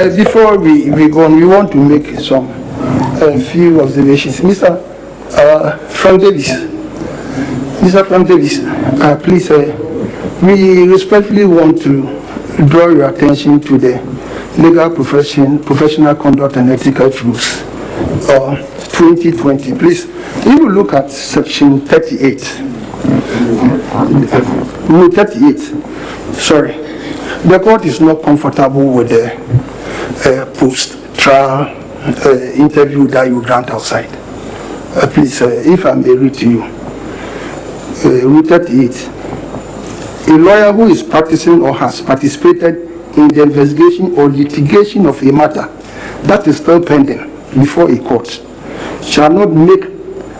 Before we go on, we want to make a few observations. Mr. Frank Davis. Mr. Frank Davis, please, we respectfully want to draw your attention to the legal professional conduct and ethical rules 2020. Please, if you look at section 38, rule 38, sorry, the court is not comfortable with the post-trial interview that you grant outside. Please, if I may read to you, rule 38. A lawyer who is practicing or has participated in the investigation or litigation of a matter that is still pending before a court shall not make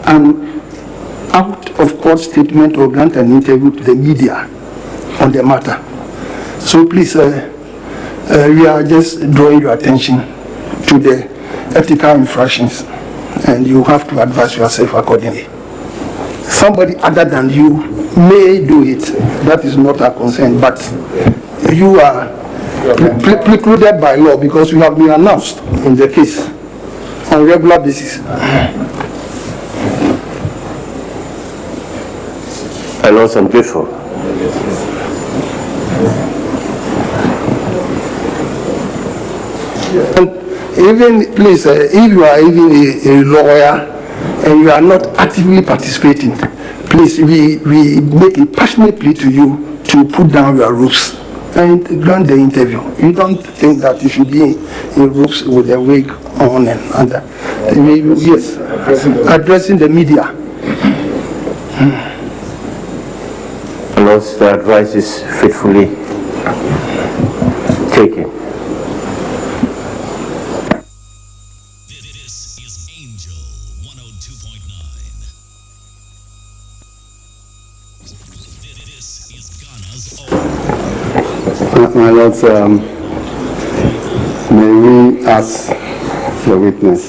an out-of-court statement or grant an interview to the media on the matter. So please, we are just drawing your attention to the ethical infractions, and you have to advise yourself accordingly. Somebody other than you may do it. That is not our concern, but you are precluded by law because you have been announced in the case on a regular basis. I know some people. Even, please, if you are even a lawyer and you are not actively participating, please, we make a passionate plea to you to put down your roofs and grant the interview. You don't think that you should be in roofs with a wig on and under. Yes, addressing the media. Lord, the advice is faithfully taken. This is Angel 102.9. This is Ghana's own. My Lord, may we ask the witness.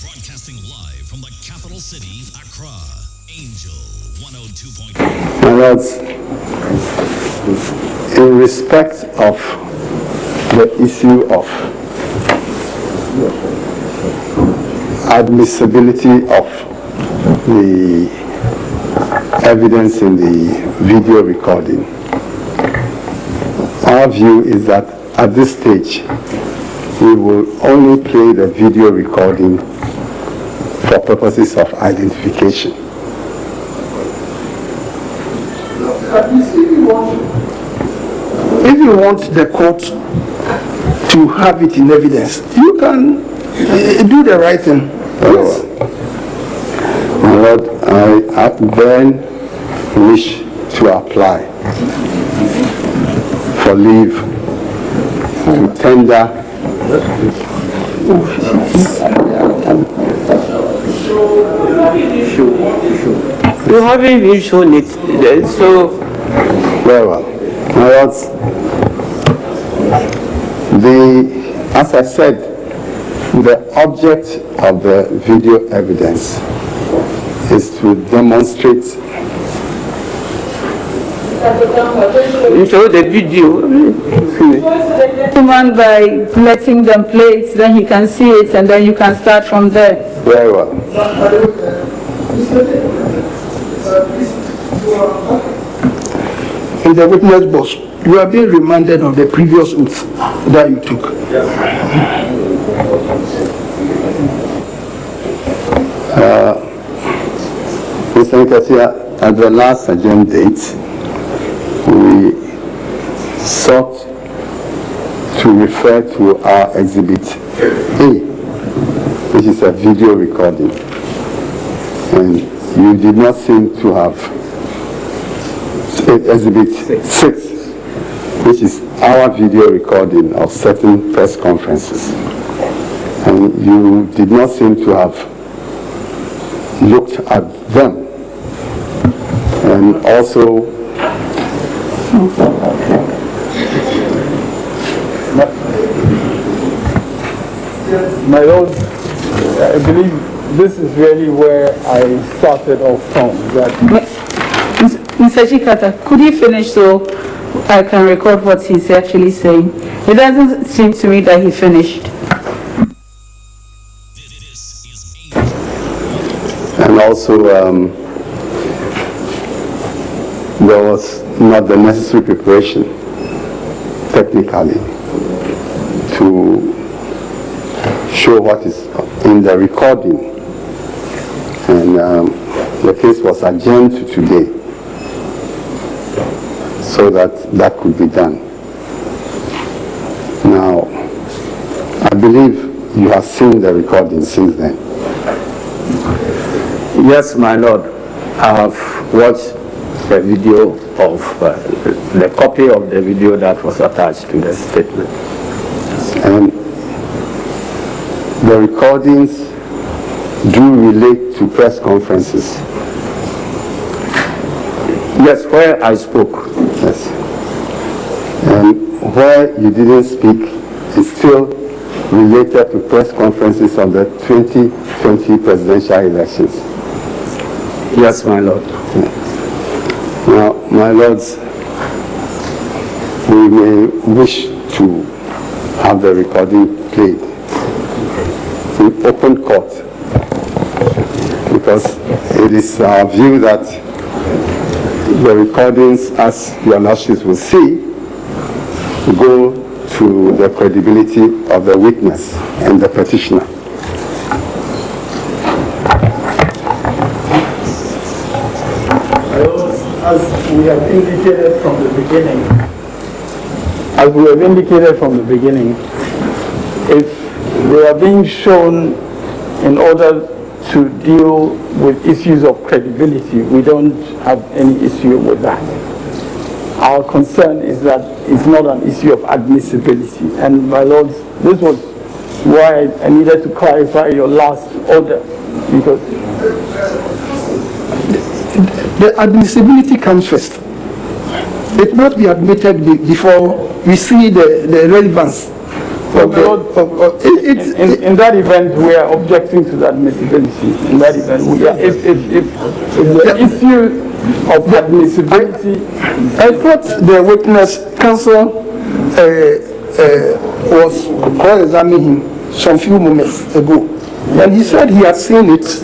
Broadcasting live from the capital city, Accra, Angel 102.9. My Lords, in respect of the issue of admissibility of the evidence in the video recording, our view is that at this stage we will only play the video recording for purposes of identification. If you want the court to have it in evidence, you can do the right thing. Yes. My Lord, I then wish to apply for leave to tender You haven't been shown it, so very well. My Lords, as I said, the object of the video evidence is to demonstrate. you show the video. Gentleman, by letting them play it, then he can see it, and then you can start from there. Very well. In the witness box, you are being reminded of the previous oath that you took. Mr. Nketia, at the last adjourned date, we sought to refer to our Exhibit A, which is a video recording. And you did not seem to have Exhibit 6, which is our video recording of certain press conferences. And you did not seem to have looked at them. And also, My Lord, I believe this is really where I started off from. That Mr. Chikata, could you finish so I can record what he's actually saying? It doesn't seem to me that he finished. This is And also, there was not the necessary preparation, technically, to show what is in the recording. And the case was adjourned to today, so that could be done. Now, I believe you have seen the recording since then. Yes, my lord. I have watched the video of the copy of the video that was attached to the statement. And the recordings do relate to press conferences. Yes, where I spoke. Yes. And where you didn't speak is still related to press conferences on the 2020 presidential elections. Yes, my lord. Now, my lords, we may wish to have the recording played in open court, because it is our view that the recordings, as your lordships will see, go to the credibility of the witness and the petitioner. as we have indicated from the beginning, if they are being shown in order to deal with issues of credibility, we don't have any issue with that. Our concern is that it's not an issue of admissibility. And my lords, this was why I needed to clarify your last order, because The admissibility comes first. It must be admitted before we see the relevance. In that event, we are objecting to the admissibility. In that event, we are, if the issue of admissibility, I thought the witness counsel was cross-examining him some few moments ago. And he said he had seen it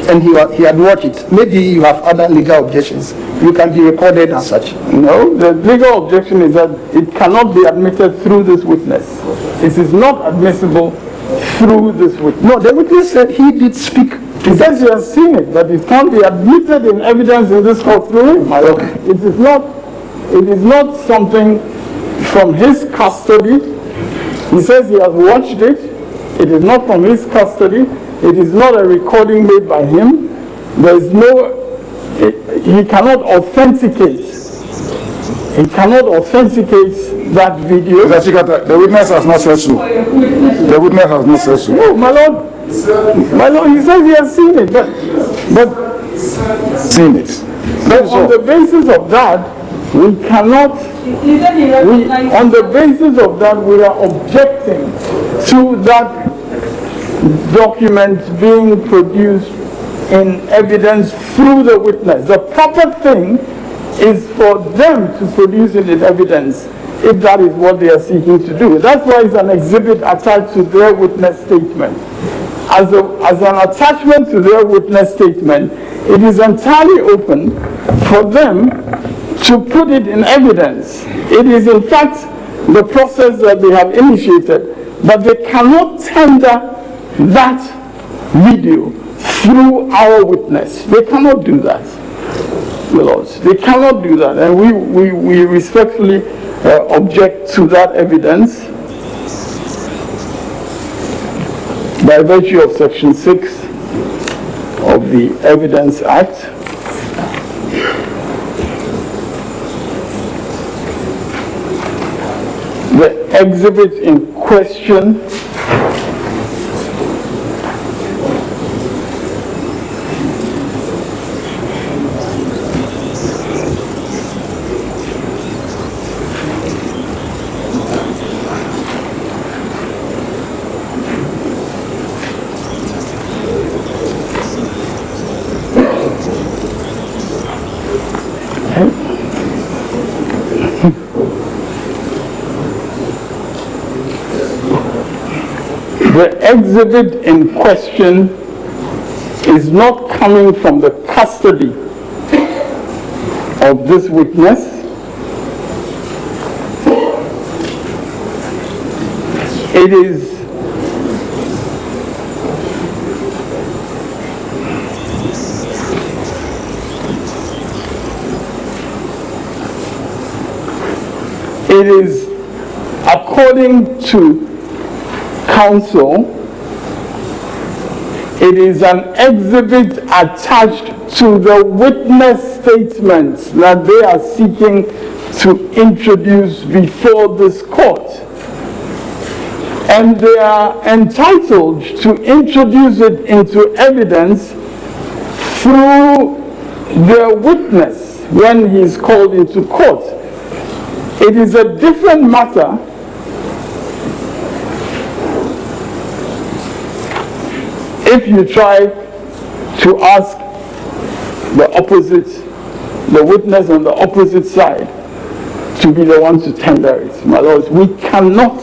and he had watched it. Maybe you have other legal objections. You can be recorded as such. no, the legal objection is that it cannot be admitted through this witness. It is not admissible through this witness. No, the witness said he did speak. He says he has seen it, but it can't be admitted in evidence in this court through him. Okay. It is not something from his custody. He says he has watched it. It is not from his custody. It is not a recording made by him. There is he cannot authenticate. He cannot authenticate that video. The witness has not said so. The witness has not said so. No, my lord, he says he has seen it, but Seen it. on the basis of that, we cannot, on the basis of that, we are objecting to that document being produced in evidence through the witness. The proper thing is for them to produce it in evidence if that is what they are seeking to do. That's why it's an exhibit attached to their witness statement. As an attachment to their witness statement, it is entirely open for them to put it in evidence. It is in fact the process that they have initiated, but they cannot tender that video through our witness. They cannot do that, my lords. They cannot do that, and we respectfully object to that evidence by virtue of Section 6 of the Evidence Act. The exhibit in question the exhibit in question is not coming from the custody of this witness. It is according to counsel, it is an exhibit attached to the witness statements that they are seeking to introduce before this court. And they are entitled to introduce it into evidence through their witness when he is called into court. It is a different matter if you try to ask the witness on the opposite side to be the one to tender it. My lords, we cannot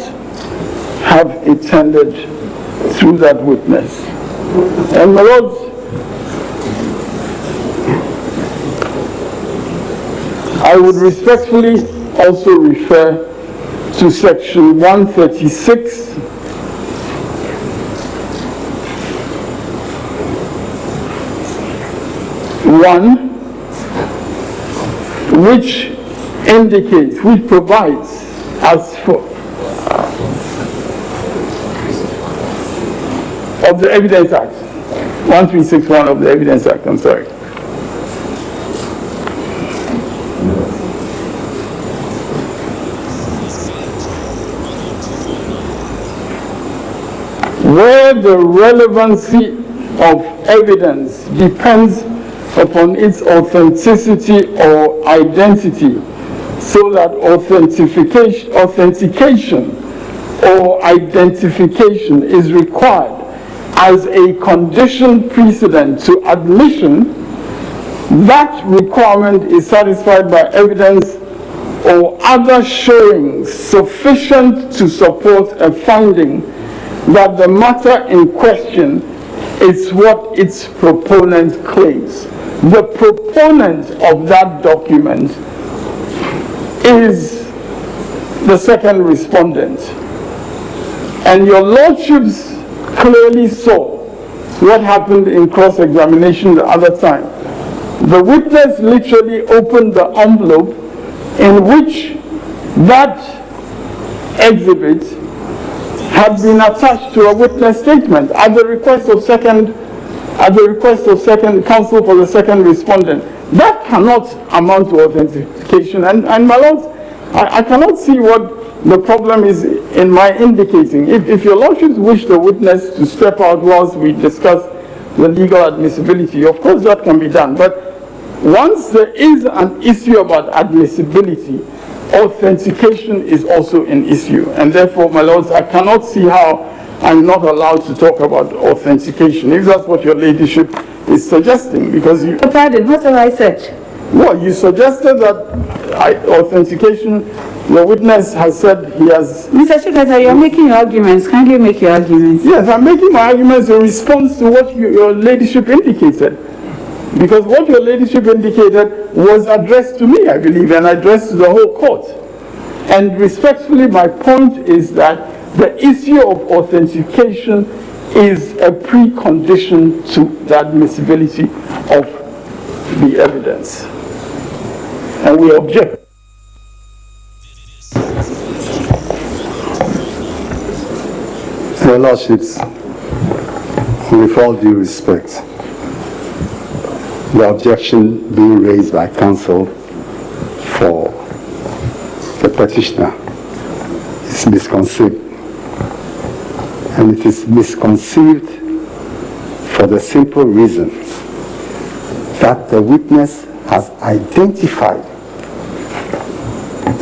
have it tendered through that witness. And my lords, I would respectfully also refer to section 136 which indicates, which provides as for of the Evidence Act, 1361 of the Evidence Act, I'm sorry. Where the relevancy of evidence depends upon its authenticity or identity, so that authentication or identification is required as a condition precedent to admission, that requirement is satisfied by evidence or other showings sufficient to support a finding that the matter in question is what its proponent claims. The proponent of that document is the second respondent. And your lordships clearly saw what happened in cross-examination the other time. The witness literally opened the envelope in which that exhibit had been attached to a witness statement at the request of counsel for the second respondent. That cannot amount to authentication. And my lords, I cannot see what the problem is in my indicating. If your lordships wish the witness to step out whilst we discuss the legal admissibility, of course that can be done. But once there is an issue about admissibility, authentication is also an issue. And therefore, my lords, I cannot see how I'm not allowed to talk about authentication, if that's what your ladyship is suggesting, because you... Pardon, what have I said? Well, you suggested that authentication, the witness has said he has... Mr. Chikata, you're making your arguments. Kindly make your arguments. Yes, I'm making my arguments in response to what your ladyship indicated. Because what your ladyship indicated was addressed to me, I believe, and addressed to the whole court. And respectfully, my point is that the issue of authentication is a precondition to the admissibility of the evidence. And we object. Your Lordships, with all due respect, the objection being raised by counsel for the petitioner is misconceived. And it is misconceived for the simple reason that the witness has identified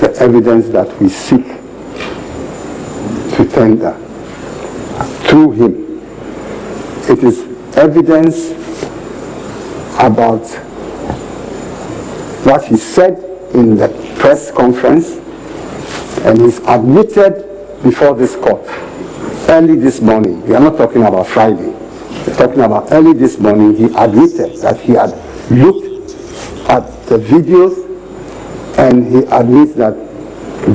the evidence that we seek to tender through him. It is evidence about what he said in the press conference, and he's admitted before this court early this morning, we are not talking about Friday, we're talking about early this morning, he admitted that he had looked at the videos and he admits that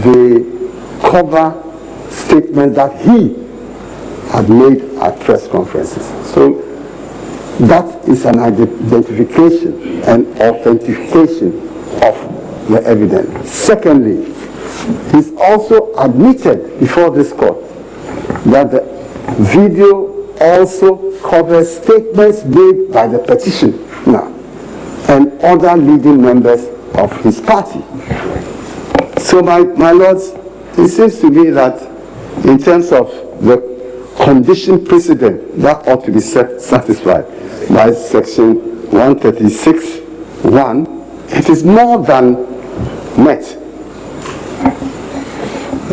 they cover statements that he had made at press conferences. So that is an identification and authentication of the evidence. Secondly, he's also admitted before this court that the video also covers statements made by the petitioner and other leading members of his party. So my lords, it seems to me that in terms of the condition precedent, that ought to be satisfied by section 136(1). It is more than met.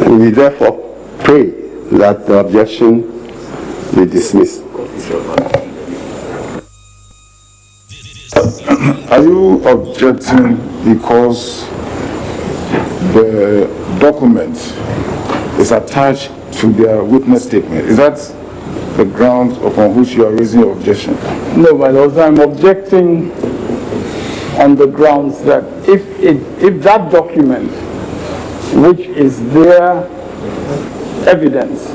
And we therefore pray that the objection be dismissed. Are you objecting because the document is attached to their witness statement? Is that the ground upon which you are raising your objection? No, my lords, I'm objecting on the grounds that if that document, which is their evidence,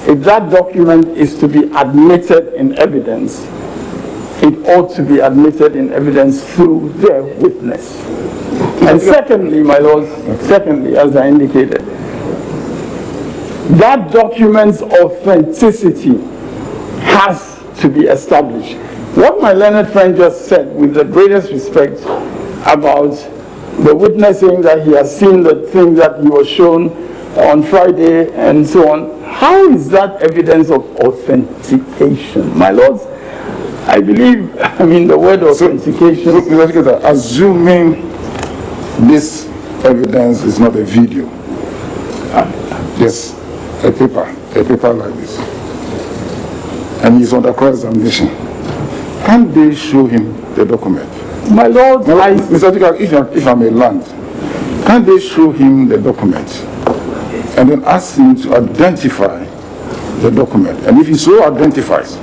if that document is to be admitted in evidence, it ought to be admitted in evidence through their witness. And secondly, my lords, secondly, as I indicated, that document's authenticity has to be established. What my learned friend just said, with the greatest respect, about the witnessing that he has seen the thing that he was shown on Friday and so on, how is that evidence of authentication? My lords, I believe, the word authentication... So, assuming this evidence is not a video, just a paper like this, and he's under cross-examination, can't they show him the document? My lord, Mr. Speaker, if I may land, can't they show him the document and then ask him to identify the document? And if he so identifies,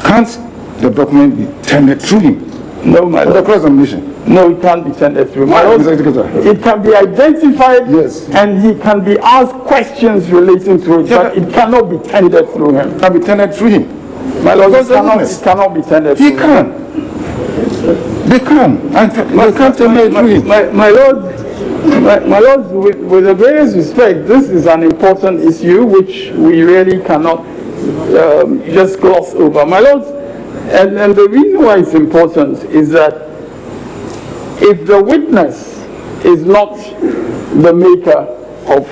can't the document be tendered through him? No, my lord. The cross-examination. No, it can't be tendered through. My lord, it can be identified, yes, and he can be asked questions relating to it, but it cannot be tendered through him. Can be tendered through him. My lord, it cannot be tendered through him. He can. They can. They can't tender it through him. My lord, with the greatest respect, this is an important issue which we really cannot just gloss over. My lord, and the reason why it's important is that if the witness is not the maker of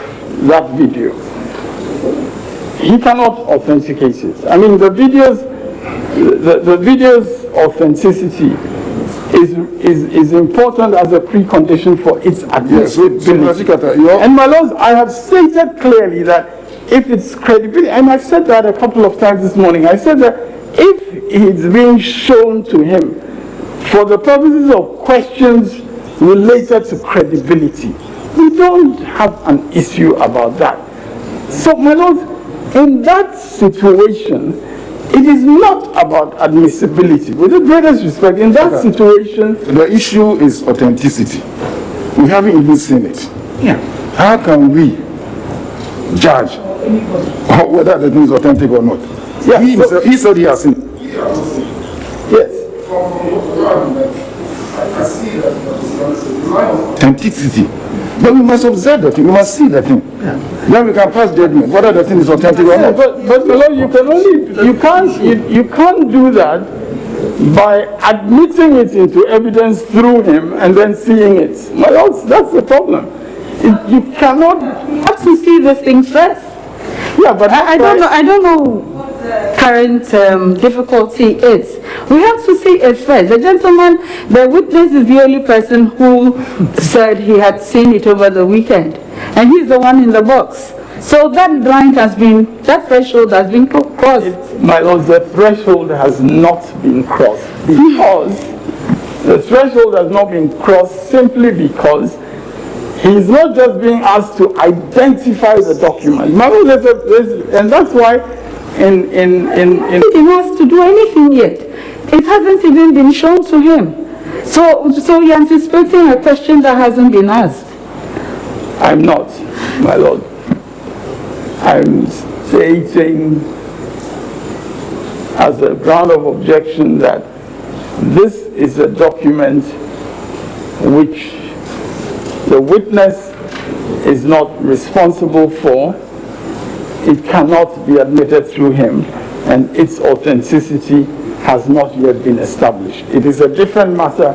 that video, he cannot authenticate it. The video's authenticity is important as a precondition for its admissibility. And my lords, I have stated clearly that if it's credibility, and I've said that a couple of times this morning, I said that if it's being shown to him for the purposes of questions related to credibility, we don't have an issue about that. So, my lords, in that situation, it is not about admissibility. With the greatest respect, in that situation... The issue is authenticity. We haven't even seen it. Yeah. How can we judge whether the thing is authentic or not? Yeah. He said he has seen it. Yes. Authenticity. But we must observe the thing, we must see the thing. Yeah. Then we can pass judgment whether the thing is authentic or not. But my lord, you can't do that by admitting it into evidence through him and then seeing it. My lord, that's the problem. You cannot have to see these things first. Yeah, but I don't know what the current difficulty is. We have to see it first. The gentleman, the witness, is the only person who said he had seen it over the weekend, and he's the one in the box. So that line has been, that threshold has been crossed. My lord, the threshold has not been crossed because the threshold has not been crossed simply because He's not just being asked to identify the document. And that's why in He has to do anything yet. It hasn't even been shown to him. So you're anticipating a question that hasn't been asked. I'm not, my Lord. I'm stating as a ground of objection that this is a document which the witness is not responsible for. It cannot be admitted through him, and its authenticity has not yet been established. It is a different matter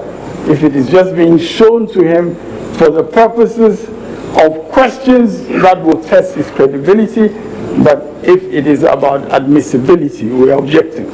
if it is just being shown to him for the purposes of questions that will test his credibility, but if it is about admissibility, we are objecting.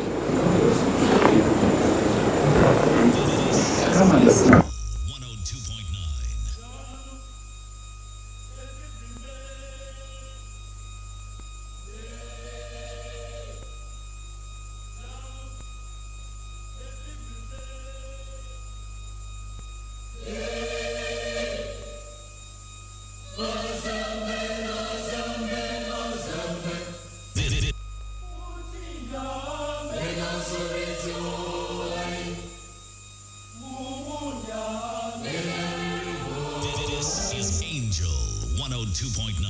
This is Angel 102.9.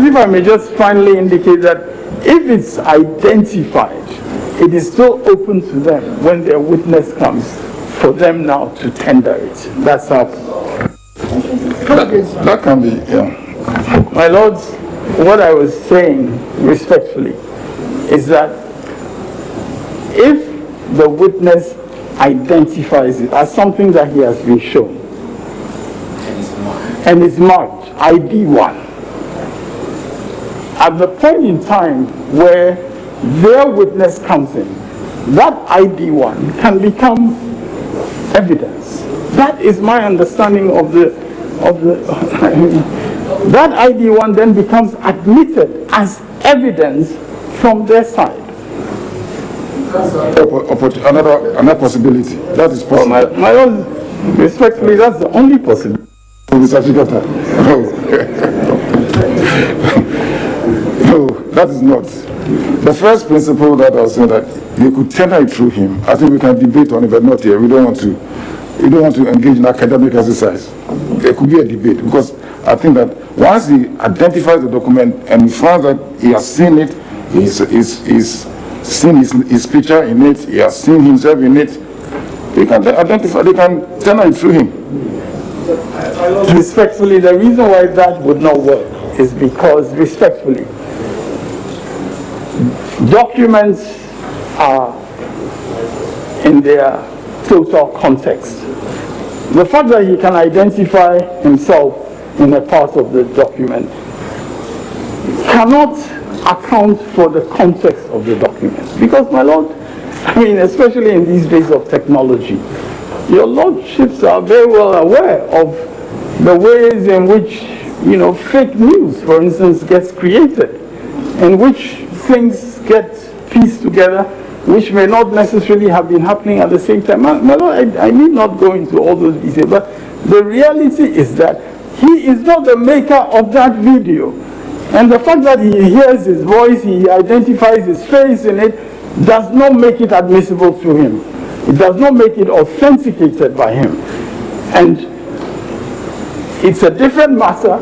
If I may just finally indicate that if it's identified, it is still open to them when their witness comes for them now to tender it. That's how. That can be, yeah. My lords, what I was saying respectfully is that if the witness identifies it as something that he has been shown and is marked ID1, at the point in time where their witness comes in, that ID1 can become evidence. That is my understanding of the that ID1 then becomes admitted as evidence from their side. Another possibility. That is possible. My own, respectfully, that's the only possibility. Mr. Chikota. No, that is not. The first principle that I was saying that you could tender it through him. I think we can debate on it, but not here. We don't want to engage in academic exercise. There could be a debate because I think that once he identifies the document and finds that he has seen it, he's seen his picture in it, he has seen himself in it, they can identify, they can tender it through him. Respectfully, the reason why that would not work is because, respectfully, documents are in their total context. The fact that he can identify himself in a part of the document cannot account for the context of the document. Because, my Lord, I mean, especially in these days of technology, your lordships are very well aware of the ways in which, fake news, for instance, gets created, in which things get pieced together, which may not necessarily have been happening at the same time. My Lord, I need not go into all those details, but the reality is that he is not the maker of that video. And the fact that he hears his voice, he identifies his face in it, does not make it admissible through him. It does not make it authenticated by him. And it's a different matter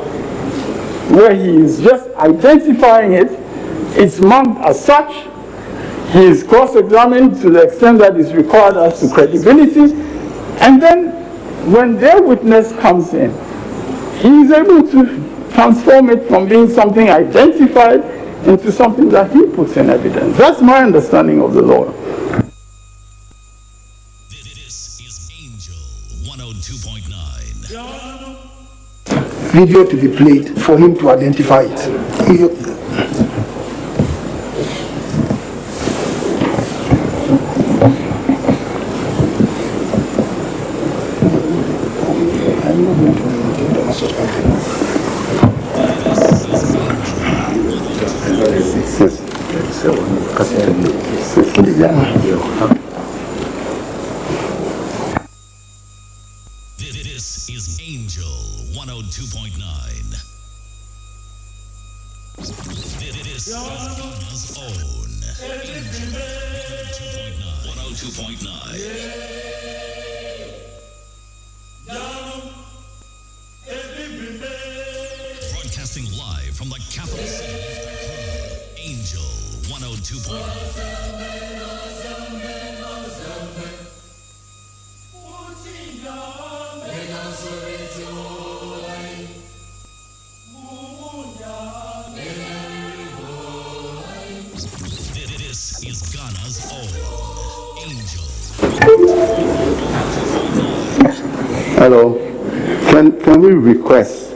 where he is just identifying it. It's marked as such. He is cross-examined to the extent that is required as to credibility. And then when their witness comes in, he is able to transform it from being something identified into something that he puts in evidence. That's my understanding of the law. This is Angel 102.9. Video to be played for him to identify it. This is Angel 102.9. This is Ghana's own Angel 102.9. Broadcasting live from the capital city of Accra, Angel 102.9. This is Ghana's own Angel. Hello. Can we request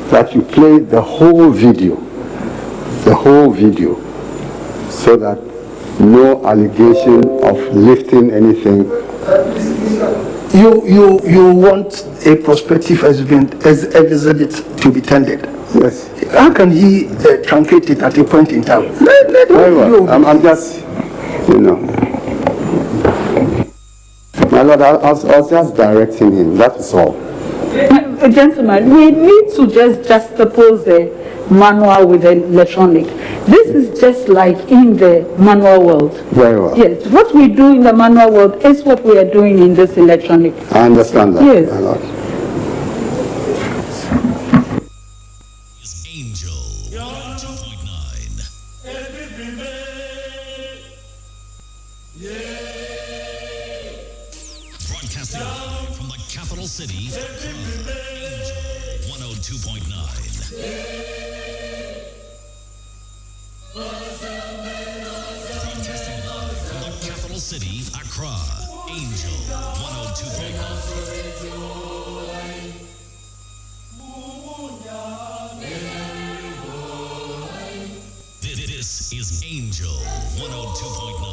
that you play the whole video, so that no allegation of lifting anything? You want a prospective exhibit to be tendered? Yes. How can he truncate it at a point in time? Let Very well. I'm just, My Lord, I was just directing him, that is all. Gentlemen, we need to just juxtapose the manual with the electronic. This is just like in the manual world. Very well. Yes, what we do in the manual world is what we are doing in this electronic. I understand that, Yes. my Lord. Is Angel 102.9. Broadcasting live from the capital city, Accra, Angel 102.9. Broadcasting live from the capital city, Accra, Angel 102.9. This is Angel 102.9.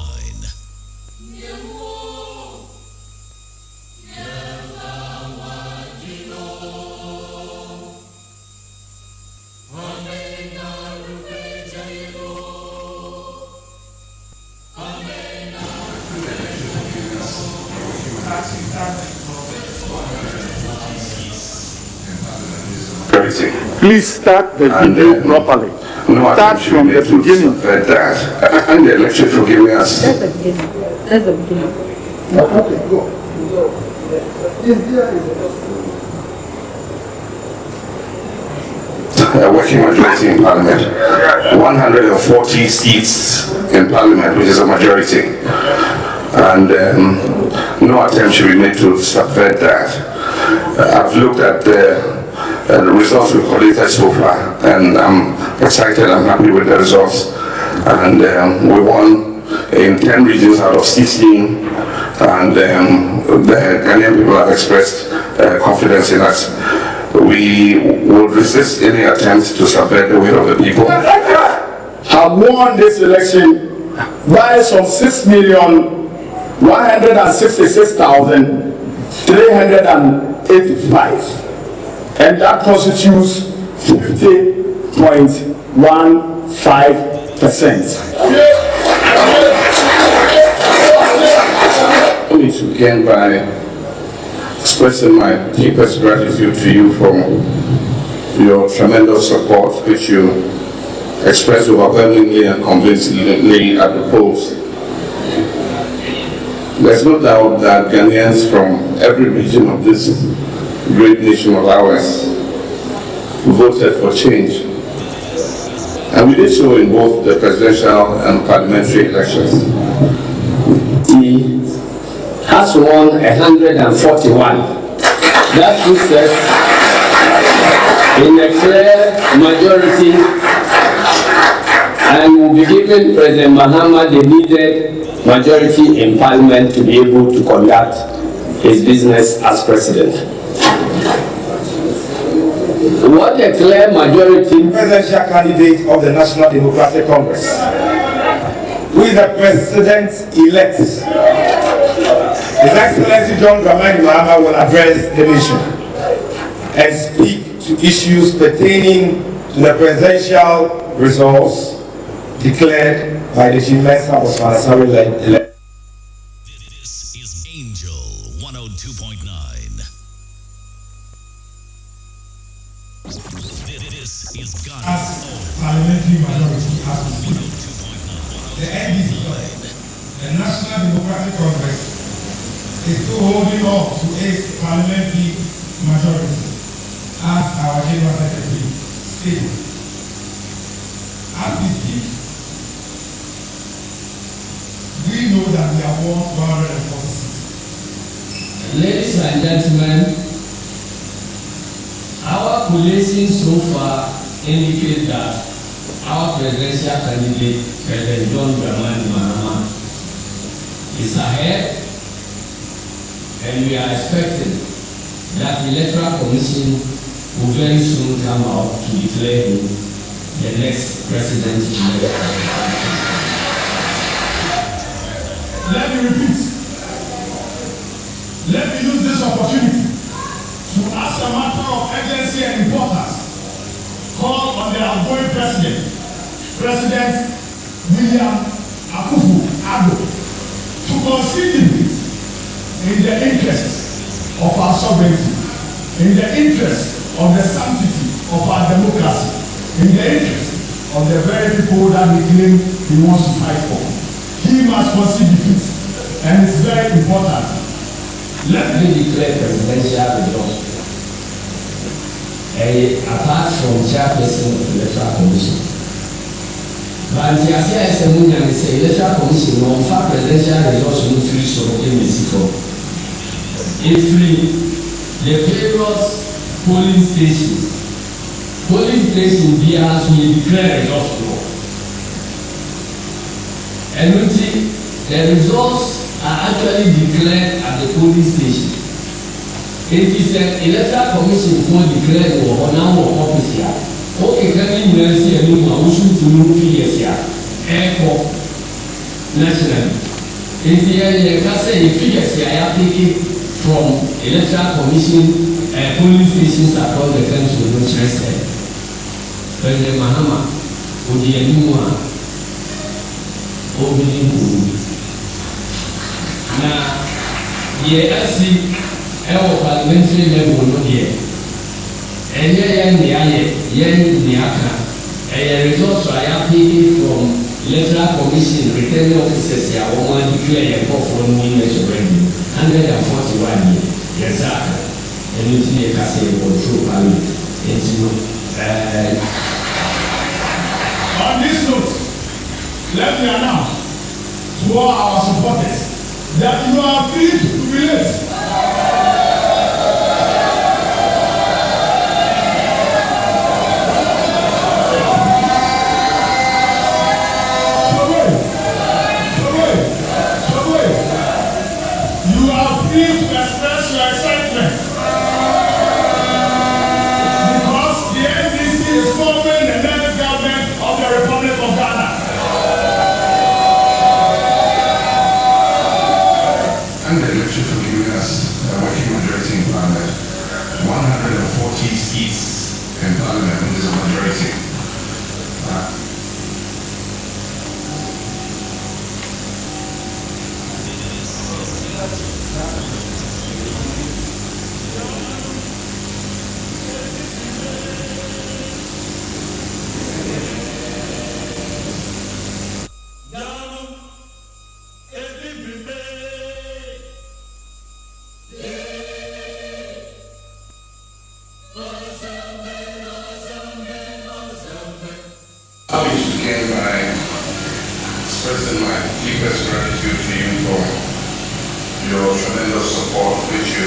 Please start the video properly. Start from the beginning. And the election forgiveness. That's the beginning. That's the beginning. Working majority in parliament. 140 seats in parliament, which is a majority. And no attempt should be made to subvert that. I've looked at the results we've collected so far, and I'm excited, I'm happy with the results. And we won in 10 regions out of 16, and the Ghanaian people have expressed confidence in us. We will resist any attempt to subvert the will of the people. Have won this election by some 6,166,385. And that constitutes 50.15%. Only to end by expressing my deepest gratitude to you for your tremendous support, which you expressed overwhelmingly and convincingly at the polls. There's no doubt that Ghanaians from every region of this great nation of ours voted for change. And we did so in both the presidential and parliamentary elections. He has won 141. That puts us in a clear majority and will be giving President Mahama the needed majority in parliament to be able to conduct his business as president. What a clear majority. Presidential candidate of the National Democratic Congress, who is the president-elect. His Excellency John Dramani Mahama will address the nation and speak to issues pertaining to the presidential results declared by the Chief Minister of Manasari elect. This is Angel 102.9. This is God. As parliamentary majority has to speak. The NDC, the National Democratic Congress, is still holding on to its parliamentary majority, as our General Secretary stated. As we speak, we know that we have won 146. Ladies and gentlemen, our coalition so far indicates that our presidential candidate, President John Dramani Mahama, is ahead, and we are expecting that the Electoral Commission will very soon come out to declare him the next president-elect. Let me repeat. Let me use this opportunity to ask a matter of urgency and importance. Call on the outgoing president, President William Akufo-Addo, to concede the bid in the interest of our sovereignty, in the interest of the sanctity of our democracy, in the interest of the very people that we claim he wants to fight for. He must concede defeat, and it's very important. Let me declare presidential results. Apart from chairperson of the Electoral Commission. But the ASEA SMU and the Electoral Commission on presidential results in free so in Mexico. In free, the various polling stations BRs will declare results for. And the results are actually declared at the polling station. It is the Electoral Commission for declared or now office here. Okay, can you see a new one? We should do figures here. Airport nationally. It is the figures here. I take it from Electoral Commission polling stations across the country. Which I said, President Mahama, would be a new one. Now, yeah, I see. Our parliamentary level no here. And results I have taken from Electoral Commission returning officers here. One declare for winners already. 141 years. Yes, sir. And you see a castle control parliament. On this note, let me announce to all our supporters that you are free to jubilate. expressing my deepest gratitude to you for your tremendous support, which you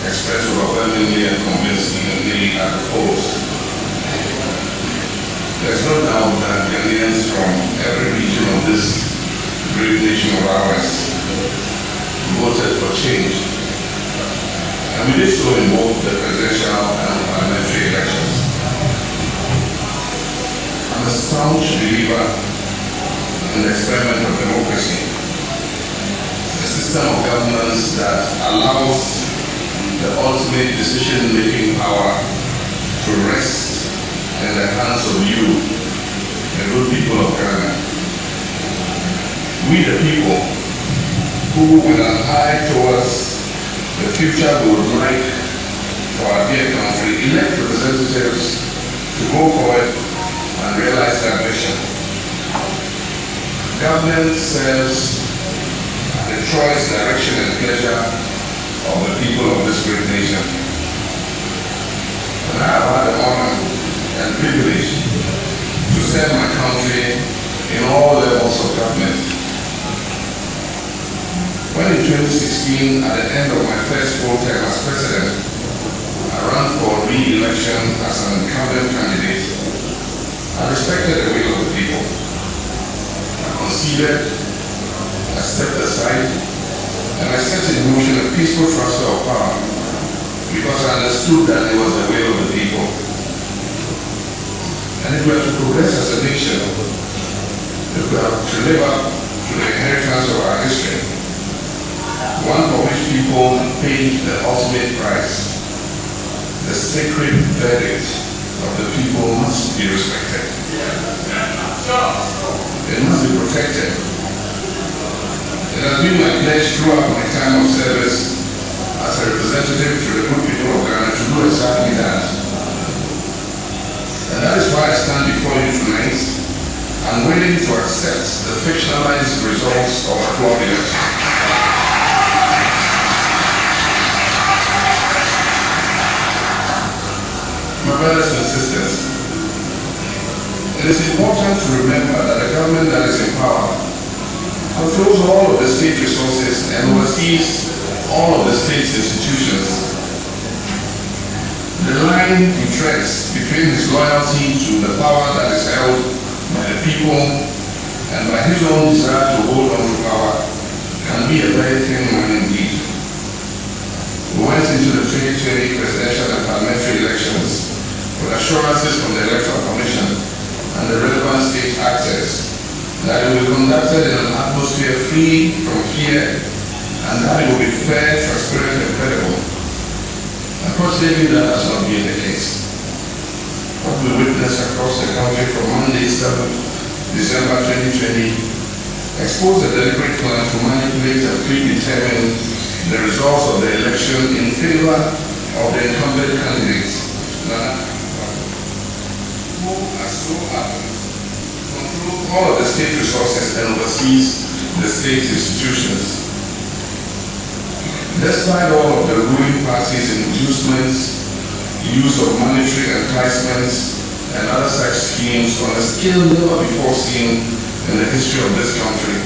expressed overwhelmingly and convincingly at the polls. There's no doubt that Ghanaians from every region of this great nation of ours voted for change. And we did so in both the presidential and parliamentary elections. I'm a staunch believer in the experiment of democracy, a system of governance that allows the ultimate decision-making power to rest in the hands of you, the good people of Ghana. we the people, who with an eye towards the future we would like for our dear country, elect representatives to go forward and realize that vision. Government serves the choice, direction, and pleasure of the people of this great nation. And I have had the honor and privilege to serve my country in all levels of government. When in 2016, at the end of my first full term as president, I ran for re-election as an incumbent candidate, I respected the will of the people. I conceded, I stepped aside, and I set in motion a peaceful transfer of power because I understood that it was the will of the people. And if we are to progress as a nation, if we are to live up to the inheritance of our history, one for which people paid the ultimate price, the sacred verdict of the people must be respected. It must be protected. It has been my pledge throughout my time of service as a representative to the good people of Ghana to do exactly that. And that is why I stand before you tonight, unwilling to accept the fictionalized results of a flawed election. My brothers and sisters, it is important to remember that the government that is in power controls all of the state resources and oversees all of the state's institutions. The line he treads between his loyalty to the power that is held by the people and by his own desire to hold on to power can be a very thin line indeed. We went into the 2020 presidential and parliamentary elections with assurances from the Electoral Commission and the relevant state actors that it will be conducted in an atmosphere free from fear and that it will be fair, transparent, and credible. Unfortunately, that has not been the case. What we witnessed across the country from Monday, 7th December 2020, exposed a deliberate plan to manipulate and predetermine the results of the election in favor of the incumbent candidates, who are so happens control all of the state resources and oversees the state institutions. Despite all of the ruling parties' inducements, use of monetary enticements, and other such schemes on a scale never before seen in the history of this country,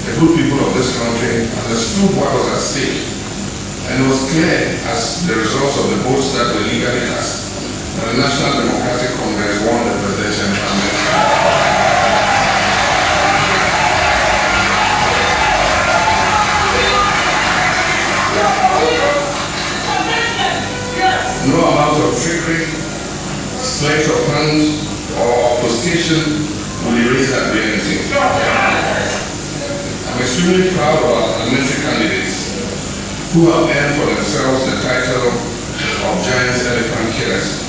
the good people of this country understood what was at stake, and it was clear as the results of the votes that were legally cast that the National Democratic Congress won the presidential primary. No amount of trickery, sleight of hand, or obfuscation will erase that reality. I'm extremely proud of our parliamentary candidates who have earned for themselves the title of giant elephant killers.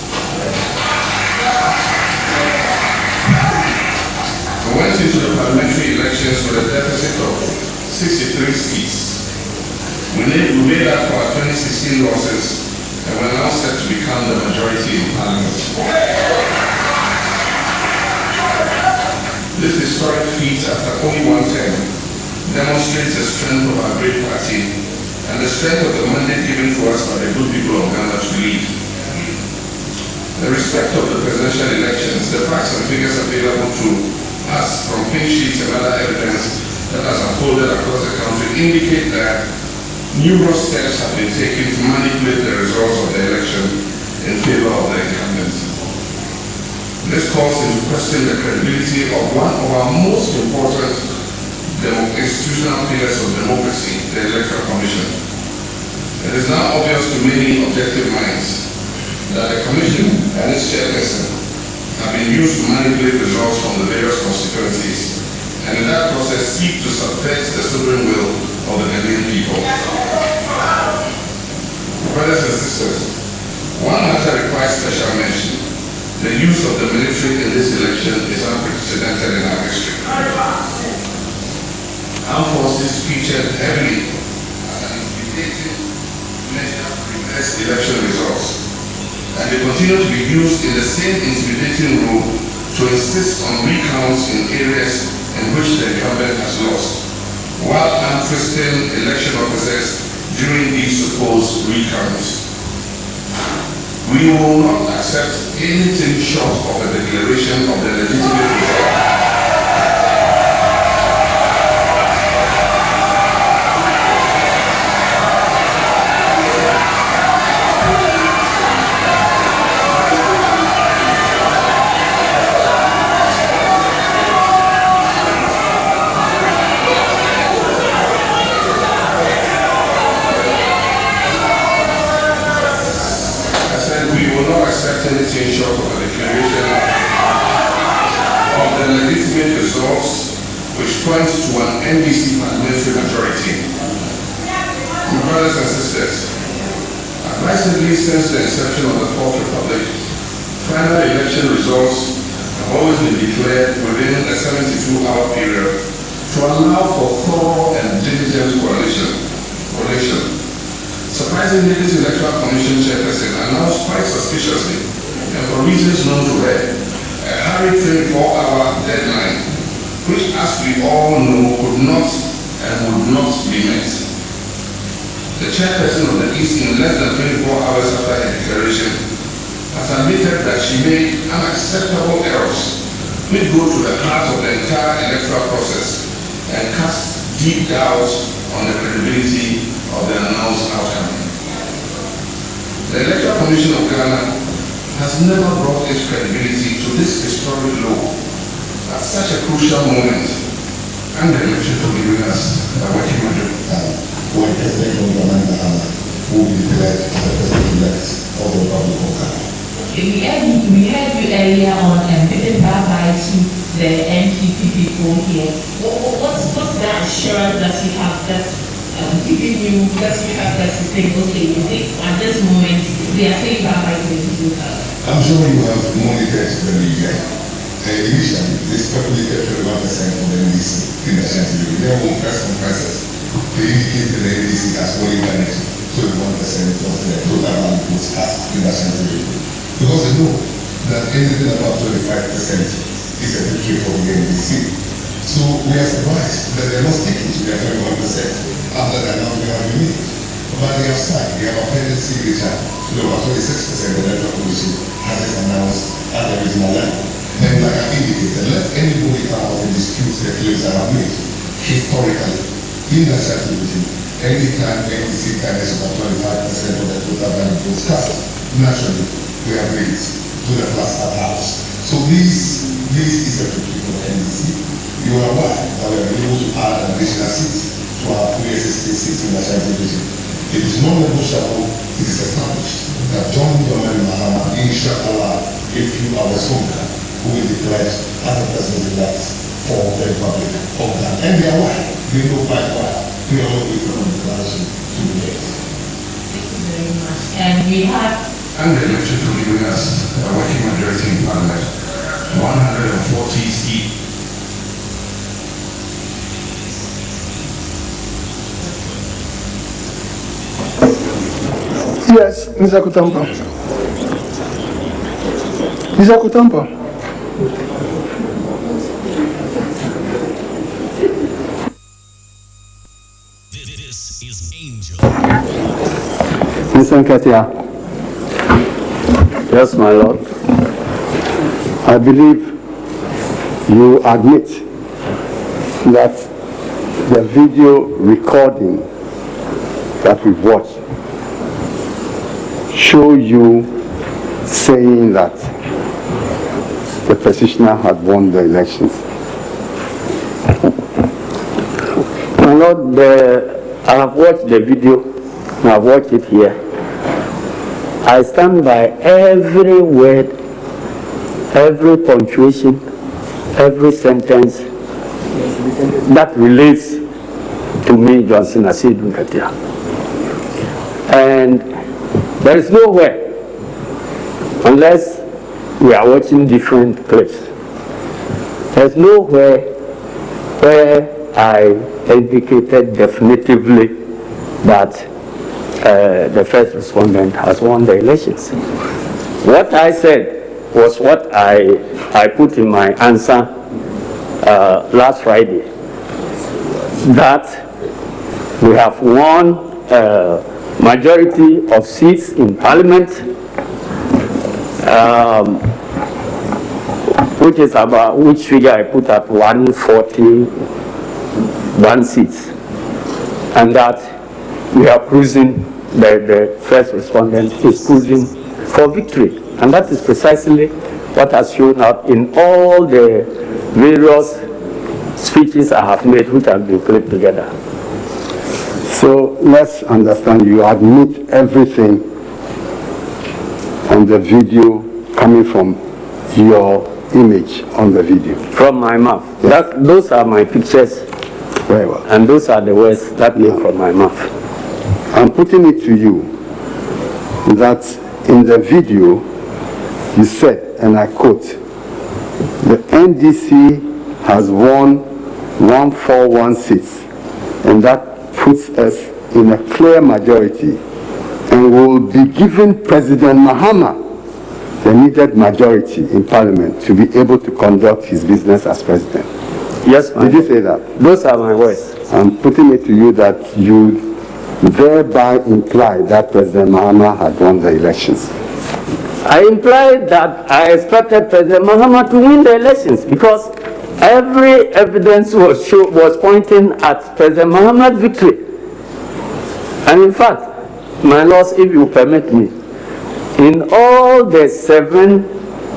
We went into the parliamentary elections with a deficit of 63 seats. We made up for our 2016 losses, and we're now set to become the majority in Parliament. This historic feat, after only one term, demonstrates the strength of our great party and the strength of the mandate given to us by the good people of Ghana to lead. In respect of the presidential elections, the facts and figures available to us from pink sheets and other evidence that has unfolded across the country indicate that numerous steps have been taken to manipulate the results of the election in favor of the incumbents. This calls into question the credibility of one of our most important institutional pillars of democracy, the Electoral Commission. It is now obvious to many objective minds that the Commission and its chairperson have been used to manipulate results from the various constituencies, and in that process seek to subvert the sovereign will of the Ghanaian people. Brothers and sisters, one matter requires special mention. The use of the military in this election is unprecedented in our history. armed forces featured heavily as an intimidating measure to reverse election results, and they continue to be used in the same intimidating role to insist on recounts in areas in which the incumbent has lost, while interesting election officers during these supposed recounts. We will not accept anything short of a declaration of the legitimate result. Anything short of a declaration of the legitimate results which points to an NDC parliamentary majority. My brothers and sisters, advisedly since the inception of the Fourth Republic, final election results have always been declared within a 72-hour period to allow for thorough and diligent correlation. Surprisingly, this Electoral Commission chairperson announced quite suspiciously, and for reasons known to her, a hurried 24-hour deadline, which, as we all know, could not and would not be met. The chairperson of the East, in less than 24 hours after her declaration, has admitted that she made unacceptable errors which go to the heart of the entire electoral process and cast deep doubts on the credibility of the announced outcome. The Electoral Commission of Ghana has never brought its credibility to this historic low at such a crucial moment, and the election to be with us by working with them. When President of Ghana will be declared as the President-elect of the Republic of Ghana. We heard you earlier on giving bye-bye to the NPP people here. What's that assurance that you have that's giving you, that you have that you think, okay, is it at this moment they are saying bye-bye to the people? I'm sure you have monitored the media. Initially, they speculated 21% for the NDC in the century. There were press conferences. They indicated the NDC has only managed 21% of the total amount was cast in the century. Because they know that anything above 25% is a victory for the NDC. So we are surprised that they are not sticking to their 21% after the announcement have been made. But they have signed, they have appended signature to the 26% the Electoral Commission has just announced at the regional level. And like I indicated, let anybody come out and dispute the claims that are made. Historically, in the circulation, anytime NDC carries about 25% of the total value votes cast, naturally, we have made it to the Flagstaff House. So this is a victory for the NDC. You are aware that we are able to add an additional seat to our 360 seats in the circulation. It is non-negotiable, it is established that John Dramani Mahama, inshallah, a few hours longer, who will declare as the President-elect for the Republic of Ghana. And they are aware, they know quite well, we are not waiting for the declaration to be made. Thank you very much. And we have... And the election to be with us, a working majority in Parliament, 140 seats. Yes, Mr. Kutampa. Mr. Kutampa. This is Angel. Mr. Nketia. Yes, my lord. I believe you admit that the video recording that we've watched show you saying that the petitioner had won the elections. My lord, I have watched the video, and I've watched it here. I stand by every word, every punctuation, every sentence that relates to me, Johnson Asidun Katia. And there is nowhere, unless we are watching different clips, there's nowhere where I indicated definitively that the first respondent has won the elections. What I said was what I put in my answer last Friday, that we have won majority of seats in Parliament, which figure I put at 141 seats, and that we are cruising, the first respondent is cruising for victory, and that is precisely what has shown up in all the various speeches I have made, which have been clipped together. So let's understand, you admit everything on the video coming from your image on the video. From my mouth. Yes. Those are my pictures. Very well. And those are the words that came from my mouth. I'm putting it to you that in the video you said, and I quote, the NDC has won 141 seats, and that puts us in a clear majority, and will be giving President Mahama the needed majority in Parliament to be able to conduct his business as president. Yes, did you say that? Those are my words. I'm putting it to you that you thereby imply that President Mahama had won the elections. I implied that I expected President Mahama to win the elections because every evidence was pointing at President Mahama's victory. And in fact, my lords, if you permit me, in all the 7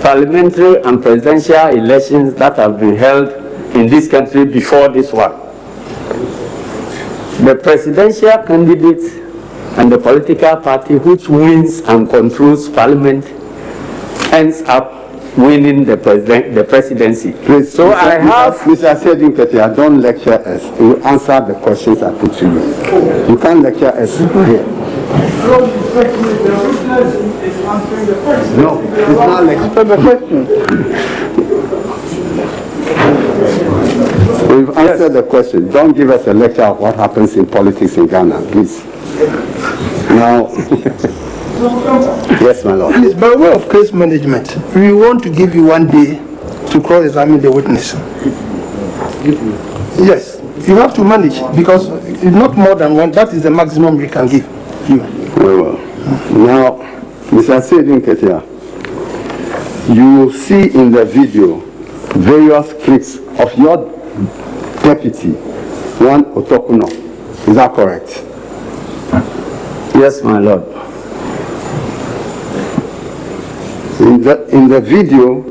parliamentary and presidential elections that have been held in this country before this one, the presidential candidate and the political party which wins and controls parliament ends up winning the presidency. Please, so Mr. I have... Mr. Sedin, don't lecture us. You answer the questions I put to you. You can't lecture us here. No, it's not lecture. The question. We've answered the question. Don't give us a lecture of what happens in politics in Ghana, please. Now, yes, my lord. Please, by way of case management, we want to give you 1 day to cross-examine the witness. Yes, you have to manage because it's not more than 1. That is the maximum we can give you. Very well. Now, Mr. Sedin Ketia, you will see in the video various clips of your deputy, one Otokuno. Is that correct? Yes, my lord. In the video,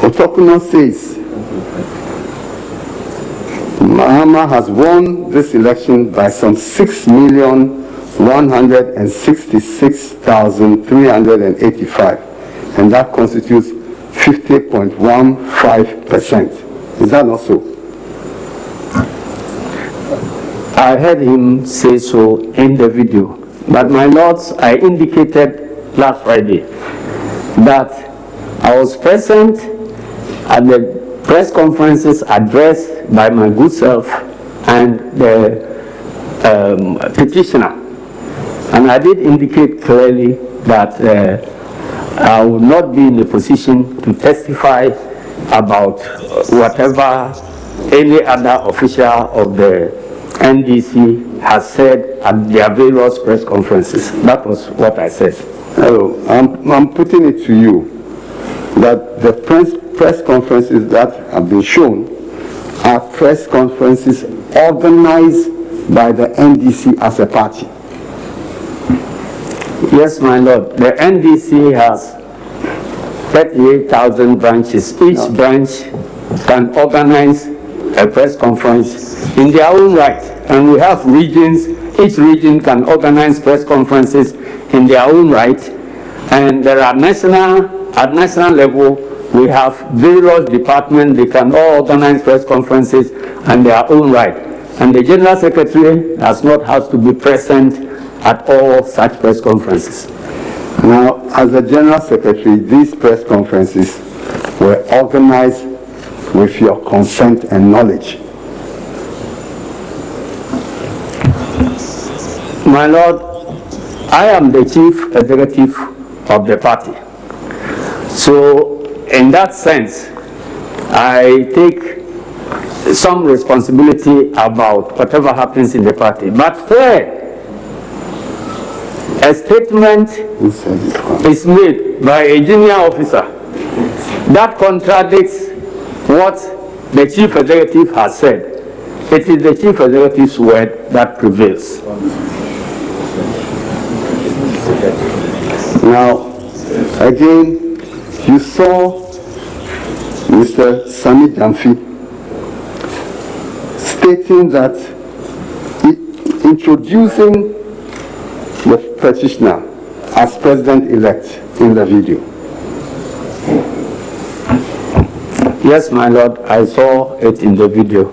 Otokuno says Mahama has won this election by some 6,166,385, and that constitutes 50.15%. Is that not so? I heard him say so in the video, but my lords, I indicated last Friday that I was present at the press conferences addressed by my good self and the petitioner, and I did indicate clearly that I would not be in a position to testify about whatever any other official of the NDC has said at their various press conferences. That was what I said. Hello, I'm putting it to you that the press conferences that have been shown are press conferences organized by the NDC as a party. Yes, my lord. The NDC has 38,000 branches. Each branch can organize a press conference in their own right. And we have regions. Each region can organize press conferences in their own right. And there are at national level, we have various departments. They can all organize press conferences in their own right. And the General Secretary has not had to be present at all such press conferences. Now, as the General Secretary, these press conferences were organized with your consent and knowledge. My Lord, I am the chief executive of the party. So, in that sense, I take some responsibility about whatever happens in the party. But where a statement is made by a junior officer that contradicts what the chief executive has said, it is the chief executive's word that prevails. Now, again, you saw Mr. Sami Damfi stating that introducing the petitioner as president-elect in the video. Yes, my Lord, I saw it in the video.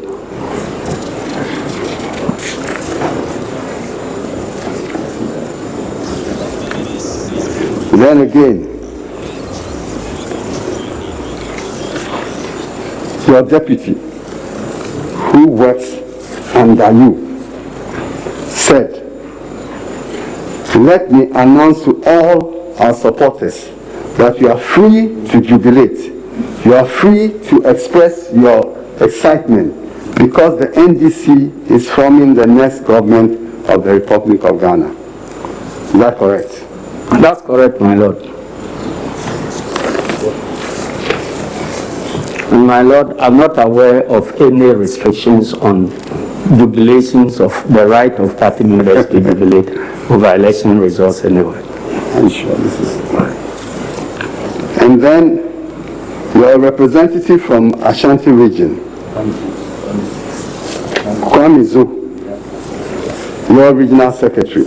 Then again, your deputy, who works under you, said, "Let me announce to all our supporters that you are free to jubilate. You are free to express your excitement because the NDC is forming the next government of the Republic of Ghana." Is that correct? That's correct, my Lord. My Lord, I'm not aware of any restrictions on jubilations of the right of party members to jubilate over election results anyway. I'm sure this is right. And then your representative from Ashanti region, Kwamizu, your regional secretary,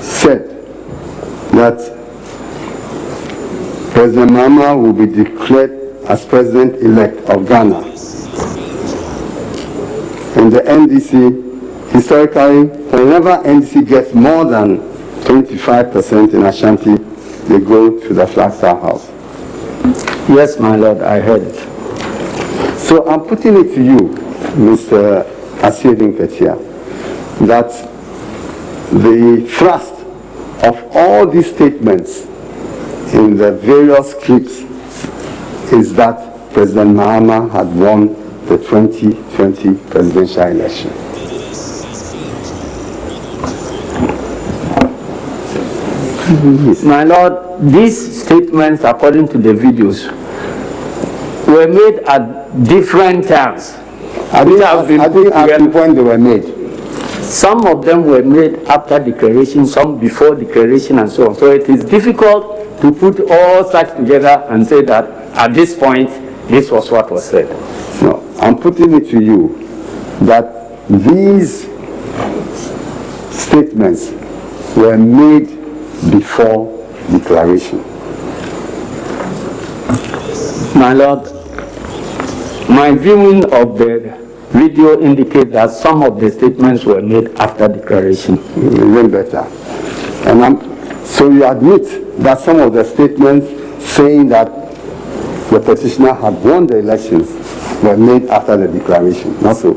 said that President Mahama will be declared as president-elect of Ghana. In the NDC, historically, whenever NDC gets more than 25% in Ashanti, they go to the Flagstaff House. Yes, my Lord, I heard it. So I'm putting it to you, Mr. Asiedin Ketia, that the thrust of all these statements in the various clips is that President Mahama had won the 2020 presidential election. My Lord, these statements, according to the videos, were made at different times. I didn't ask when they were made. Some of them were made after declaration, some before declaration, and so on. So it is difficult to put all such together and say that at this point, this was what was said. No, I'm putting it to you that these statements were made before declaration. My Lord, my viewing of the video indicates that some of the statements were made after declaration. Even better. And so you admit that some of the statements saying that the petitioner had won the elections were made after the declaration. Not so.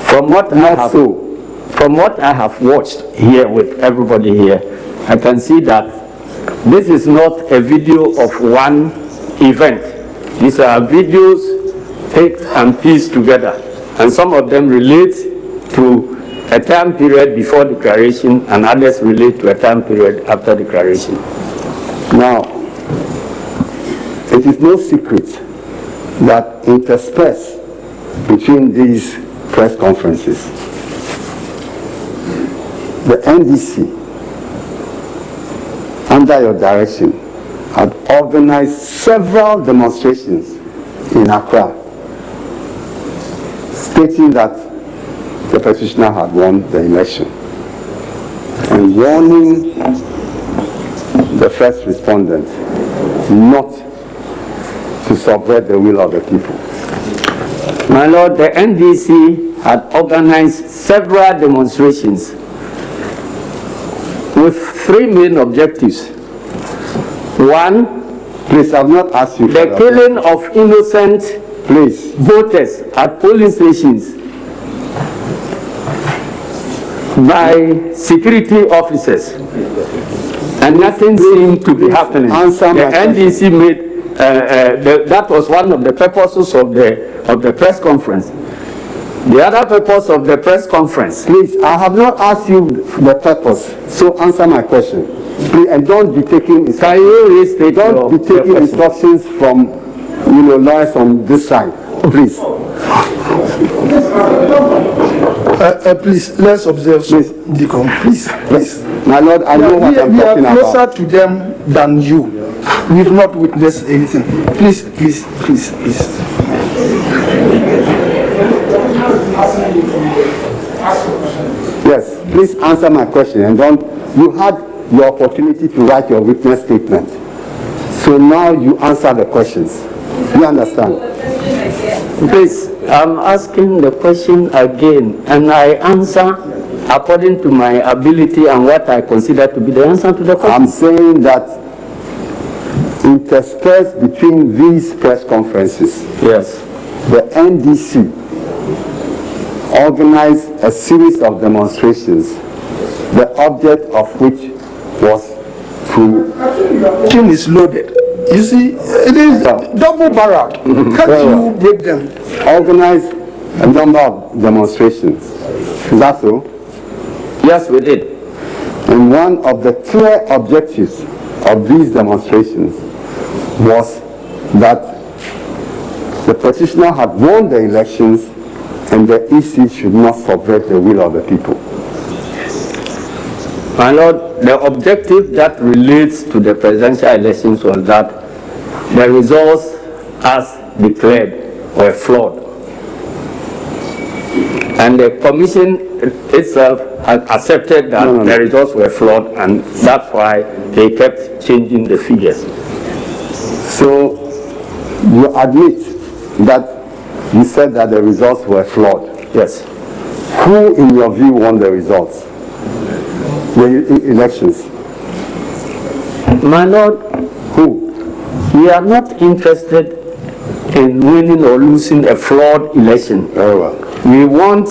From what I have watched here with everybody here, I can see that this is not a video of one event. These are videos picked and pieced together, and some of them relate to a time period before declaration and others relate to a time period after declaration. Now, it is no secret that interspersed between these press conferences, the NDC, under your direction, had organized several demonstrations in Accra, stating that the petitioner had won the election and warning the first respondent not to subvert the will of the people. My Lord, the NDC had organized several demonstrations with three main objectives. One, please, I have not asked you the killing of innocent voters at polling stations. by security officers, and nothing seemed to be happening. The NDC made that was one of the purposes of the press conference. The other purpose of the press conference. Please, I have not asked you the purpose, so answer my question. Please, and don't be taking. Can you restate Don't be taking instructions from, lawyers from this side, please. Please, let's observe. Please, Deacon, please. My Lord, I know what I'm talking about. We are closer to them than you. We've not witnessed anything. Please. Yes, please answer my question, and you had your opportunity to write your witness statement. So now you answer the questions. You understand? Please, I'm asking the question again, and I answer according to my ability and what I consider to be the answer to the question. I'm saying that interspersed between these press conferences, yes, the NDC organized a series of demonstrations, the object of which was to... King is loaded. You see, it is double barrel. Can't you break them? Organized a number of demonstrations. Is that so? Yes, we did. And one of the clear objectives of these demonstrations was that the petitioner had won the elections and the EC should not subvert the will of the people. My Lord, the objective that relates to the presidential elections was that the results as declared were flawed. And the commission itself had accepted that the results were flawed, and that's why they kept changing the figures. So you admit that you said that the results were flawed? Yes. Who, in your view, won the results? The elections? My Lord, who? We are not interested in winning or losing a flawed election. Very well. We want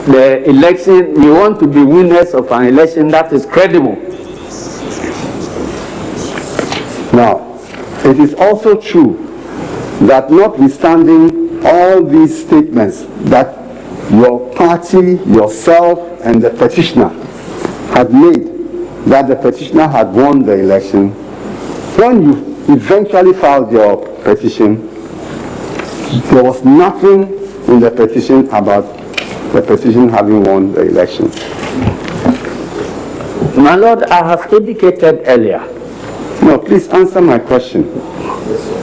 the election, we want to be winners of an election that is credible. Now, it is also true that notwithstanding all these statements that your party, yourself, and the petitioner had made, that the petitioner had won the election, when you eventually filed your petition, there was nothing in the petition about the petition having won the election. My Lord, I have indicated earlier. No, please answer my question.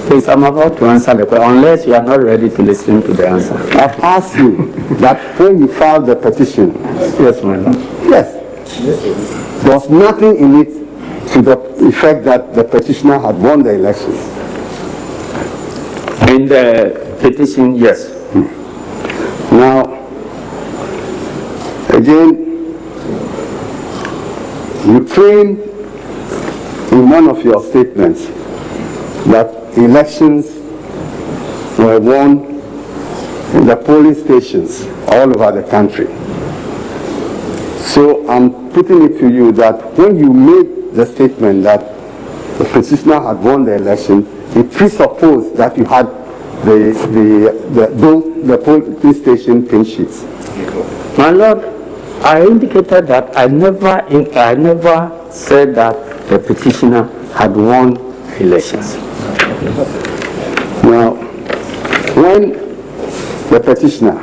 Please, I'm about to answer the question, unless you are not ready to listen to the answer. I've asked you that when you filed the petition. Yes, my Lord. Yes. There was nothing in it to the effect that the petitioner had won the election. In the petition, yes. Now, again, you claim in one of your statements that elections were won in the polling stations all over the country. So I'm putting it to you that when you made the statement that the petitioner had won the election, it presupposed that you had the polling station pin sheets. My Lord, I indicated that I never said that the petitioner had won elections. Now, when the petitioner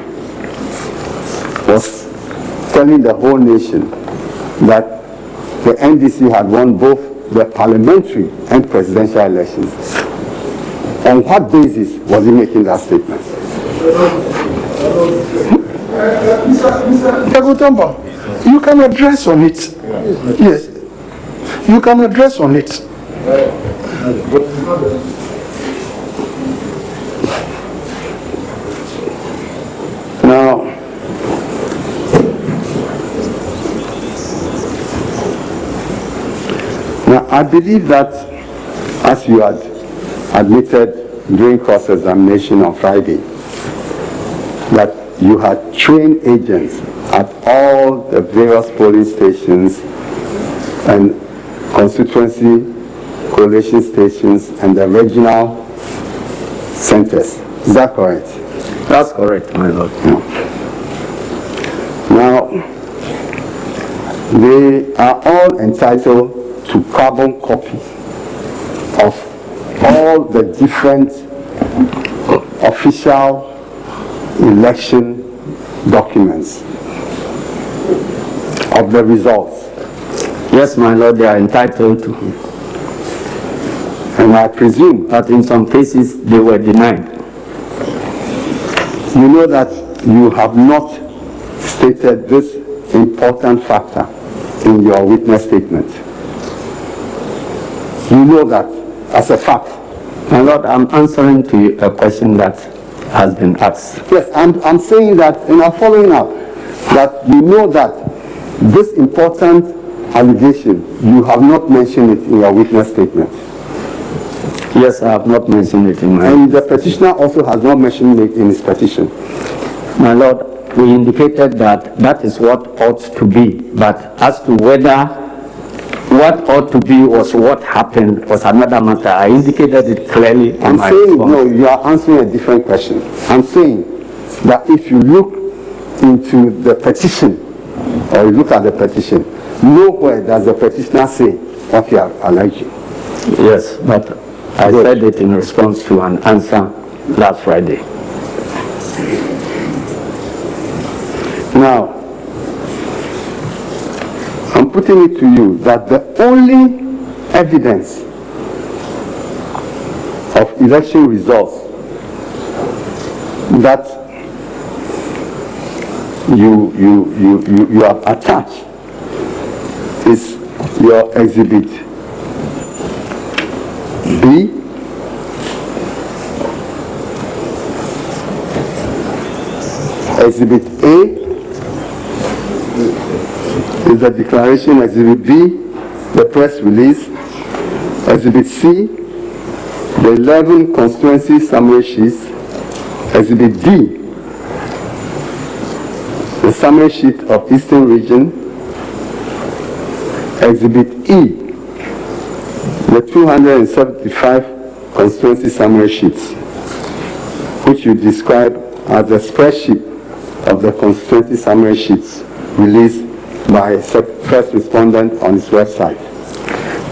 was telling the whole nation that the NDC had won both the parliamentary and presidential elections, on what basis was he making that statement? Mr. Gutomba, you can address on it. Yes, you can address on it. Now, I believe that, as you had admitted during cross-examination on Friday, that you had trained agents at all the various polling stations and constituency collation stations and the regional centers. Is that correct? That's correct, my lord. Now, they are all entitled to carbon copies of all the different official election documents of the results. Yes, my lord, they are entitled to. And I presume that in some cases they were denied. You know that you have not stated this important factor in your witness statement. You know that as a fact. My lord, I'm answering to a question that has been asked. Yes, I'm saying that, and I'm following up, that you know that this important allegation, you have not mentioned it in your witness statement. Yes, I have not mentioned it in my... And the petitioner also has not mentioned it in his petition. My lord, we indicated that that is what ought to be, but as to whether what ought to be was what happened was another matter. I indicated it clearly in my saying, response. no, you are answering a different question. I'm saying that if you look into the petition, or you look at the petition, nowhere does the petitioner say what you are alleging. Yes, but I said it in response to an answer last Friday. Now, I'm putting it to you that the only evidence of election results that you have attached is your exhibit B, exhibit A is the declaration, exhibit B, the press release, exhibit C, the 11 constituency summary sheets, exhibit D, the summary sheet of Eastern Region, exhibit E, the 275 constituency summary sheets, which you describe as the spreadsheet of the constituency summary sheets released by first respondent on his website.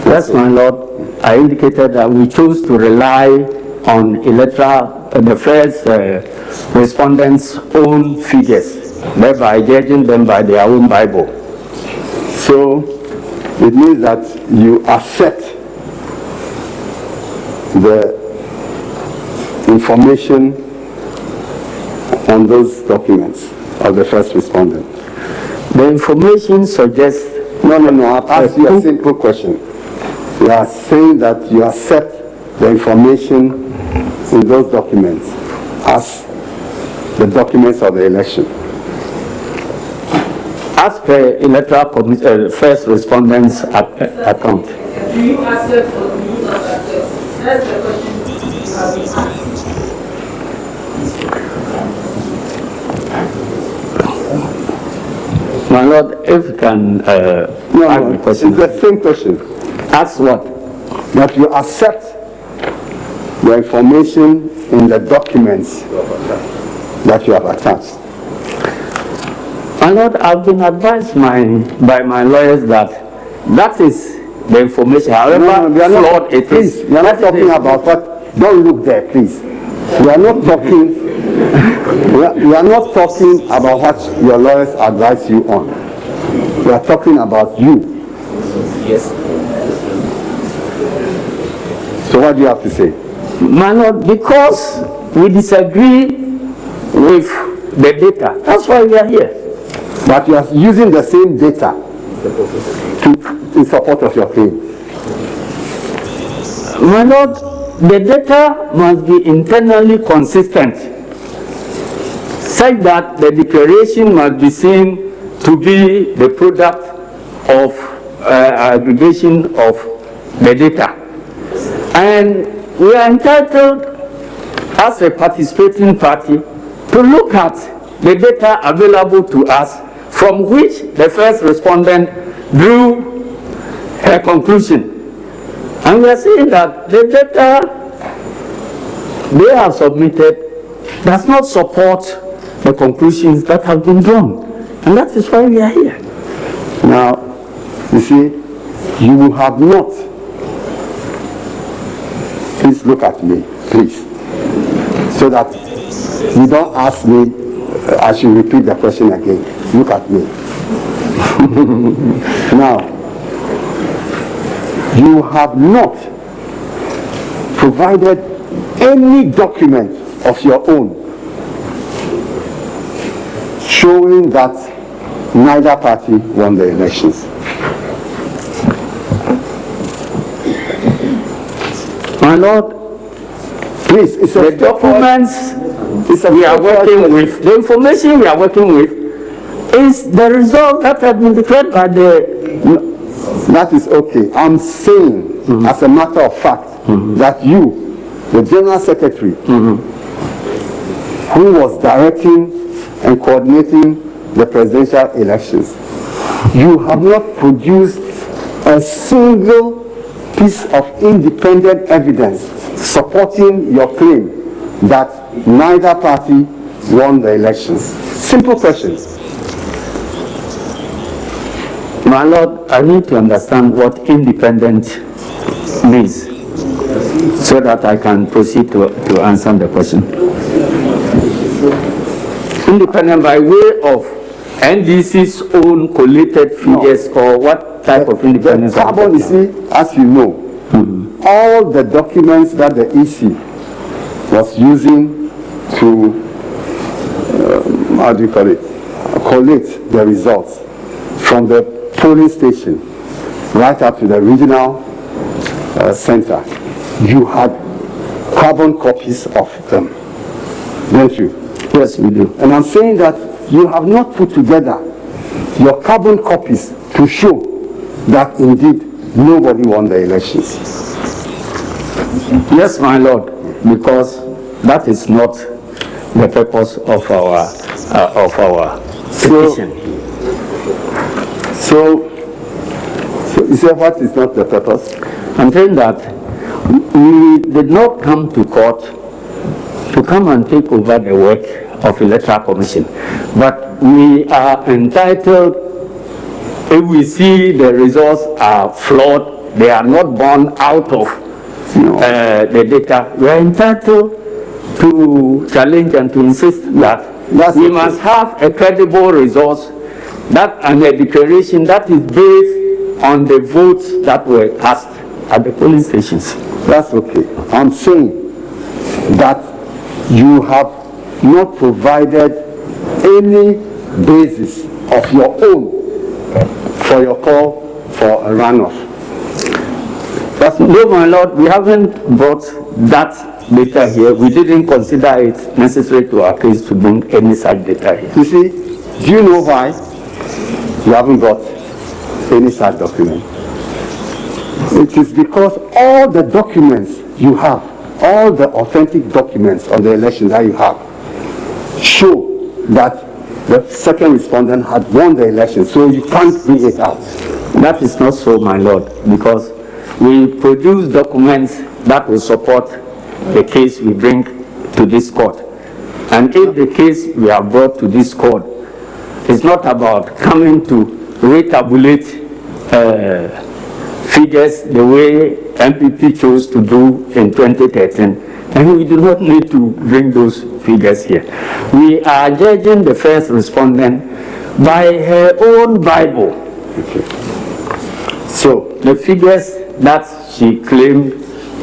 Yes, my lord, I indicated that we chose to rely on the first respondents' own figures, thereby judging them by their own Bible. So it means that you accept the information on those documents of the first respondent. The information suggests... No, I've asked you a simple question. You are saying that you accept the information in those documents as the documents of the election. As per electoral first respondent's account. Do you accept or do you not accept? That's the question. My lord, if you can no, it's the same question. Ask what? That you accept the information in the documents that you have attached. My lord, I've been advised by my lawyers that that is the information. However flawed it is. We are not talking about what. Don't look there, please. We are not talking. We are not talking about what your lawyers advise you on. We are talking about you. Yes. So what do you have to say? My lord, because we disagree with the data. That's why we are here. But you are using the same data in support of your claim. My lord, the data must be internally consistent, such that the declaration must be seen to be the product of aggregation of the data. And we are entitled, as a participating party, to look at the data available to us from which the first respondent drew her conclusion. And we are saying that the data they have submitted does not support the conclusions that have been drawn. And that is why we are here. Now, you see, you have not. Please look at me, please. So that you don't ask me, I should repeat the question again. Look at me. Now, you have not provided any document of your own showing that neither party won the elections. My Lord, please, it's the documents we are working with, the information we are working with, is the result that has been declared by the... That is okay. I'm saying, as a matter of fact, that you, the General Secretary, who was directing and coordinating the presidential elections, you have not produced a single piece of independent evidence supporting your claim that neither party won the elections. Simple questions. My Lord, I need to understand what independent means so that I can proceed to answer the question. Independent by way of NDC's own collated figures, or what type of independence? The carbon, you see, as you know, all the documents that the EC was using to, how do you call it, collate the results from the polling station right up to the regional center, you had carbon copies of them, don't you? Yes, we do. And I'm saying that you have not put together your carbon copies to show that indeed nobody won the elections. Yes, my Lord, because that is not the purpose of our petition. So you say what is not the purpose? I'm saying that we did not come to court to come and take over the work of Electoral Commission, but we are entitled, if we see the results are flawed, they are not born out of the data, we are entitled to challenge and to insist that we must have a credible resource and a declaration that is based on the votes that were cast at the polling stations. That's okay. I'm saying that you have not provided any basis of your own for your call for a runoff. No, my Lord, we haven't brought that data here. We didn't consider it necessary to our case to bring any such data here. You see, do you know why you haven't got any such document? It is because all the documents you have, all the authentic documents on the election that you have, show that the second respondent had won the election, so you can't bring it out. That is not so, my Lord, because we produce documents that will support the case we bring to this court. And if the case we have brought to this court is not about coming to retabulate figures the way MPP chose to do in 2013, and we do not need to bring those figures here. We are judging the first respondent by her own Bible. Okay. So the figures that she claimed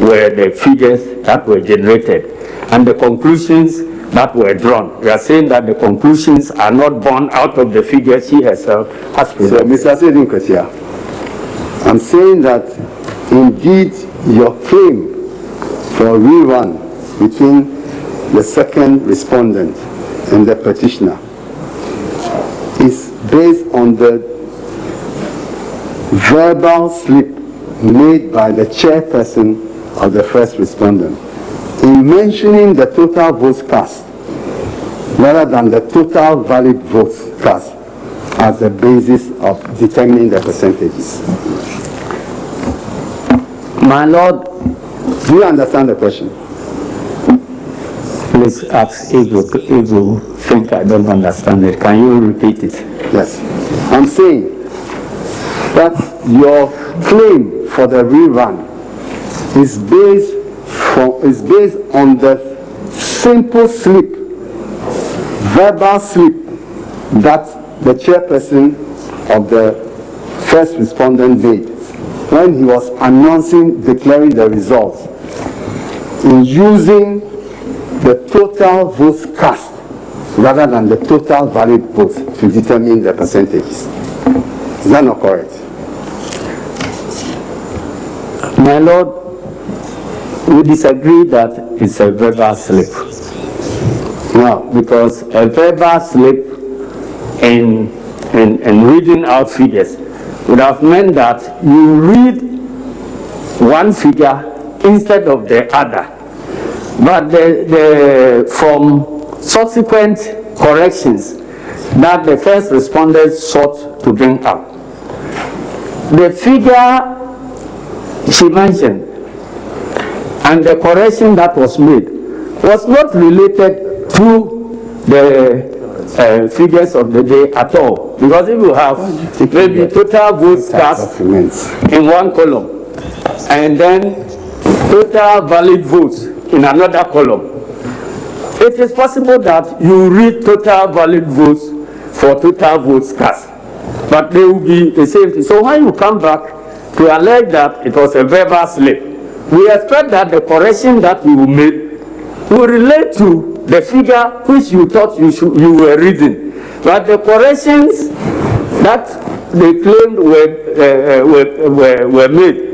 were the figures that were generated and the conclusions that were drawn. We are saying that the conclusions are not born out of the figures she herself has presented. So, Mr. Sedin Kasia, I'm saying that indeed your claim for a rerun between the second respondent and the petitioner is based on the verbal slip made by the chairperson of the first respondent in mentioning the total votes cast rather than the total valid votes cast. as a basis of determining the percentages. My Lord, do you understand the question? Please ask if you think I don't understand it. Can you repeat it? Yes. I'm saying that your claim for the rerun is based on the simple slip, verbal slip that the chairperson of the first respondent made when he was declaring the results, in using the total votes cast rather than the total valid votes to determine the percentages. Is that not correct? My Lord, we disagree that it's a verbal slip. No, because a verbal slip in reading out figures would have meant that you read one figure instead of the other. But from subsequent corrections that the first respondent sought to bring up, the figure she mentioned and the correction that was made was not related to the figures of the day at all. Because if you have maybe total votes cast in one column and then total valid votes in another column, it is possible that you read total valid votes for total votes cast, but they will be the same thing. So when you come back to allege that it was a verbal slip, we expect that the correction that you made will relate to the figure which you thought you were reading. But the corrections that they claimed were made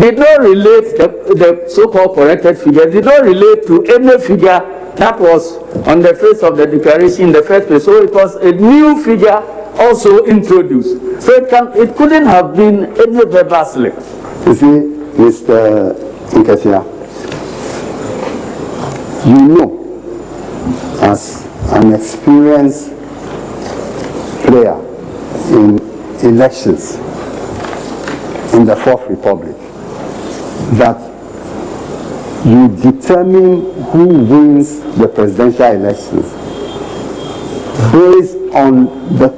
did not relate, the so-called corrected figure did not relate to any figure that was on the face of the declaration in the first place. So it was a new figure also introduced. So it couldn't have been any verbal slip. You see, Mr. Nketia, you know, as an experienced player in elections in the Fourth Republic, that you determine who wins the presidential elections based on the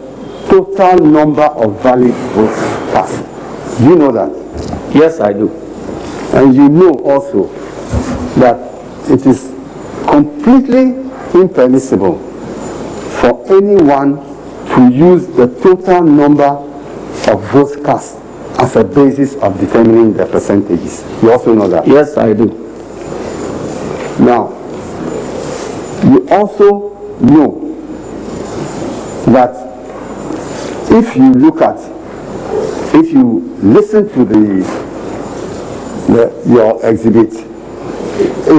total number of valid votes cast. Do you know that? Yes, I do. And you know also that it is completely impermissible for anyone to use the total number of votes cast as a basis of determining the percentages. You also know that? Yes, I do. Now, you also know that if you listen to your exhibit A,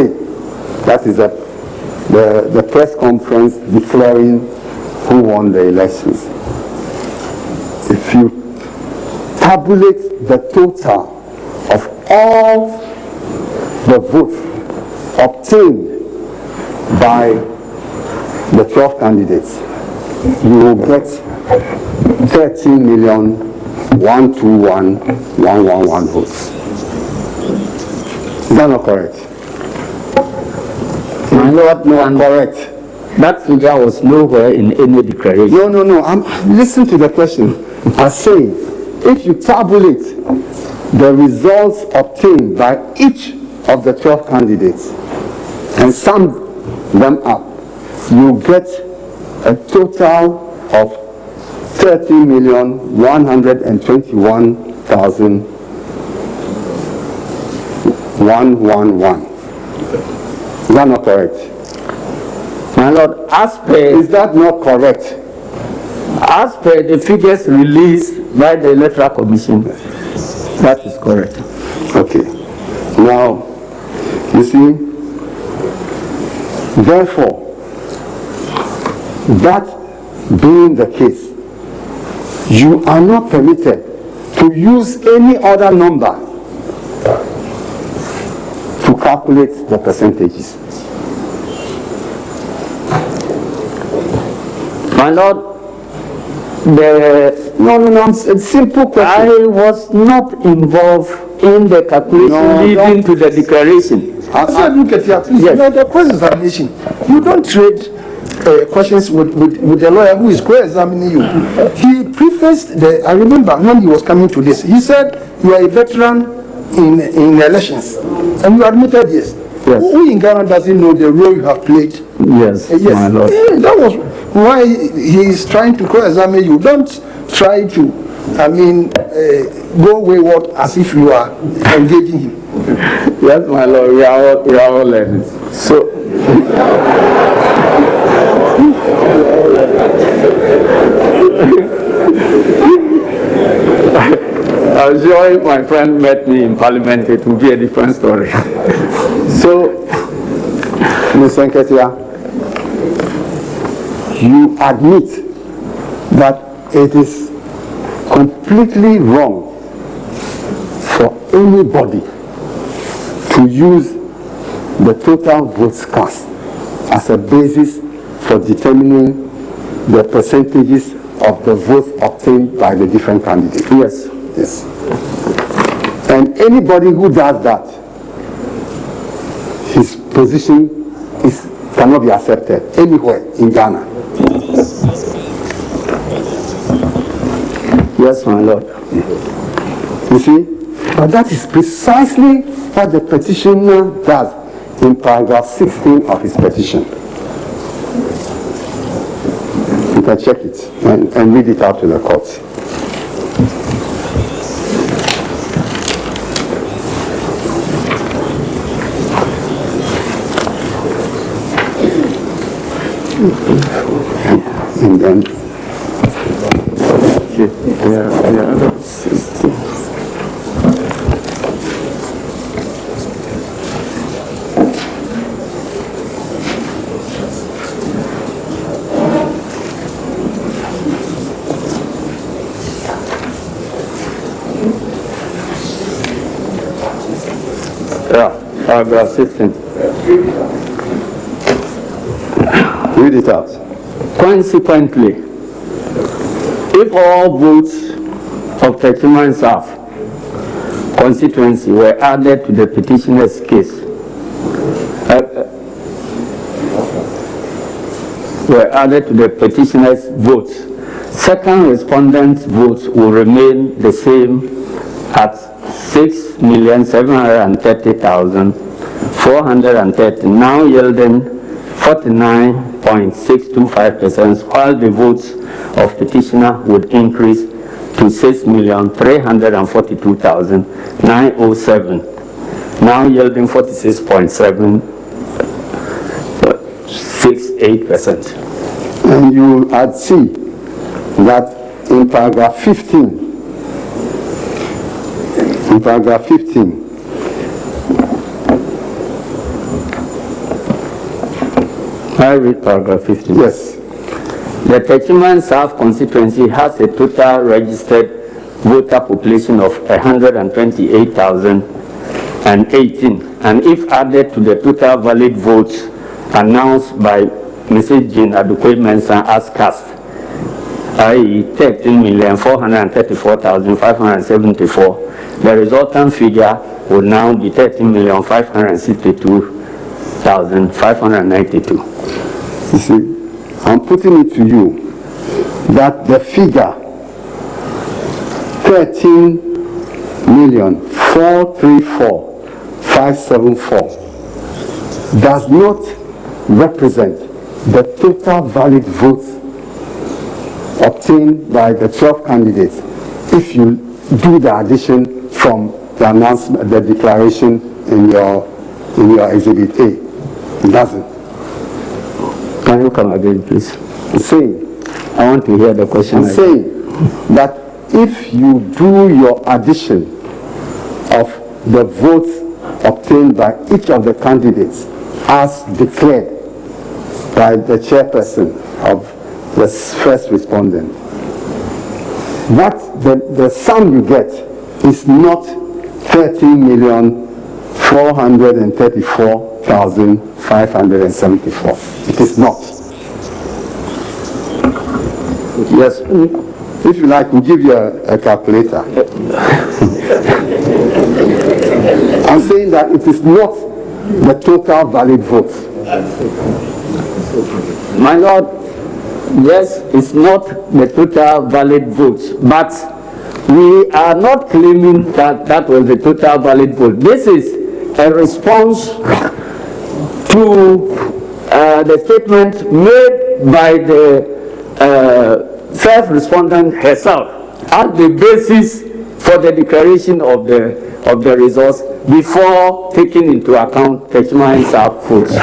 that is the press conference declaring who won the elections. If you tabulate the total of all the votes obtained by the 12 candidates, you will get 13,121,111 votes. Is that not correct? My Lord, no, correct. That figure was nowhere in any declaration. No. Listen to the question. I'm saying, if you tabulate the results obtained by each of the 12 candidates and sum them up, you get a total of 30,121,111. Is that not correct? My Lord, is that not correct? As per the figures released by the Electoral Commission, that is correct. Okay. Now, you see, therefore, that being the case, you are not permitted to use any other number to calculate the percentages. My Lord, It's a simple question. I was not involved in the calculation leading to the declaration. I said, look at your please. Yes. You know, the cross-examination. You don't trade questions with the lawyer who is cross-examining you. He prefaced I remember when he was coming to this, he said, you are a veteran in elections. And you admitted yes. Yes. Who in Ghana doesn't know the role you have played? Yes, my lord. That was why he is trying to cross-examine you. Don't try to, go wayward as if you are engaging him. Yes, my lord, we are all learning. So, I'm sure if my friend met me in Parliament, it would be a different story. So, Mr. Nketia, you admit that it is completely wrong for anybody to use the total votes cast as a basis for determining the percentages of the votes obtained by the different candidates. yes. Yes. And anybody who does that, his position cannot be accepted anywhere in Ghana. Yes, my lord. You see? But that is precisely what the petitioner does in paragraph 16 of his petition. You can check it and read it out to the court. And then paragraph 16. read it out. Consequently, if all votes of Petition South constituency were added to the petitioner's case, votes, second respondent's votes will remain the same at 6,730,430, now yielding 49.625%, while the votes of petitioner would increase to 6,342,907, now yielding 46.768%. And you add C, that in paragraph 15, I read paragraph 15. yes, The Petition South constituency has a total registered voter population of 128,018, and if added to the total valid votes announced by Mrs. Jean Adukwe-Mensah as cast, i.e. 13,434,574, the resultant figure would now be 13,562,592. you see, I'm putting it to you that the figure 13,434,574 does not represent the total valid votes obtained by the 12 candidates if you do the addition from the announcement, the declaration in your Exhibit A. It doesn't. Can you come again, please? I'm saying, I want to hear the question. I'm saying that if you do your addition of the votes obtained by each of the candidates as declared by the chairperson of the first respondent, what the sum you get is not 13,434,574. It is not. Yes. If you like, we'll give you a calculator. I'm saying that it is not the total valid votes. My Lord, yes, it's not the total valid votes, but we are not claiming that that was the total valid vote. This is a response to the statement made by the first respondent herself as the basis for the declaration of the results before taking into account Petition's votes.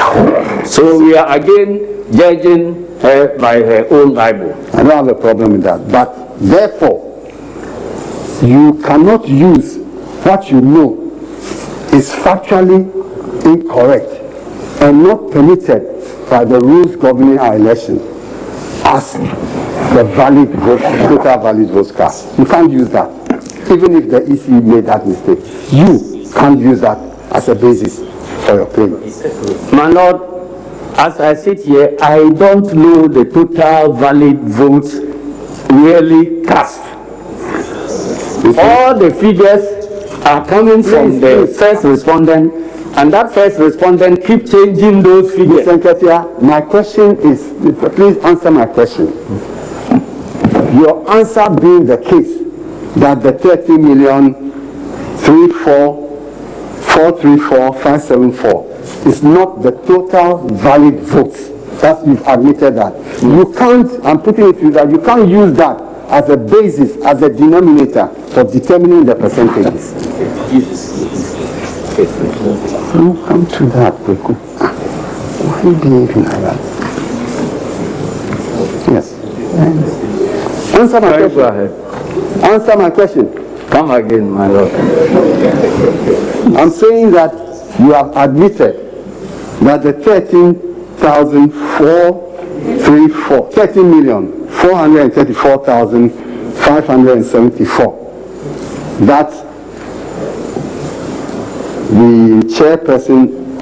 So we are again judging her by her own Bible. I don't have a problem with that. But therefore, you cannot use what you know is factually incorrect and not permitted by the rules governing our election as the valid vote, total valid vote cast. You can't use that. Even if the EC made that mistake, you can't use that as a basis for your claim. My Lord, as I sit here, I don't know the total valid votes really cast. All the figures are coming from the first respondent, and that first respondent keep changing those figures. My question is, please answer my question. Your answer being the case that the 30,034,434,574 is not the total valid votes. That you've admitted that. You can't, I'm putting it to you that you can't use that as a basis, as a denominator for determining the percentages. No, come to that, Beku. Why are you behaving like that? Yes. Answer my question. Answer my question. Come again, my Lord. I'm saying that you have admitted that the 13,434,574 that the chairperson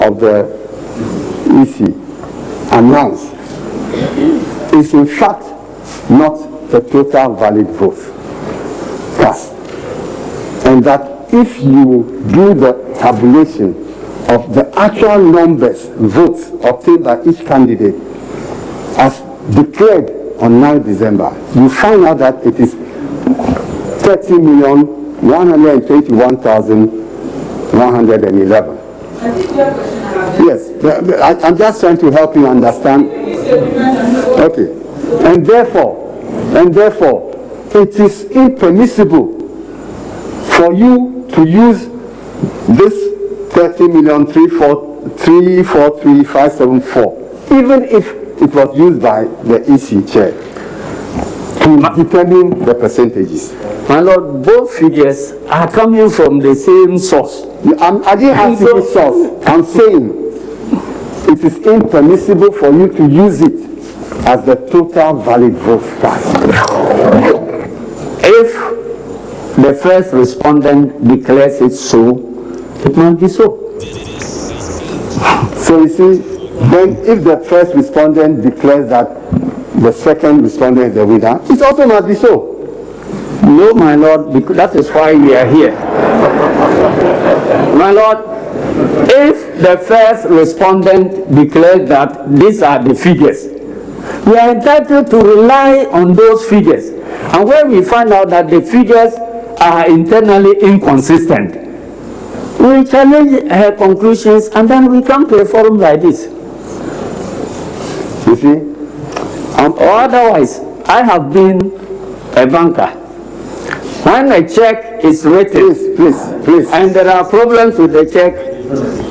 of the EC announced is in fact not the total valid vote cast. And that if you do the tabulation of the actual numbers, votes obtained by each candidate as declared on 9 December, you find out that it is 30,121,111. Yes, I'm just trying to help you understand. Okay. And therefore, it is impermissible for you to use this 30,343,574, even if it was used by the EC chair, to determine the percentages. My Lord, both figures are coming from the same source. I didn't ask you the source. I'm saying it is impermissible for you to use it as the total valid vote cast. If the first respondent declares it so, it must be so. So you see, then if the first respondent declares that the second respondent is the winner, it also must be so. No, my Lord, because that is why we are here. My Lord, if the first respondent declares that these are the figures, we are entitled to rely on those figures. And when we find out that the figures are internally inconsistent, we challenge her conclusions and then we come to a forum like this. You see? Or otherwise, I have been a banker. When a check is written, please, and there are problems with the check,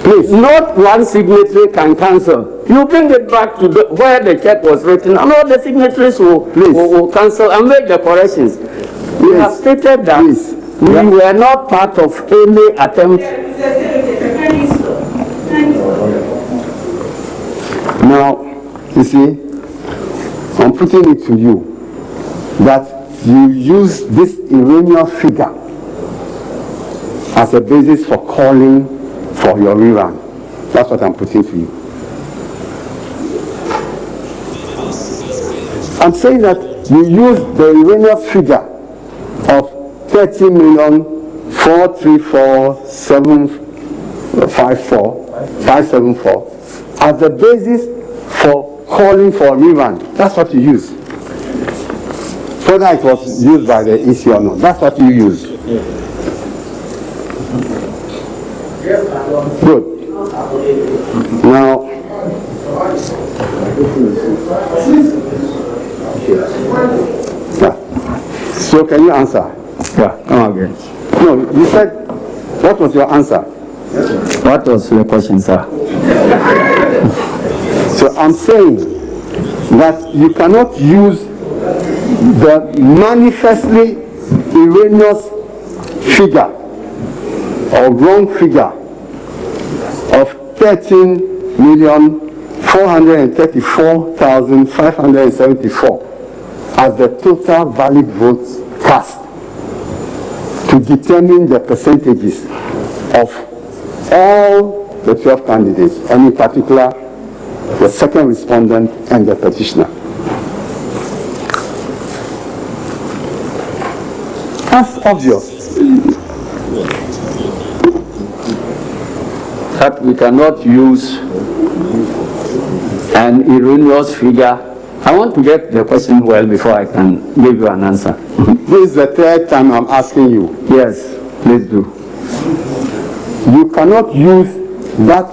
please, not one signatory can cancel. You bring it back to where the check was written, and all the signatories will cancel and make the corrections. We have stated that we were not part of any attempt. Now, you see, I'm putting it to you that you use this erroneous figure as a basis for calling for your rerun. That's what I'm putting to you. I'm saying that you use the erroneous figure of 30,434,754 as the basis for calling for a rerun. That's what you use. Whether it was used by the EC or not, that's what you use. Good. Now, so can you answer? Yeah, come again. No, you said, what was your answer? What was the question, sir? So I'm saying that you cannot use the manifestly erroneous figure or wrong figure of 13,434,574 as the total valid votes cast to determine the percentages of all the 12 candidates, and in particular the second respondent and the petitioner. That's obvious. That we cannot use an erroneous figure. I want to get the question well before I can give you an answer. This is the third time I'm asking you. Yes, please do. You cannot use that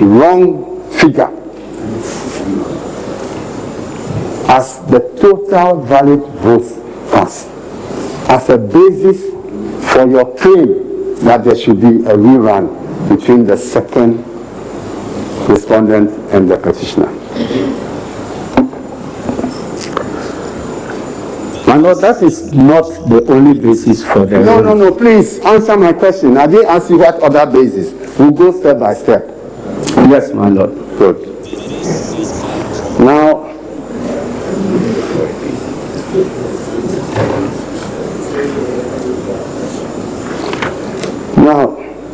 wrong figure as the total valid votes cast as a basis for your claim that there should be a rerun between the second respondent and the petitioner. My Lord, that is not the only basis for the... No, please answer my question. I didn't ask you what other basis. We'll go step by step. Yes, my Lord. Good. Now,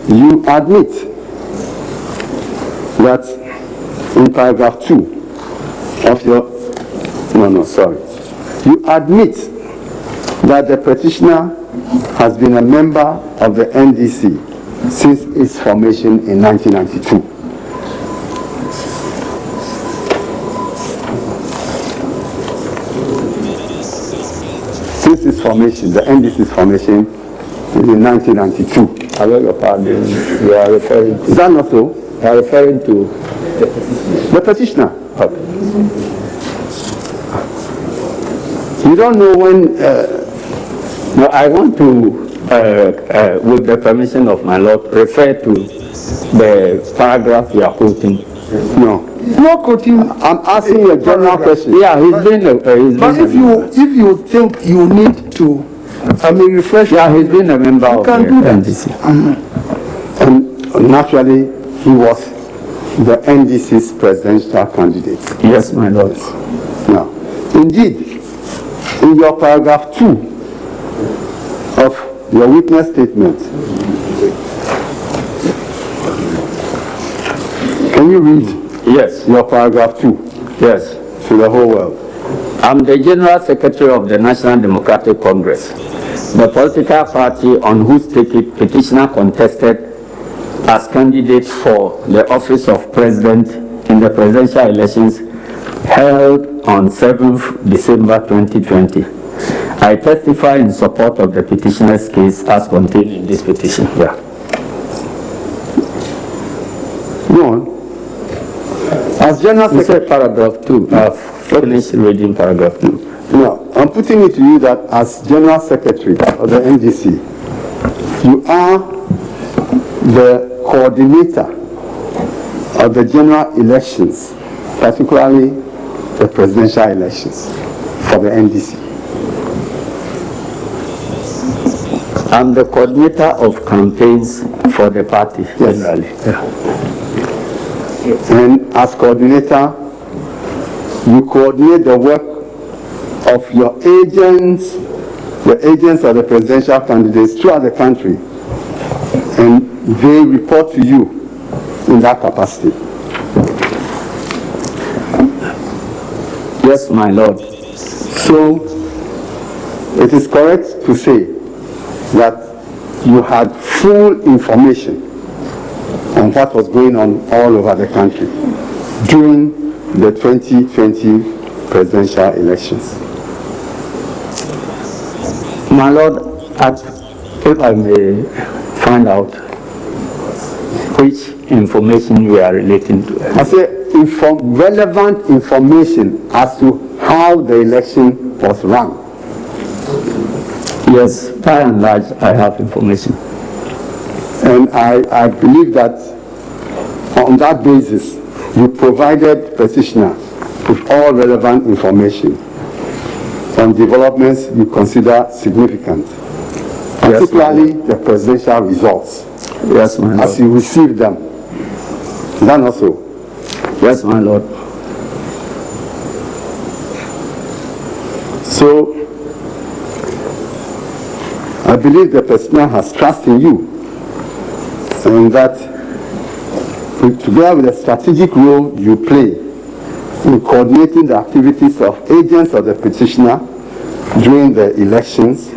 you admit that in paragraph 2 of your... You admit that the petitioner has been a member of the NDC since its formation in 1992. Since its formation, the NDC's formation is in 1992. I beg your pardon, you are referring to... Is that not so? You are referring to... The petitioner. Okay. You don't know when... No, I want to, with the permission of my Lord, refer to the paragraph you are quoting. No. No quoting. I'm asking you a general question. Yeah, he's been but if you think you need to, refresh. Yeah, he's been a member of the NDC. And naturally, he was the NDC's presidential candidate. Yes, my Lord. Now, indeed, in your paragraph 2 of your witness statement, can you read? Yes. Your paragraph 2. Yes. To the whole world. I'm the General Secretary of the National Democratic Congress, the political party on whose ticket petitioner contested as candidate for the office of President in the presidential elections held on 7th December 2020. I testify in support of the petitioner's case as contained in this petition. Yeah. Go on. As General Secretary, paragraph 2. I've finished reading paragraph 2. No, I'm putting it to you that as General Secretary of the NDC, you are the coordinator of the general elections, particularly the presidential elections for the NDC. I'm the coordinator of campaigns for the party, generally. Yeah. And as coordinator, you coordinate the work of your agents, the agents of the presidential candidates throughout the country, and they report to you in that capacity. Yes, my Lord. So, it is correct to say that you had full information on what was going on all over the country during the 2020 presidential elections. My Lord, if I may find out which information you are relating to. I say relevant information as to how the election was run. Yes, by and large, I have information. And I believe that on that basis, you provided petitioner with all relevant information on developments you consider significant, particularly the presidential results. Yes, my Lord. As you received them. Is that not so? Yes, my Lord. So, I believe the petitioner has trust in you, and that together with the strategic role you play in coordinating the activities of agents of the petitioner during the elections,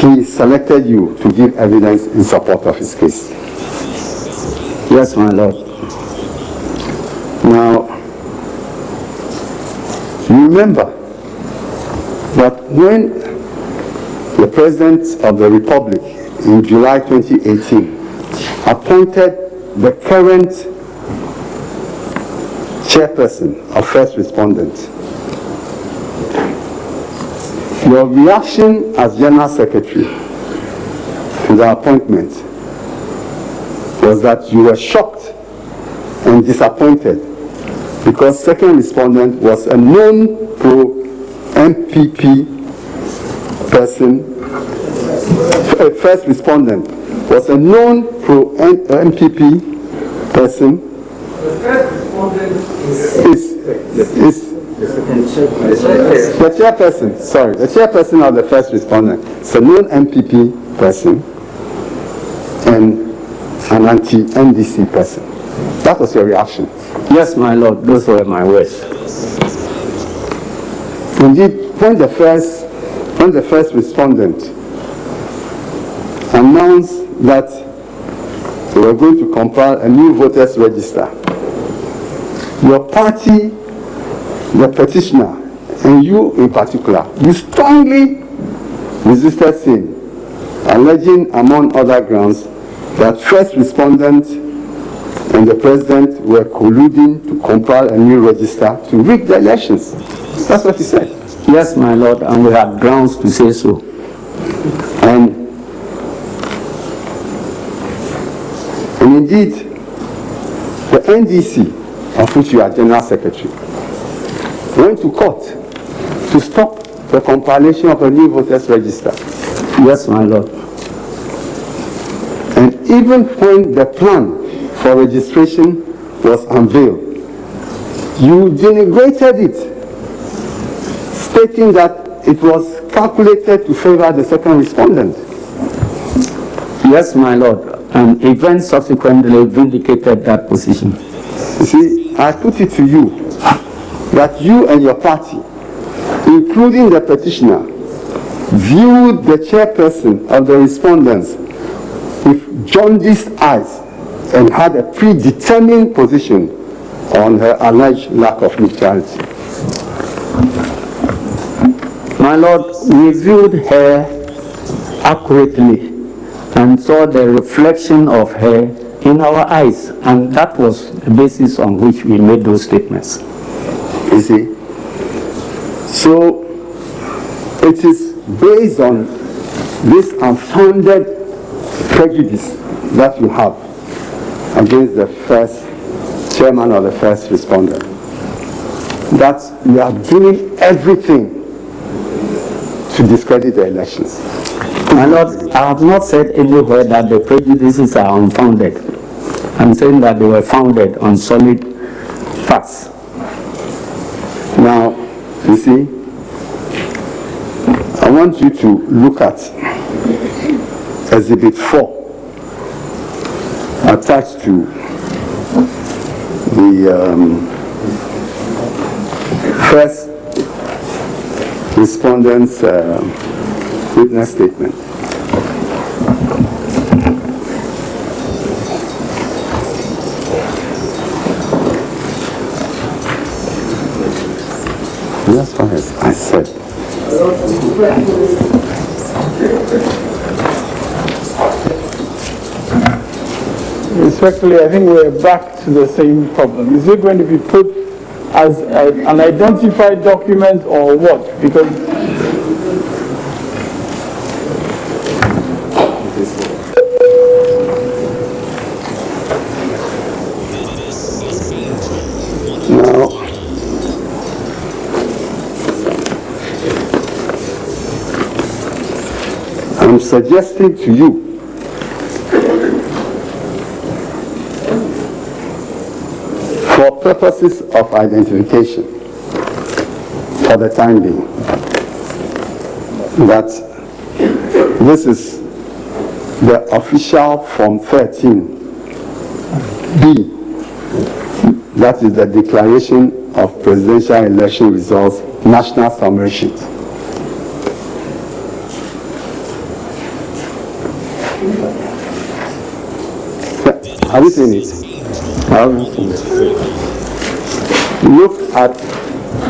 he selected you to give evidence in support of his case. Yes, my Lord. Now, you remember that when the President of the Republic in July 2018 appointed the current chairperson of First Respondent, your reaction as General Secretary to the appointment was that you were shocked and disappointed because Second Respondent was a known pro-MPP person. First Respondent was a known pro-MPP person. The chairperson of the First Respondent is a known MPP person and an anti-NDC person. That was your reaction. Yes, my Lord, those were my words. Indeed, when the first respondent announced that they were going to compile a new voters register, your party, the petitioner, and you in particular, you strongly resisted sin, alleging, among other grounds, that First Respondent and the President were colluding to compile a new register to rig the elections. That's what he said. Yes, my Lord, and we have grounds to say so. And indeed, the NDC, of which you are General Secretary, went to court to stop the compilation of a new voters register. Yes, my Lord. And even when the plan for registration was unveiled, you denigrated it, stating that it was calculated to favor the Second Respondent. Yes, my Lord, and events subsequently vindicated that position. You see, I put it to you that you and your party, including the petitioner, viewed the chairperson of the respondents with jaundiced eyes and had a predetermined position on her alleged lack of neutrality. My Lord, we viewed her accurately and saw the reflection of her in our eyes, and that was the basis on which we made those statements. You see? So, it is based on this unfounded prejudice that you have against the first chairman or the First Respondent that you are doing everything to discredit the elections. My Lord, I have not said anywhere that the prejudices are unfounded. I'm saying that they were founded on solid facts. Now, you see, I want you to look at Exhibit 4 attached to the first respondent's witness statement. That's what I said. Respectfully, I think we're back to the same problem. Is it going to be put as an identified document or what? Because now, I'm suggesting to you for purposes of identification, for the time being, that this is the official Form 13B, that is the Declaration of Presidential Election Results, National Summation. Have you seen it? Look at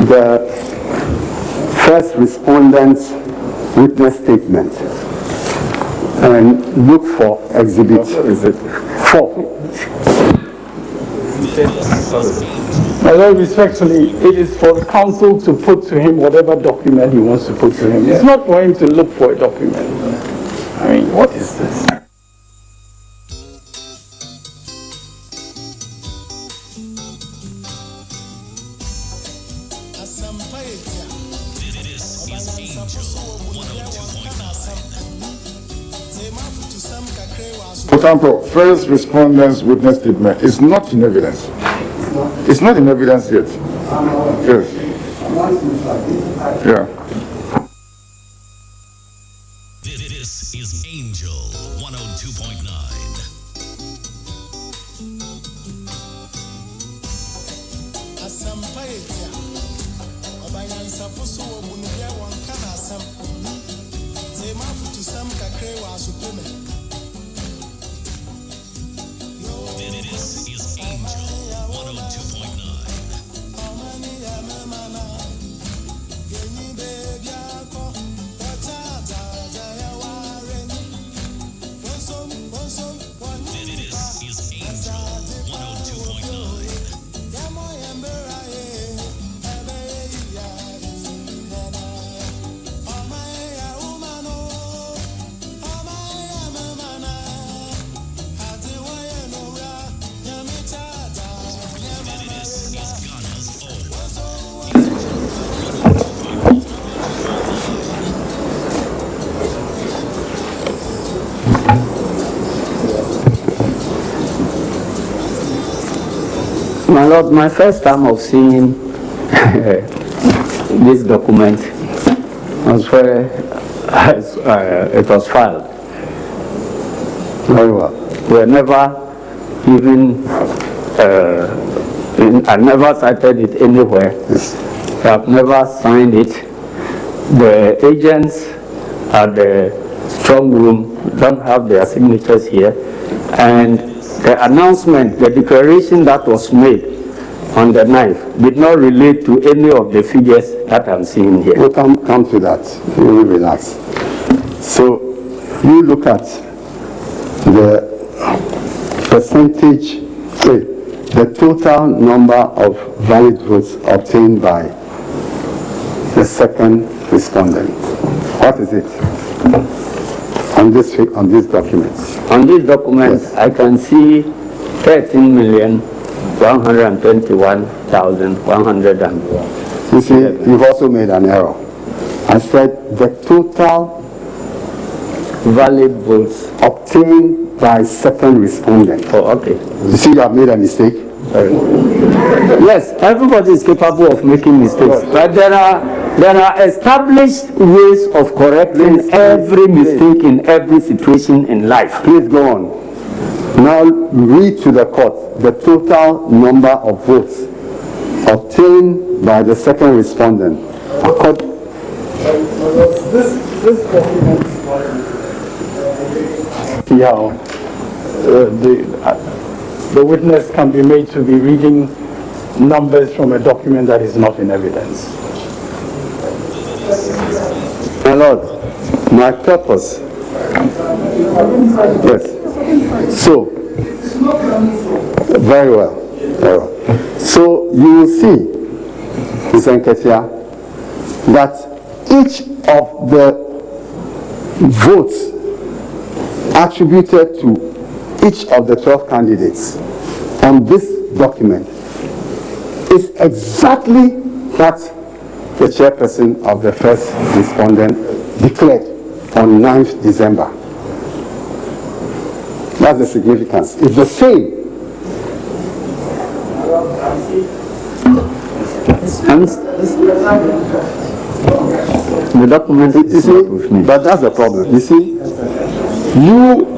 the first respondent's witness statement and look for exhibit 4. although respectfully, it is for the council to put to him whatever document he wants to put to him. It's not for him to look for a document. I mean, what is this? First respondent's witness statement is not in evidence. It's not in evidence yet. Yes. Yeah. This is Angel 102.9. This is Angel 102.9. My Lord, my first time of seeing this document was where it was filed. Very well. We were never even, I never cited it anywhere. I've never signed it. The agents at the strong room don't have their signatures here. And the announcement, the declaration that was made on the 9th did not relate to any of the figures that I'm seeing here. We'll come to that. You will relax. So you look at the percentage, the total number of valid votes obtained by the second respondent. What is it on this document? On this document, yes. I can see 13,121,101. You see, you've also made an error. I said the total valid votes obtained by second respondent. Oh, okay. You see, you have made a mistake. Yes, everybody is capable of making mistakes, but there are established ways of correcting every mistake in every situation in life. Please go on. Now read to the court the total number of votes obtained by the second respondent This document, see how the witness can be made to be reading numbers from a document that is not in evidence. My Lord, my purpose. Yes. So, very well. Very well. So you will see, Ms. Nketia, that each of the votes attributed to each of the 12 candidates on this document is exactly what the chairperson of the first respondent declared on 9th December. That's the significance. It's the same. And the document is not with me. But that's the problem. You see, you.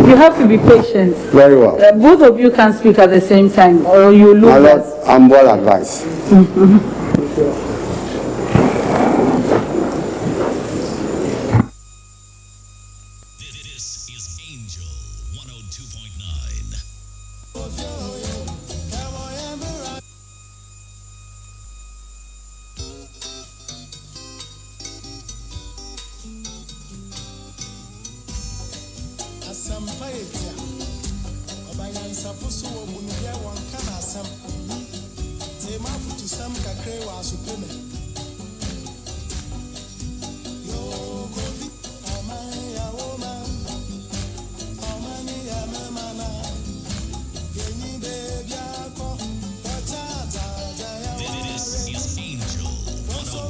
You have to be patient. Very well. Both of you can speak at the same time, or you lose. My Lord, I'm well advised. This is Angel 102.9. This is Angel 102.9.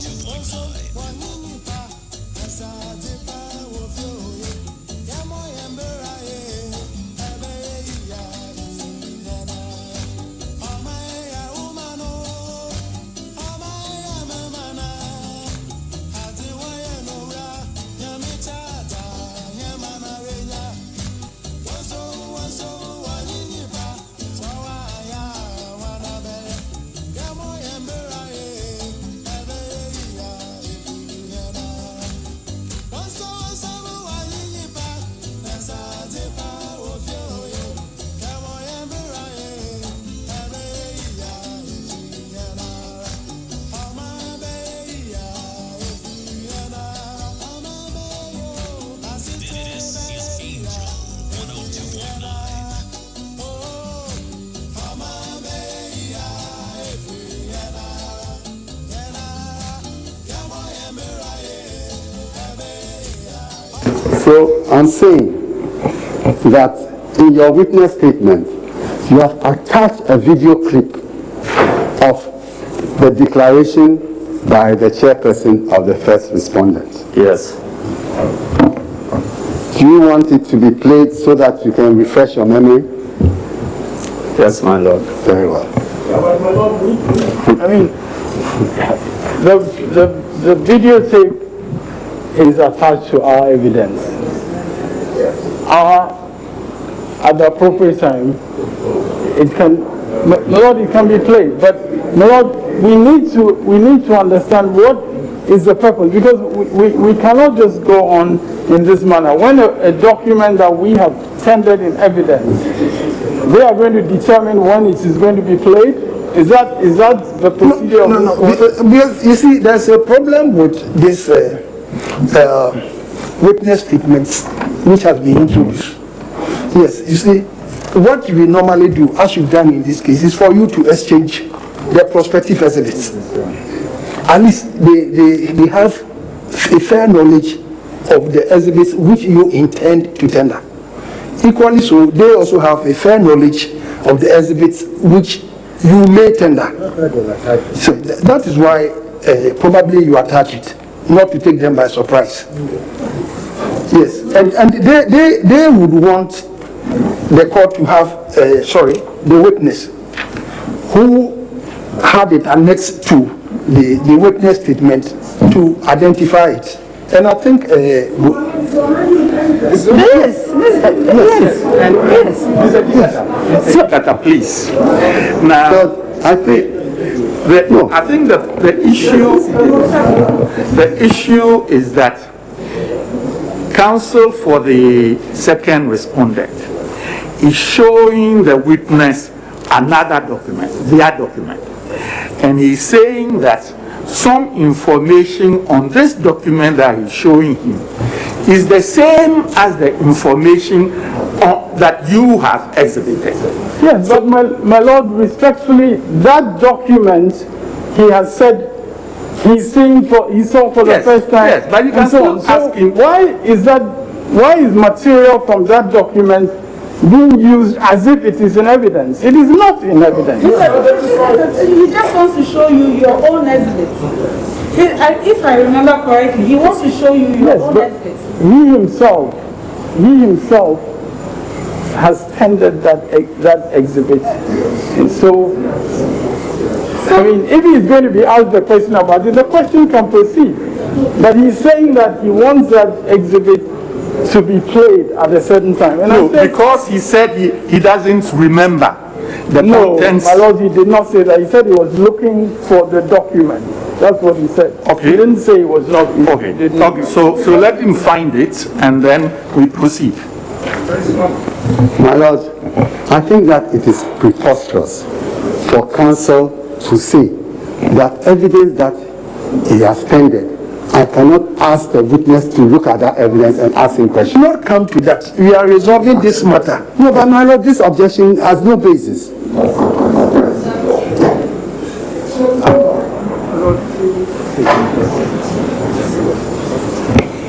So I'm saying that in your witness statement, you have attached a video clip of the declaration by the chairperson of the first respondent. Yes. Do you want it to be played so that you can refresh your memory? Yes, my Lord. Very well. I mean, the videotape is attached to our evidence. At the appropriate time, it can be played. But we need to understand what is the purpose, because we cannot just go on in this manner. When a document that we have tendered in evidence, they are going to determine when it is going to be played. Is that the procedure? No. Because you see, there's a problem with this witness statements which has been introduced. Yes, you see, what we normally do, as you've done in this case, is for you to exchange the prospective exhibits. At least they have a fair knowledge of the exhibits which you intend to tender. Equally so, they also have a fair knowledge of the exhibits which you may tender. So that is why probably you attach it, not to take them by surprise. Yes, and they would want the court to have, the witness who had it annexed to the witness statement to identify it. And I think Please. Now, I think I think that the issue is that counsel for the second respondent is showing the witness another document, their document. And he's saying that some information on this document that he's showing him is the same as the information that you have exhibited. Yes, but my Lord, respectfully, that document, he has said he saw for the first time. Yes, but you can still ask him. Why is material from that document being used as if it is in evidence? It is not in evidence. He just wants to show you your own evidence. If I remember correctly, he wants to show you your own evidence. He himself has tendered that exhibit. And so, I mean, if he's going to be asked the question about it, the question can proceed. But he's saying that he wants that exhibit to be played at a certain time. And no, because he said he doesn't remember the contents. My Lord, he did not say that. He said he was looking for the document. That's what he said. Okay. He didn't say he was not. Okay. So let him find it and then we proceed. My Lord, I think that it is preposterous for counsel to say that evidence that he has tendered, I cannot ask the witness to look at that evidence and ask him questions. Not come to that. We are resolving this matter. No, but my Lord, this objection has no basis.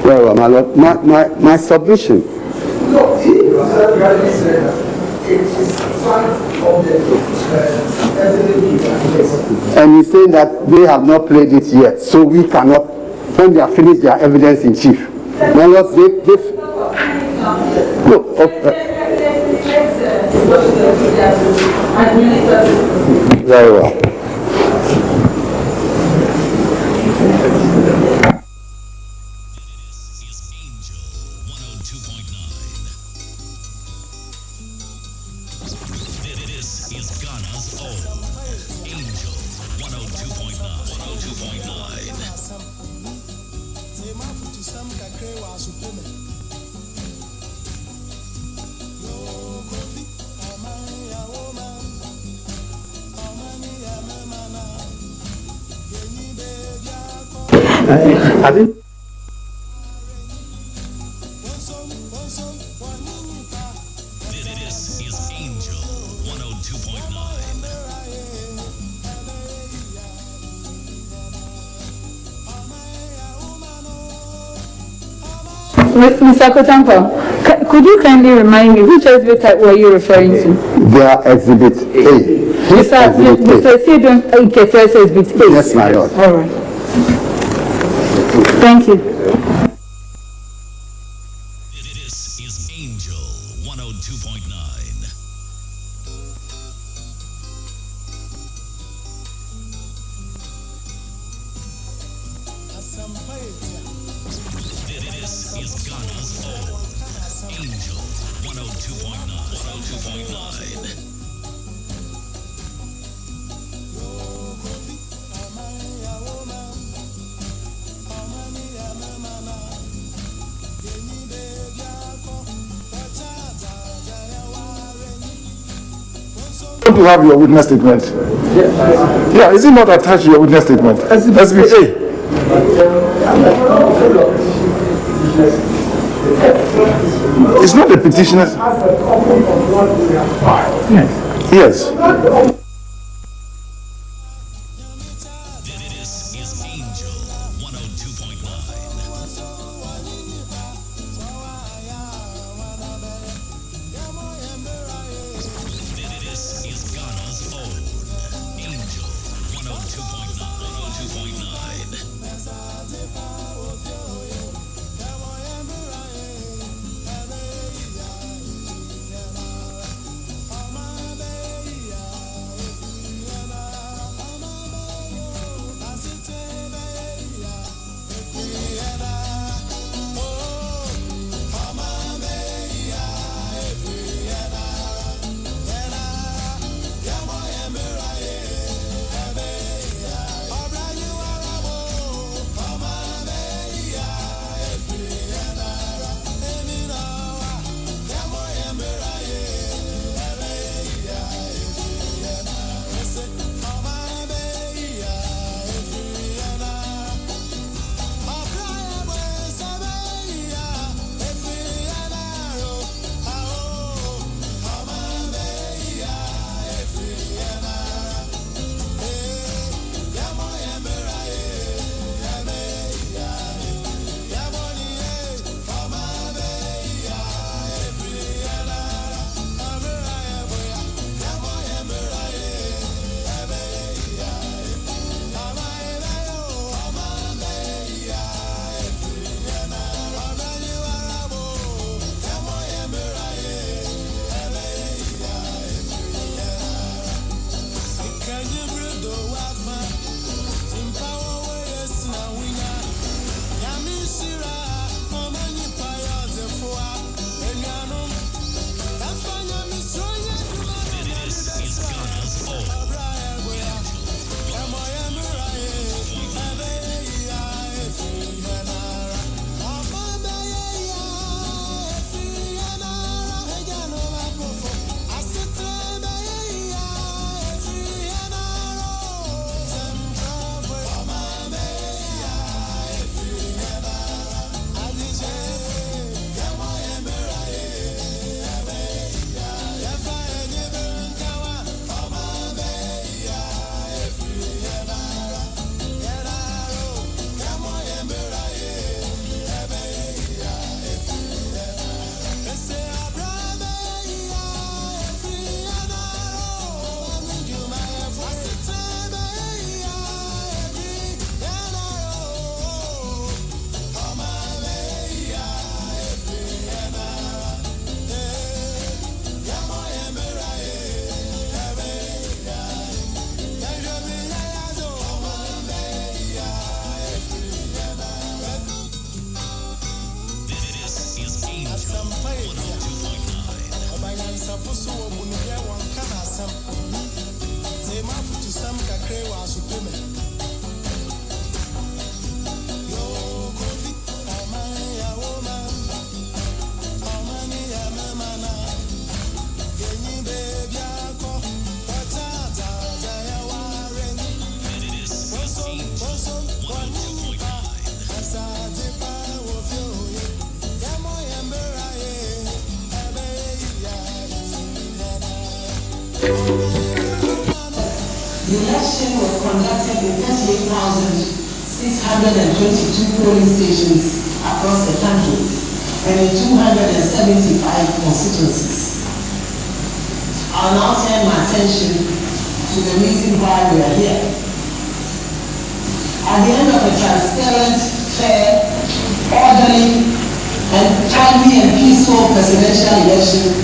Well, my Lord, my submission. No, he was already said that it is part of the evidence. And he's saying that they have not played it yet, so we cannot, when they have finished their evidence in chief. My Lord, very well. I think This is Angel 102.9. Mr. Kotampo, could you kindly remind me which exhibit were you referring to? They are exhibit A. Mr. Sidon, first exhibit A. Yes, my Lord. All right. Thank you. This is Angel 102.9. This is Ghana's own Angel 102.9. 102.9. To have your witness statement. Yeah, is it not attached to your witness statement? SBA. It's not the petitioner's. Yes. This is Angel 102.9. This is Ghana's own Angel 102.9. 102.9. The election was conducted in 38,622 polling stations across the country and in 275 constituencies. I'll now turn my attention to the reason why we are here. At the end of a transparent, fair, orderly, and timely and peaceful presidential election,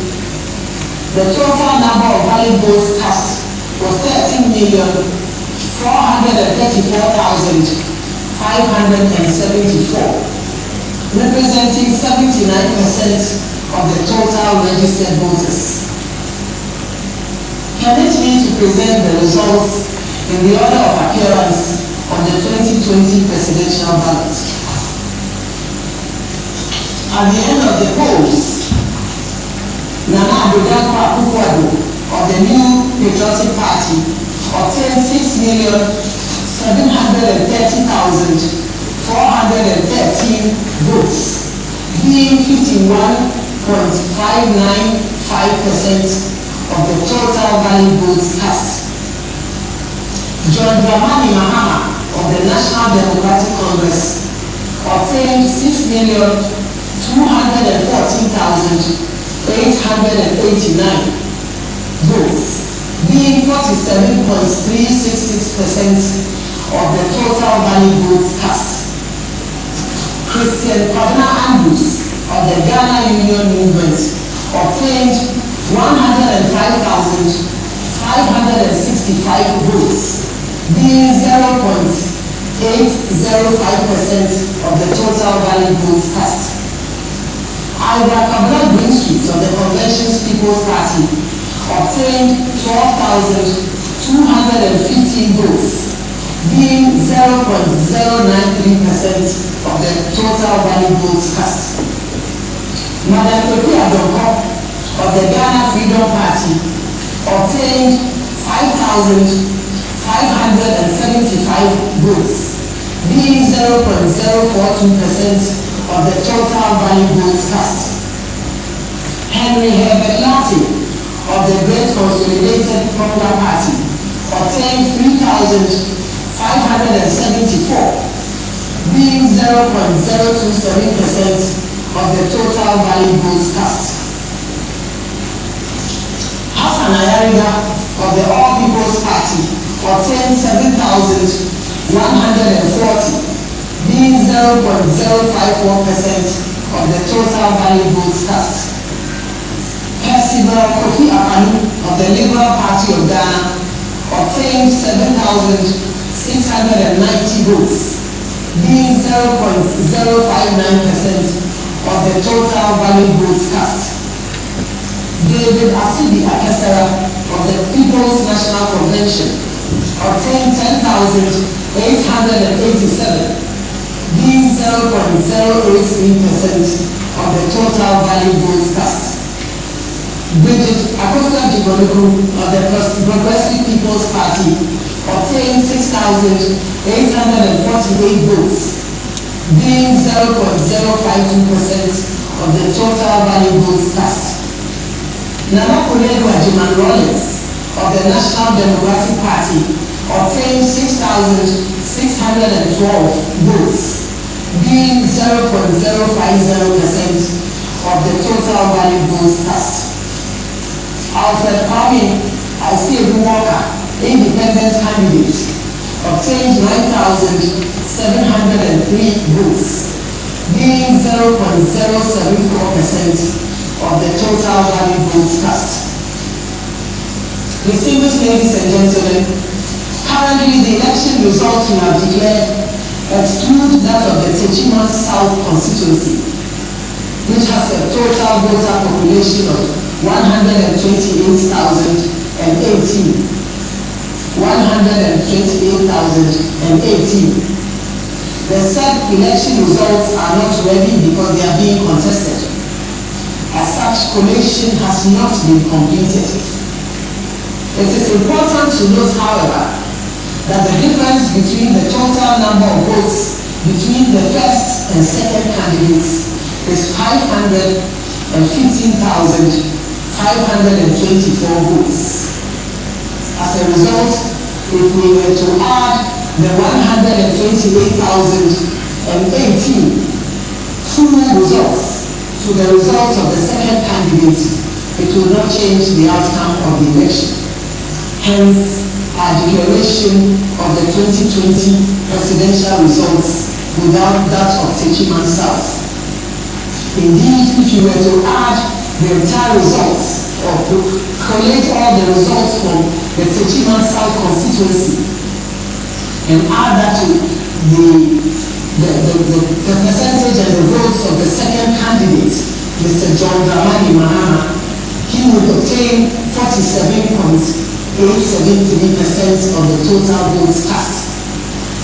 the total number of valid votes cast was 13,434,574, representing 79% of the total registered voters. Permit me to present the results in the order of appearance on the 2020 presidential ballot. At the end of the polls, Nana Akufo-Addo of the New Patriotic Party obtained 6,730,413 votes, being 51.595% of the total valid votes cast. John Dramani Mahama of the National Democratic Congress obtained 6,214,889 votes, being 47.366% of the total valid votes cast. Christian Kwabena Andrews of the Ghana Union Movement obtained 105,565 votes, being 0.805% of the total valid votes cast. Ira Kabla Greenstreet of the Convention's People's Party obtained 12,215 votes, being 0.093% of the total valid votes cast. Madam Kofi Adonko of the Ghana Freedom Party obtained 5,575 votes, being 0.042% of the total valid votes cast. Henry Herbert Lati of the Great Consolidated Popular Party obtained 3,574, being 0.027% of the total valid votes cast. Hassan Ayariga of the All People's Party obtained 7,140, being 0.054% of the total valid votes cast. Percival Kofi Akanu of the Liberal Party of Ghana obtained 7,690 votes, being 0.059% of the total valid votes cast. David Asibi Akesera of the People's National Convention obtained 10,887, being 0.083% of the total valid votes cast. Bridget Akosua-Jibonuku of the Progressive People's Party obtained 6,848 votes, being 0.052% of the total valid votes cast. Nana Akufo-Addo Rollins of the National Democratic Party obtained 6,612 votes, being 0.050% of the total valid votes cast. Alfred Kwame Aisiebu Walker, independent candidate, obtained 9,703 votes, being 0.074% of the total valid votes cast. Distinguished ladies and gentlemen, currently the election results we have declared exclude that of the Techiman South constituency, which has a total voter population of 128,018. 128,018. The said election results are not ready because they are being contested. As such, collation has not been completed. It is important to note, however, that the difference between the total number of votes between the first and second candidates is 515,524 votes. As a result, if we were to add the 128,018 full results to the results of the second candidate, it will not change the outcome of the election. Hence, our declaration of the 2020 presidential results without that of Techiman South. Indeed, if you were to add the entire results or collate all the results from the Techiman South constituency and add that to the percentage and the votes of the second candidate, Mr. John Dramani Mahama, he would obtain 47.873% of the total votes cast.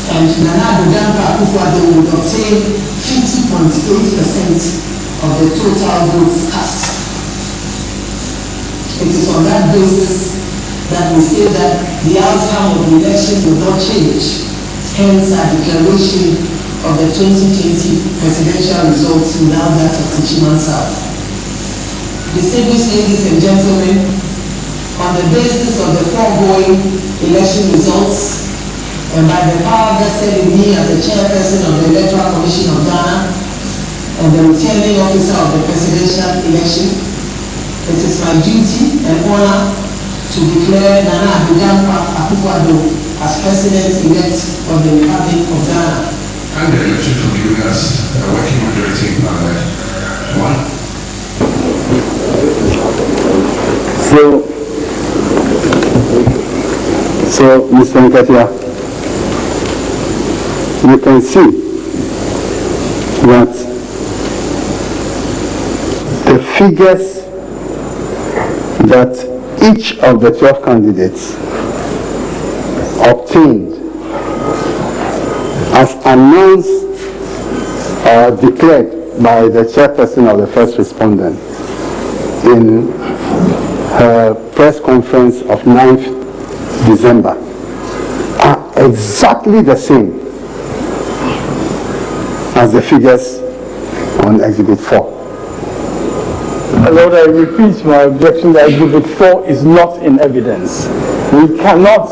And Nana Addo Akufo-Addo would obtain 50.8% of the total votes cast. It is on that basis that we say that the outcome of the election will not change. Hence our declaration of the 2020 presidential results without that of Techiman South. Distinguished ladies and gentlemen, on the basis of the foregoing election results, and by the power vested in me as the chairperson of the Electoral Commission of Ghana and the returning officer of the presidential election, it is my duty and honor to declare Nana Addo Akufo-Addo as president-elect of the Republic of Ghana. And the election for giving us a working majority in Parliament. One. So, Mr. Nkatia, you can see that the figures that each of the 12 candidates obtained as announced or declared by the chairperson of the first respondent in her press conference of 9th December are exactly the same as the figures on Exhibit 4. Lord, I repeat my objection that Exhibit 4 is not in evidence. We cannot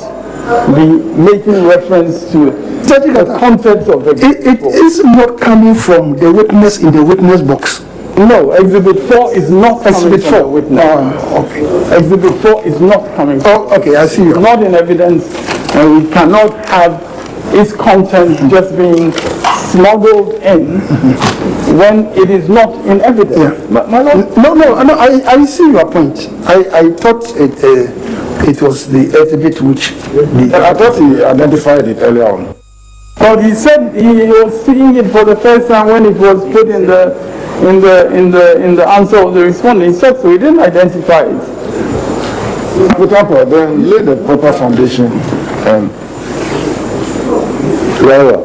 be making reference to the contents of Exhibit 4. It is not coming from the witness in the witness box. No, Exhibit 4 is not Exhibit coming 4. from the witness. Okay. Exhibit 4 is not coming from. Oh, okay, I see you. It's not in evidence, and we cannot have its content just being smuggled in when it is not in evidence. Yeah. But my Lord, No, I see your point. I thought it was the exhibit which I thought he identified it earlier on. but he said he was seeing it for the first time when it was put in the answer of the respondent. He said so. He didn't identify it. Put up, then lay the proper foundation. Very well.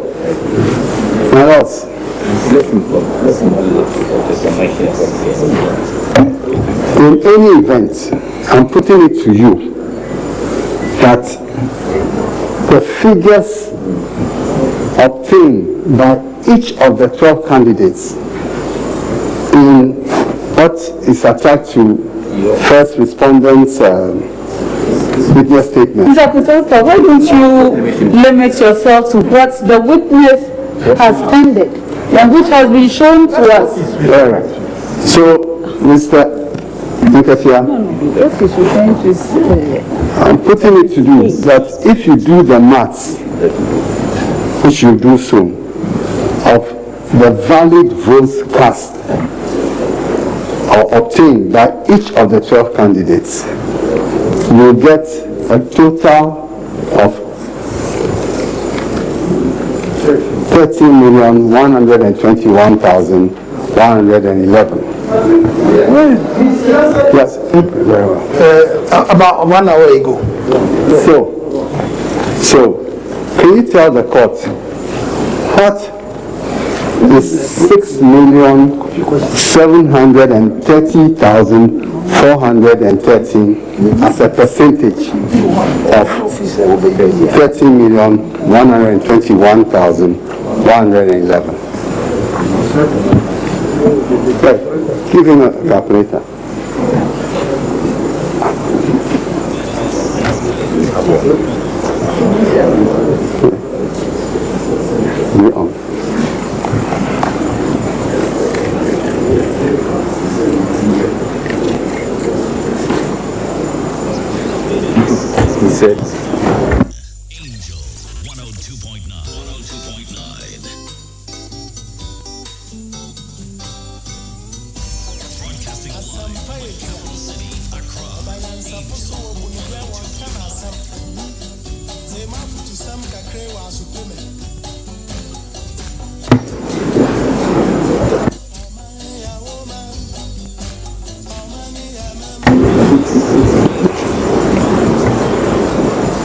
My lords, in any event, I'm putting it to you that the figures obtained by each of the 12 candidates in what is attached to first respondents' witness statement. Mr. Kutoka, why don't you limit yourself to what the witness has ended and which has been shown to us? All right. So, Mr. Nkatia, I'm putting it to you that if you do the maths, which you do soon, of the valid votes cast or obtained by each of the 12 candidates, you get a total of 30,121,111. Yes, very well. about 1 hour ago. So, can you tell the court what is 6,730,413 as a percentage of 13,121,111. Give him a calculator. He said, Angel 102.9. 102.9.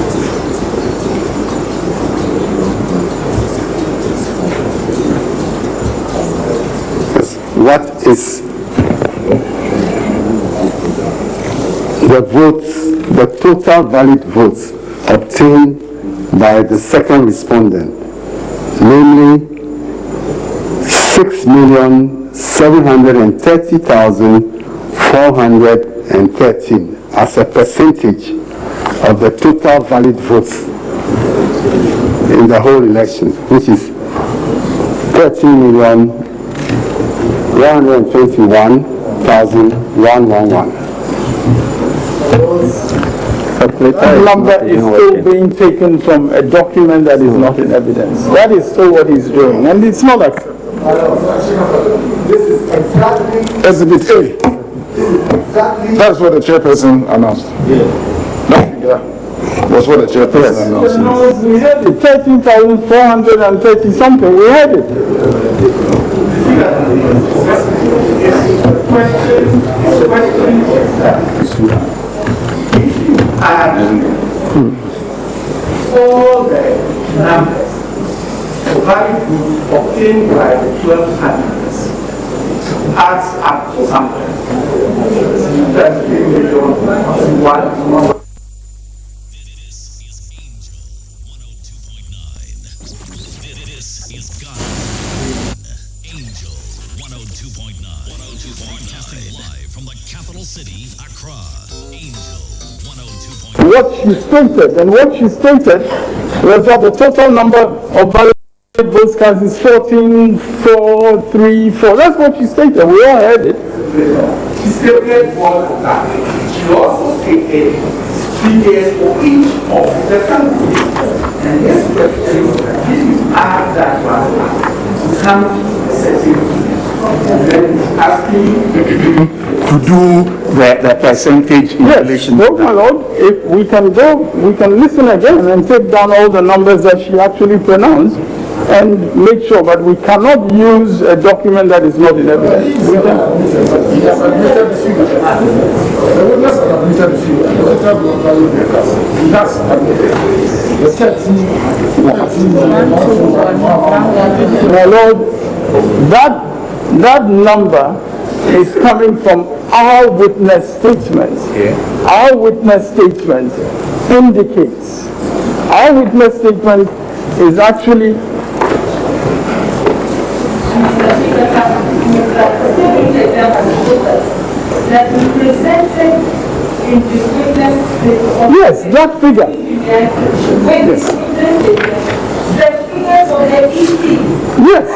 Broadcasting live from the capital city, Accra. Angel 102.9. what is the votes, the total valid votes obtained by the second respondent, namely 6,730,413 as a percentage of the total valid votes in the whole election, which is 13,121,111. That number is still being taken from a document that is not in evidence. That is still what he's doing, and it's not acceptable. This is exactly Exhibit A. That's what the chairperson announced. That's what the chairperson announced. No, we had it, 13,430 something, we had it. All the numbers of valid votes obtained by the 12 candidates adds up to something. That's 3,000,001. This is Angel 102.9. This is God. Angel 102.9. 102.9. Broadcasting live from the capital city, Accra. Angel 102.9. What she stated was that the total number of valid votes cast is 14,434. That's what she stated. We all heard it. She stated more than that. She also stated figures for each of the countries. And this question is that if you add that one up, you come to a certain figure. And then it's asking to do the percentage in relation to Yes, my Lord, if we can listen again and take down all the numbers that she actually pronounced and make sure, but we cannot use a document that is not in evidence. We can, He has admitted the figure. The witness has admitted the figure. The letter will value the cast. He has admitted. The 13. my Lord, that number is coming from our witness statements. Our witness statement indicates, our witness statement is actually that we presented in the witness statement. yes, that figure. Yes. The figures of the EP. Yes,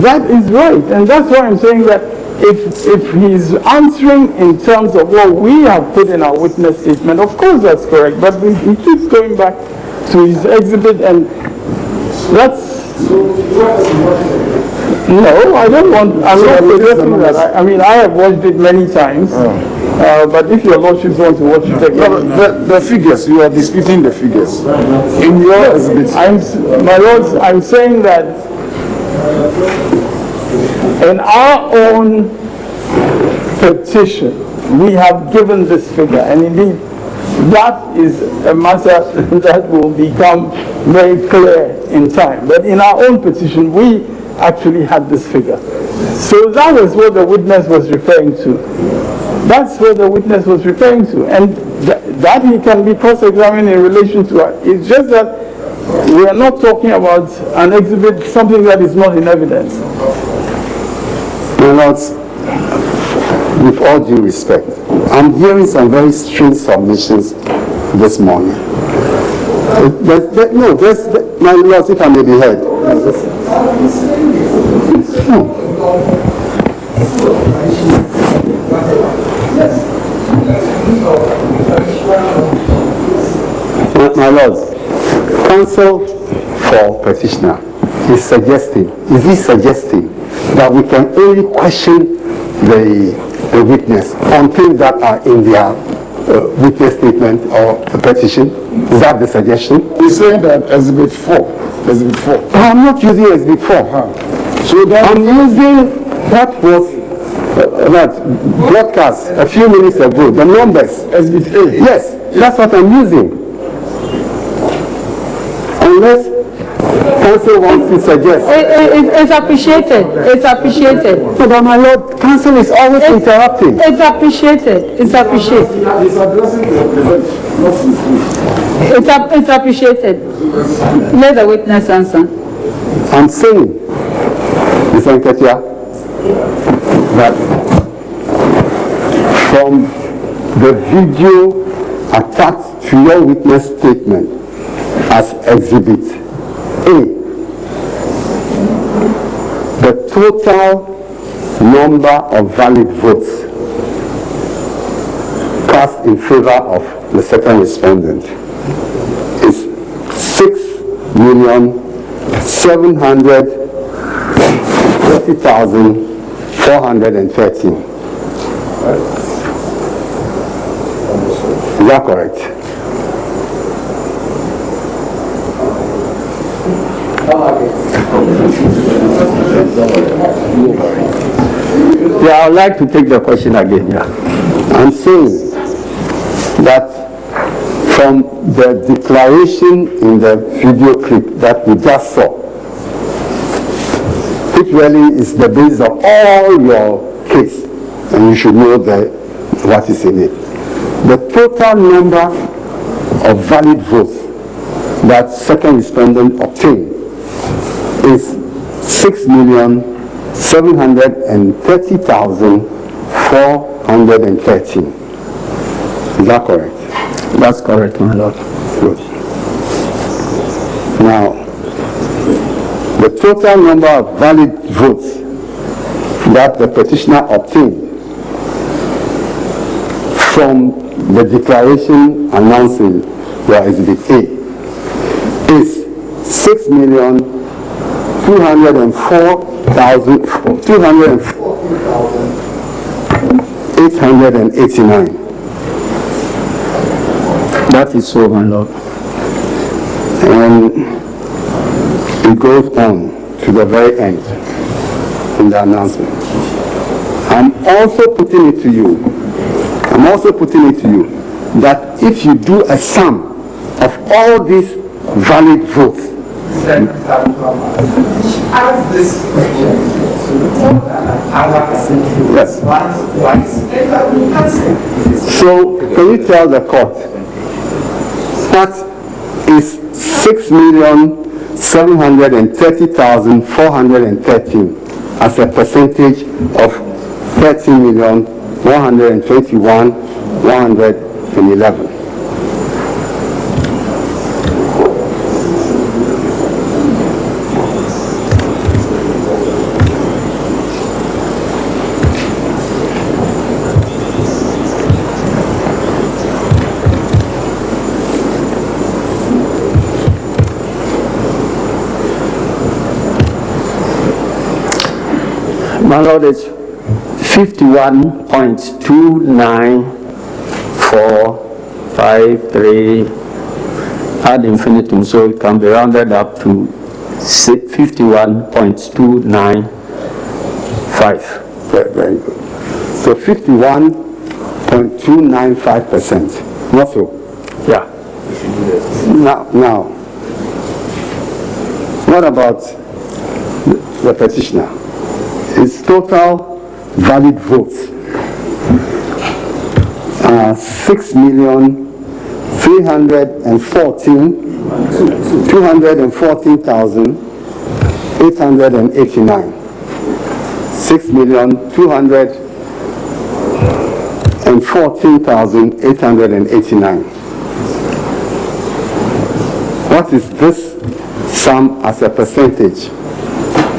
that is right, and that's why I'm saying that if he's answering in terms of what we have put in our witness statement, of course that's correct, but he keeps going back to his exhibit, and that's... No, I don't want, I'm not suggesting that. I mean, I have watched it many times, but if your lordships want to watch it again... The figures, you are disputing the figures. In your exhibit. My lords, I'm saying that in our own petition, we have given this figure, and indeed, that is a matter that will become very clear in time. But in our own petition, we actually had this figure. So that was what the witness was referring to. That's what the witness was referring to. And that he can be cross-examined in relation to it. It's just that we are not talking about an exhibit, something that is not in evidence. My lords, with all due respect, I'm hearing some very strange submissions this morning. My lords, if I may be heard. My lords, counsel for petitioner is suggesting that we can only question the witness on things that are in their witness statement or the petition. Is that the suggestion? He's saying that Exhibit 4. I'm not using Exhibit 4. So I'm using that was that broadcast a few minutes ago, the numbers. Exhibit A. Yes, that's what I'm using. Unless counsel wants to suggest. It's appreciated. It's appreciated. So, but my lord, counsel is always interrupting. It's appreciated. It's appreciated. It's appreciated. Let the witness answer. I'm saying, Mr. Nketia, that from the video attached to your witness statement as Exhibit A, the total number of valid votes cast in favor of the second respondent is 6,730,413. Is that correct? Yeah, I would like to take the question again. Yeah. I'm saying that from the declaration in the video clip that we just saw, which really is the basis of all your case, and you should know what is in it. The total number of valid votes that second respondent obtained is 6,730,413. Is that correct? That's correct, my lord. Good. Now, the total number of valid votes that the petitioner obtained from the declaration announcing your Exhibit A is 204,889. That is so, my lord. And it goes on to the very end in the announcement. I'm also putting it to you that if you do a sum of all these valid votes, ask this question yes. So can you tell the court what is 6,730,413 as a percentage of 30,121,111? My lord, it's 51.29453 ad infinitum, so it can be rounded up to 51.295. Very good. So 51.295%. Not so? Yeah. Now, what about the petitioner. His total valid votes are 6,214,889. 6,214,889. What is this sum as a percentage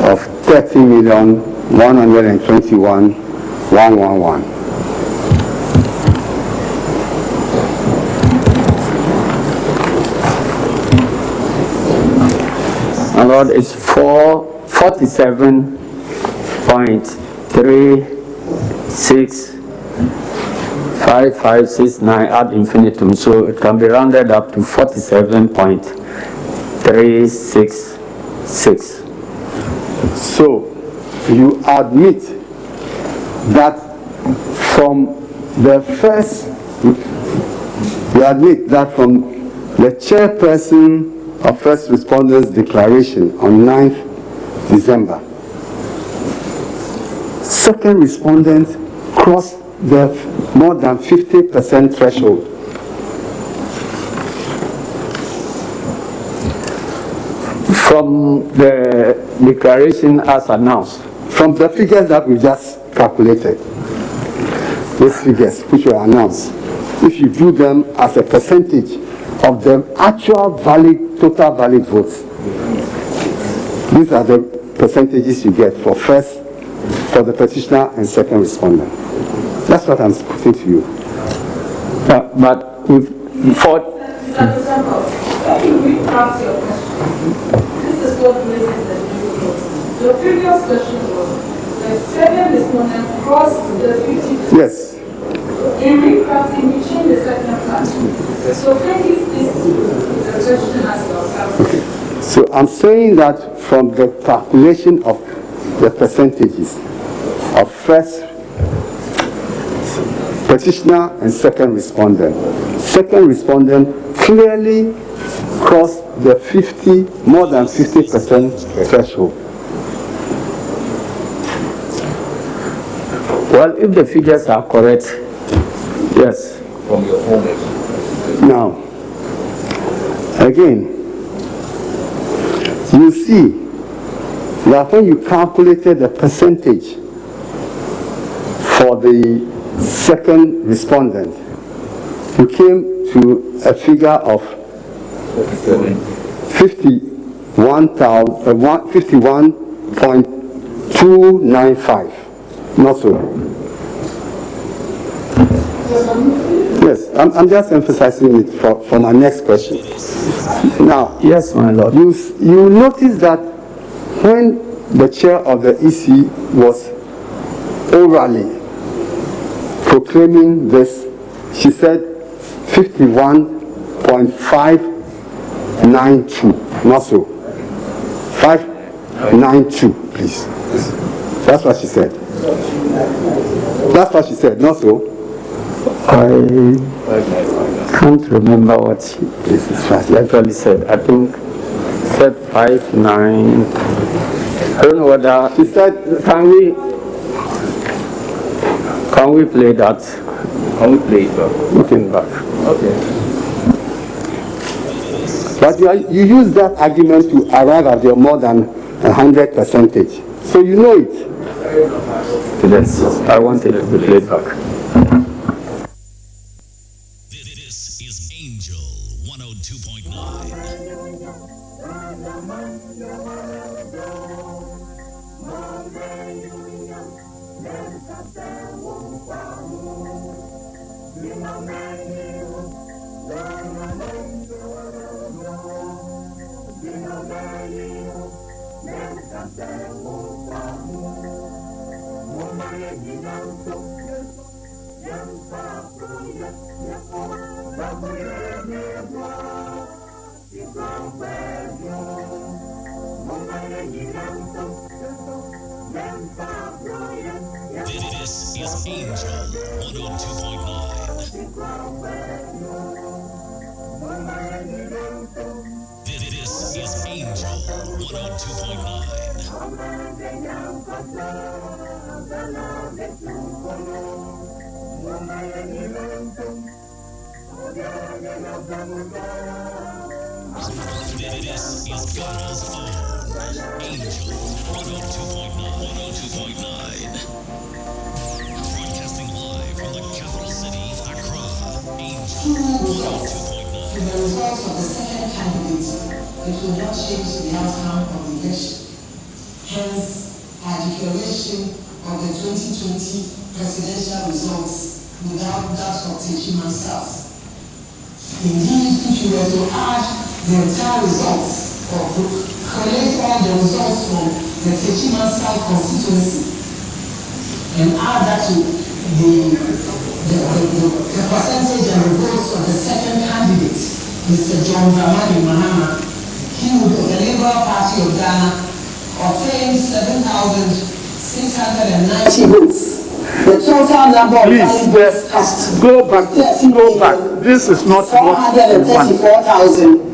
of 30,121,111? My Lord, it's 47.365569 ad infinitum, so it can be rounded up to 47.366. So you admit that from the first, you admit that from the chairperson of first responders declaration on 9th December, second respondent crossed the more than 50% threshold. From the declaration as announced, from the figures that we just calculated, these figures which were announced, if you do them as a percentage of the actual total valid votes, these are the percentages you get for the petitioner and second respondent. That's what I'm putting to you. but if for This is what raises the difficulty. Your previous question was the second respondent crossed the 50%. Yes. In recrafting, you change the second part. So can you please the question as well? Okay. So I'm saying that from the calculation of the percentages of first petitioner and second respondent clearly crossed the more than 50% threshold. Well, if the figures are correct, yes. From your own. Now, again, you see that when you calculated the percentage for the second respondent, you came to a figure of 51.295. Not so. Yes, I'm just emphasizing it for my next question. Now, yes, my Lord. You notice that when the chair of the EC was orally proclaiming this, she said 51.592, not so. 592, please. That's what she said. That's what she said, not so. I can't remember what she actually said. I think said 59. I don't know whether she said. Can we play that? Can we play it back? Looking back. Okay. But you use that argument to arrive at your more than 100%. So you know it. Yes, I wanted to be played back. This is Angel 102.9. This is Angel 102.9. This is Angel 102.9. This is Ghana's own Angel 102.9. Broadcasting live from the capital city, Accra. Angel 102.9. To the results of the second candidate, it will not change the outcome of the election. Hence, our declaration of the 2020 presidential results without that of Petition myself. Indeed, if you were to add the entire results or collect all the results from the Petition South constituency and add that to the percentage and the votes of the second candidate, Mr. John Dramani Mahama, he would, of the Labour Party of Ghana, obtain 7,690 votes. The total number of votes cast. Go back. This is not what we want. 434,000.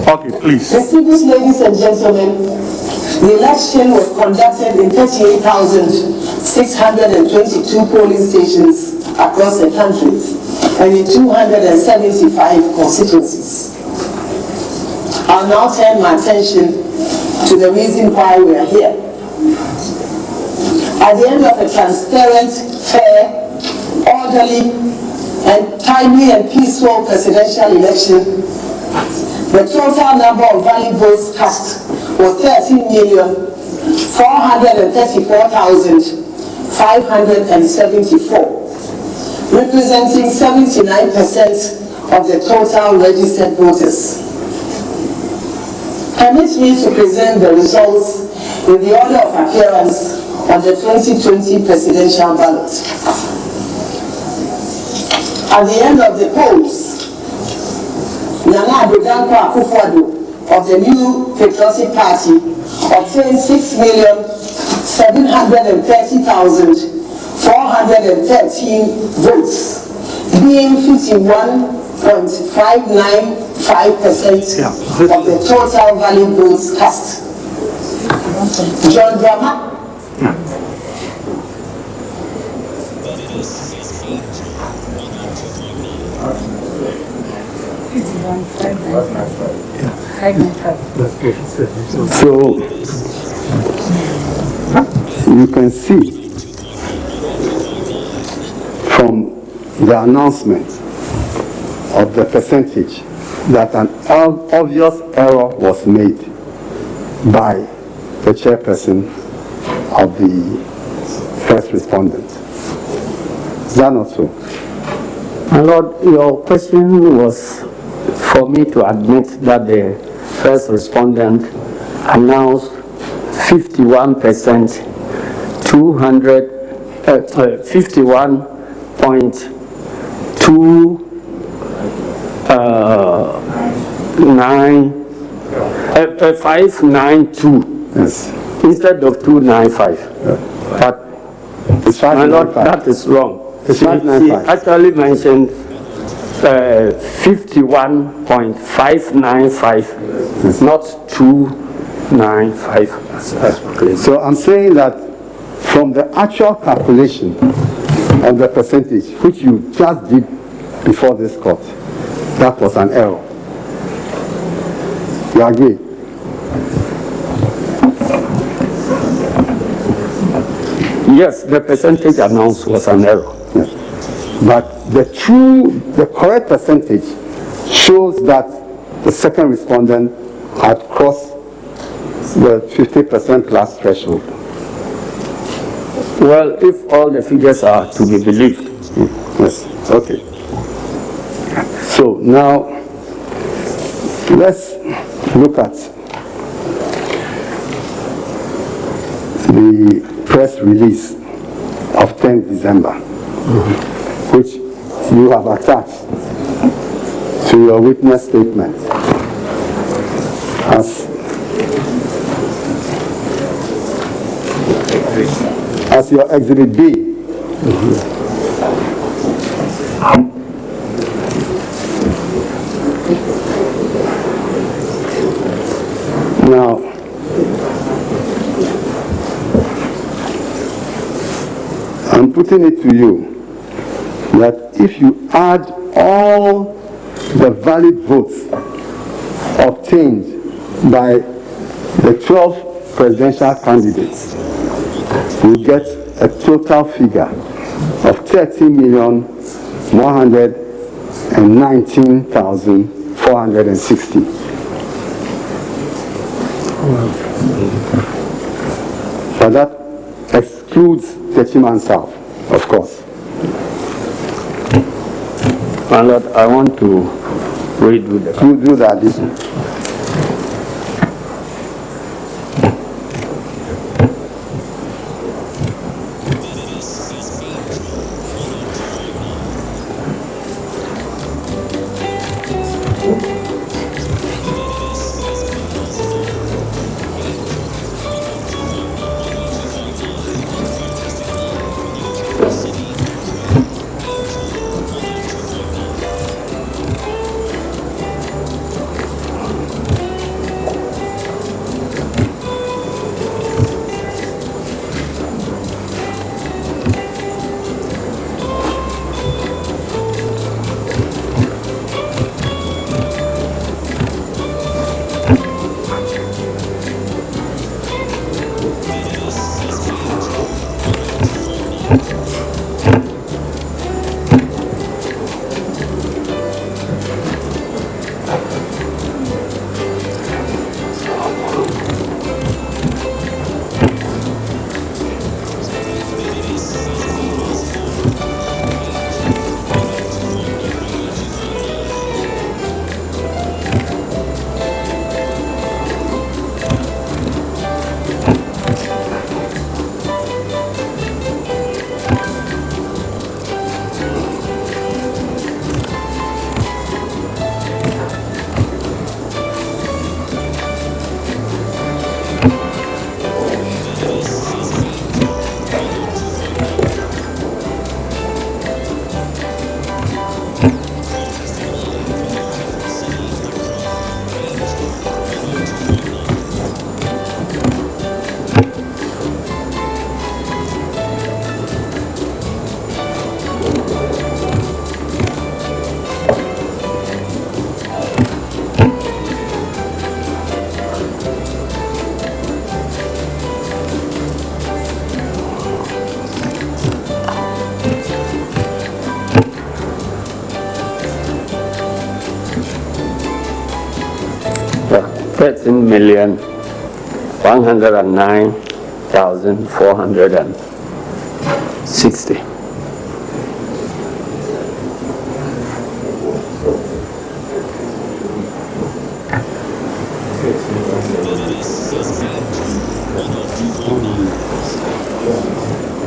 Okay, please. Distinguished ladies and gentlemen, the election was conducted in 38,622 polling stations across the country and in 275 constituencies. I'll now turn my attention to the reason why we are here. At the end of a transparent, fair, orderly, and timely and peaceful presidential election, the total number of valid votes cast was 13,434,574, representing 79% of the total registered voters. Permit me to present the results in the order of appearance on the 2020 presidential ballot. At the end of the polls, Nana Adodankwa Akufo-Addo of the New Patriotic Party obtained 6,730,413 votes, being 51.595% of the total valid votes cast. John Drama. So you can see from the announcement of the percentage that an obvious error was made by the chairperson of the first respondent. Is that not so? My Lord, your question was for me to admit that the first respondent announced 51%, 592 Yes. instead of 295. But It's my Lord, 595. that is wrong. It's He 595. actually mentioned 51.595, not 295. So I'm saying that from the actual calculation of the percentage, which you just did before this court, that was an error. You agree? Yes, the percentage announced was an error. Yes. But the correct percentage shows that the second respondent had crossed the 50% plus threshold. Well, if all the figures are to be believed. Yes, okay. So now, let's look at the press release of 10th December, which you have attached to your witness statement as your Exhibit B. putting it to you that if you add all the valid votes obtained by the 12 presidential candidates, you get a total figure of 30,119,460. But that excludes Techiman South, of course. My Lord, I want to redo the... You do the addition. $13,109,460.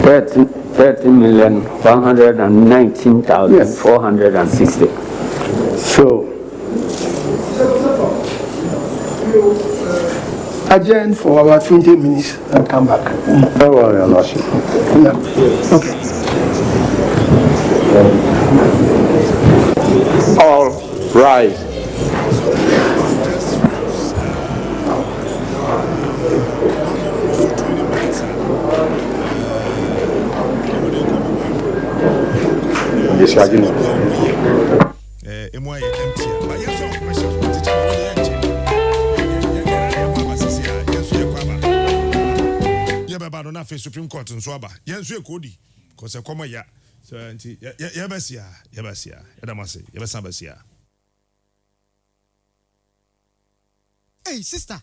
$13,119,460. So, adjourn for about 20 minutes and come back. Very well, Your Lordship. Yeah. Okay. All rise. Supreme Court and Swaba, Yansu Kodi, because a comma ya. So, Yabasia, Yadamasi, Yabasabasia. Hey, sister.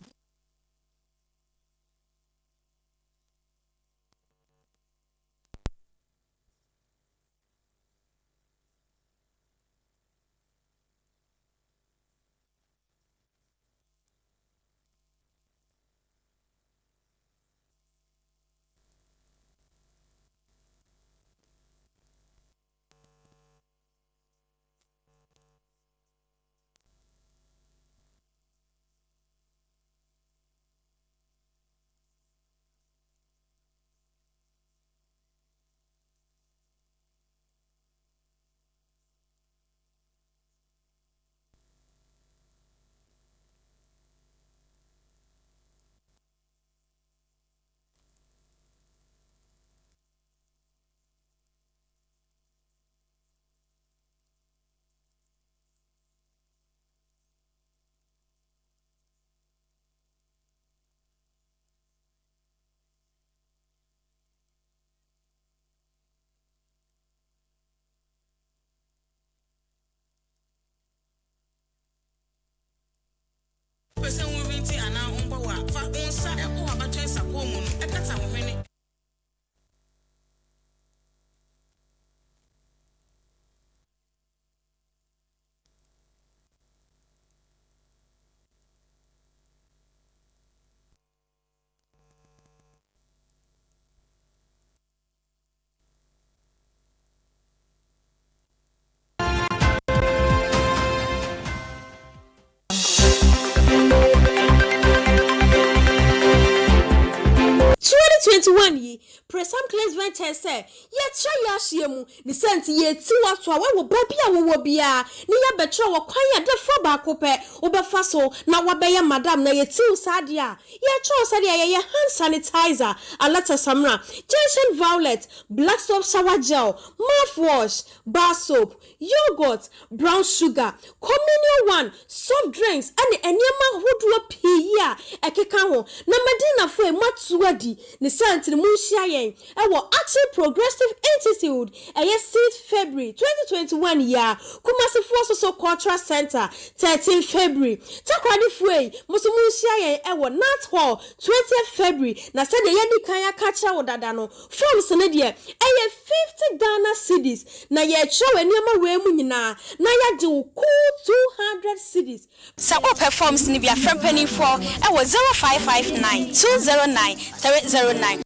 Presam Claims Venture say, "Ye try yashiemu, the sense ye two up to our baby will be a near betro or quiet the fobacope, Oberfaso, now wabaya madam, na ye two sadia, ye cho sadia, ye hand sanitizer, a letter samra, Jensen Violet, black soap shower gel, mouthwash, bar soap, yogurt, brown sugar, communion one, soft drinks, and any man who do a pia, a kekao, na medina for a matsuadi, the sense the moon Action Progressive Institute, a 6th February 2021 year, Kumasi Force Cultural Center, 13th February, Takradi Fway, Musumushia, Nat Hall, 20th February, Nasa de Yedi Kaya Kacha or Dadano, from Senedia, a 50 Ghana cities, na ye show and Yama Wemunina, na ya do cool 200 cities. Sabo performs Nibia Frempany for 0559 209 309.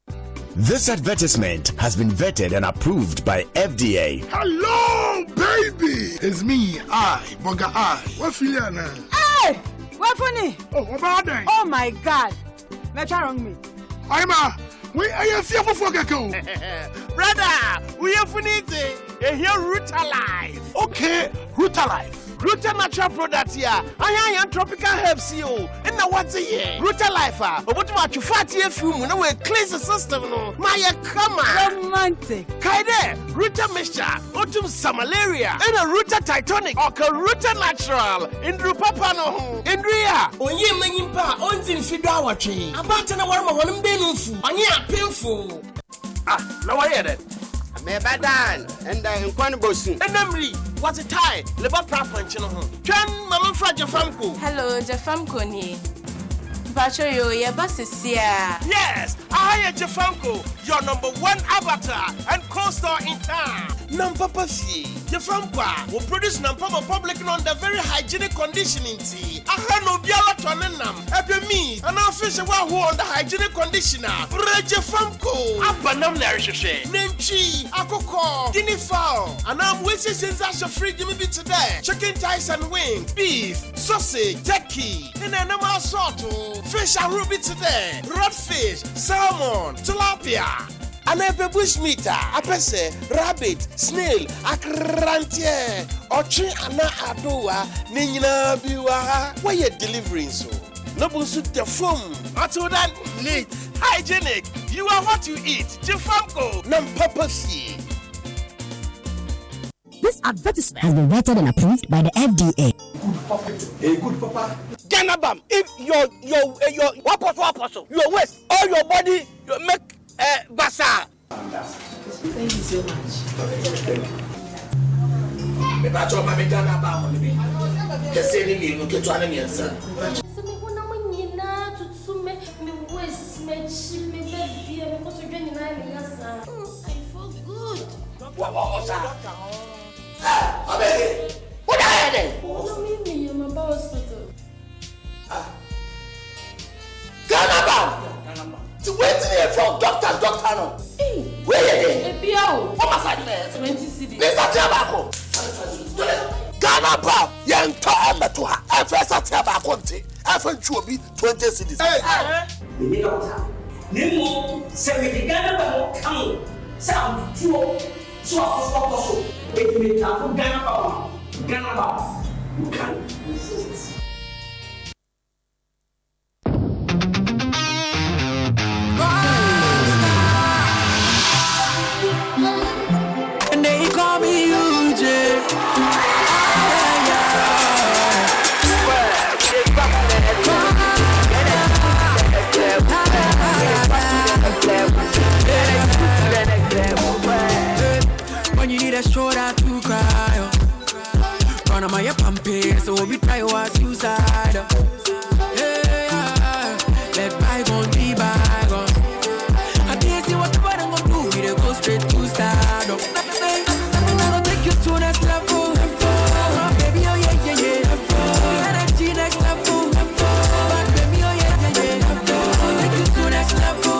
This advertisement has been vetted and approved by FDA. Hello, baby. It's me, Boga What feel you now? Hey, what funny? Oh, what about that? Oh my God, what's wrong with me? I'm we are fearful for Gecko. Brother, we are funny. Here, Ruta Life. Okay, Ruta Life. Ruta natural product here. I am tropical herbs here. And now what's here? Ruta Life. But what you fatty if you know we cleanse the system no. My come romantic. Kaide, Ruta mixture, autumn some malaria, and a Ruta Titanic or Ruta natural. In Papa no. In Ria. Onye manimpa ontin figure watching. About an hour one benufu. Anya painful. Now I hear that. Me badan and in Kwan Bosun. And Emily, what's a tie? Leba Prapanch no ho. Twan Mama Fra Jafamko. Hello, Jafamko ni. Bacho yo ye basisia. Yes, I am Jafamko, your #1 avatar and co-star in town. Nampapa si. Jafamko will produce Nampapa public on the very hygienic conditioning tea. Aha no biala tonenam. Epe me, an official who on the hygienic conditioner. Jafamko. Abanam nerisheshe. Nemchi, akoko, guinea fowl. And I'm waiting since I should free me today. Chicken thighs and wing, beef, sausage, turkey, and an animal sort. Fish and ruby today. Rodfish, salmon, tilapia. And a bush meat, a pese, rabbit, snail, a crantier, or tree ana adoa, nina biwa. Why you delivering so? Noble suit the foam. Until that neat, hygienic. You are what you eat. Jafamko, Nampapasi. This advertisement has been vetted and approved by the FDA. A good papa. Ganabam, if your what apostle, your waist, all your body, you make basa. Thank you so much. Me ba cho ma me Ganabam on me. Kese ni mi no ketu ana mi ensa. Se me wona manyina tutume me waist me chi me baby me ko so dwani na me yasa. I feel good. Wa osa. Abege. What are you? No me I'm about hospital. Ganabam. To wait here for doctor no. Where you there? Ebia o. What must I do? 20 cedis. This is Tiabako. Ganabam. Yento emetoha. Efesa Tiabako nti. Efentu obi 20 cedis. Hey. Me doctor. Nemo se we Ganabam come. Sa tuo. So afoso. It me tafu Ganabam. Ganabam. You can resist. And they call me UJ. When you need a shoulder to cry, run man, I'm a pampe, so we try our suicide. Hey, let bygone be bygone. I didn't see what I'm gonna do, we go straight to stardom. I'm gonna take you to the next level. Baby, oh yeah, yeah, yeah. The energy next level. Baby, oh yeah, yeah, yeah. Take you to the next level.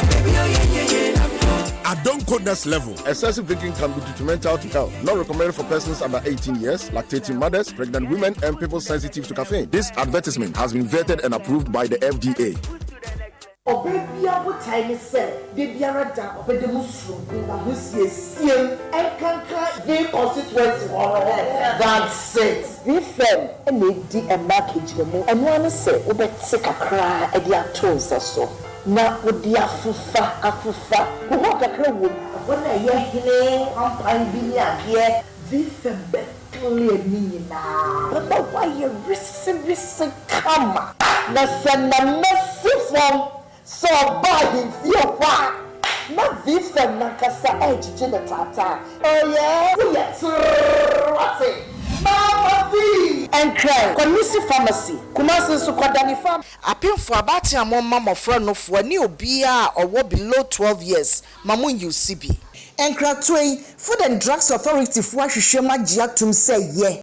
Baby, oh yeah, yeah, yeah. I don't code next level. Excessive drinking can be detrimental to health. Not recommended for persons under 18 years, lactating mothers, pregnant women, and people sensitive to caffeine. This advertisement has been vetted and approved by the FDA. Obebia wo time say de biara da obede musrum na ho siesie enkanka the constituency that's it we fem e na di e market mo eno an say obetse kakra e dia tools so na odi afufa wo ho kakra wo na ye hene ampan bi ni ade vi fem betuli ni na but why you receive kama na sana massive so by him your why not this and nakasa edge in the tata oh yes what's it mama v and cry community pharmacy kumasi so kwadani farm appeal for about your mama friend no for ni obia or below 12 years mamun UCB and cry Food and Drugs Authority for hwehwema giatum say yeah.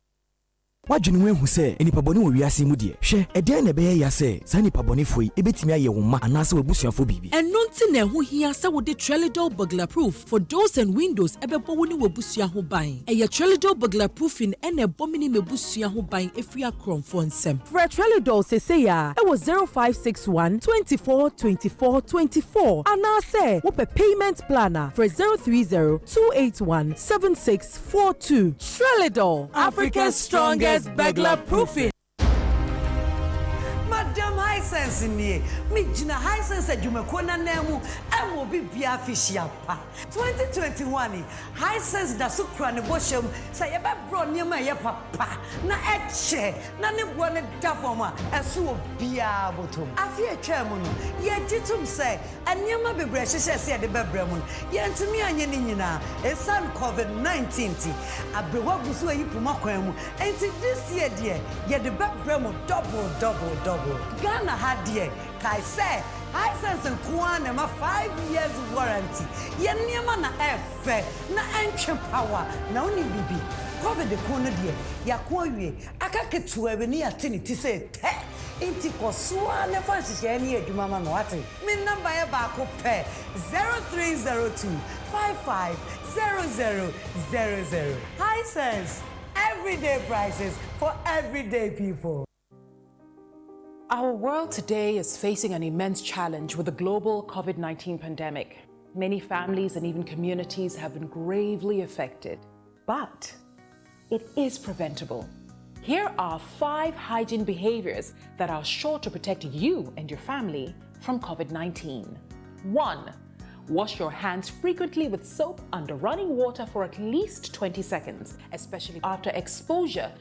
Wadwene wenhu se enipa bɔne wɔ wiase mu de hwɛ ɛdeɛ na ɛbɛyɛ ya se saa nipa bɔne foi ebetimi ayɛ wo ma anaasɛ wabusuafo bibi ɛno nti na ɛho hia sɛ wode Trelidol burglar proof for doors and windows ɛbɛbɔ wo ne wabusua ho ban ɛyɛ Trelidol burglar proofing ɛna ɛbɔ me ne mabusua ho ban efiri akrɔmfo nsɛm frɛ Trelidol sesei a ɛwɔ 0561 24 24 24 anaasɛ wopɛ payment planner frɛ 030 281 7642 Trelidol, Africa's strongest burglar proofing. Madam High Sense in me jina High Sense adwumakona nemu emo bibia fishia pa 2021 High Sense da so kra ne bohwem say ye bebro niema ye papa na eche na ne bo ne da form a eso obia botom afie twam no ye gitum say aniema bebre hyehye se ye de bebre mu ye ntumi anye ni nyina esan COVID-19 ti abrewa gusu ayi puma kwan mu enti this year de ye de bebre mu double Ghana had dear kai say High Sense and Kwan ma 5 years warranty ye niema na efe na entwe power na oni bibi COVID de kono de ya ko awie aka ketu ebe ni atini ti say te inti ko so na fa hye ni adwuma ma no ate me number e ba ko pe 0302 550000 High Sense everyday prices for everyday people. Our world today is facing an immense challenge with the global COVID-19 pandemic. Many families and even communities have been gravely affected, but it is preventable. Here are 5 hygiene behaviors that are sure to protect you and your family from COVID-19. 1. Wash your hands frequently with soap under running water for at least 20 seconds, especially after exposure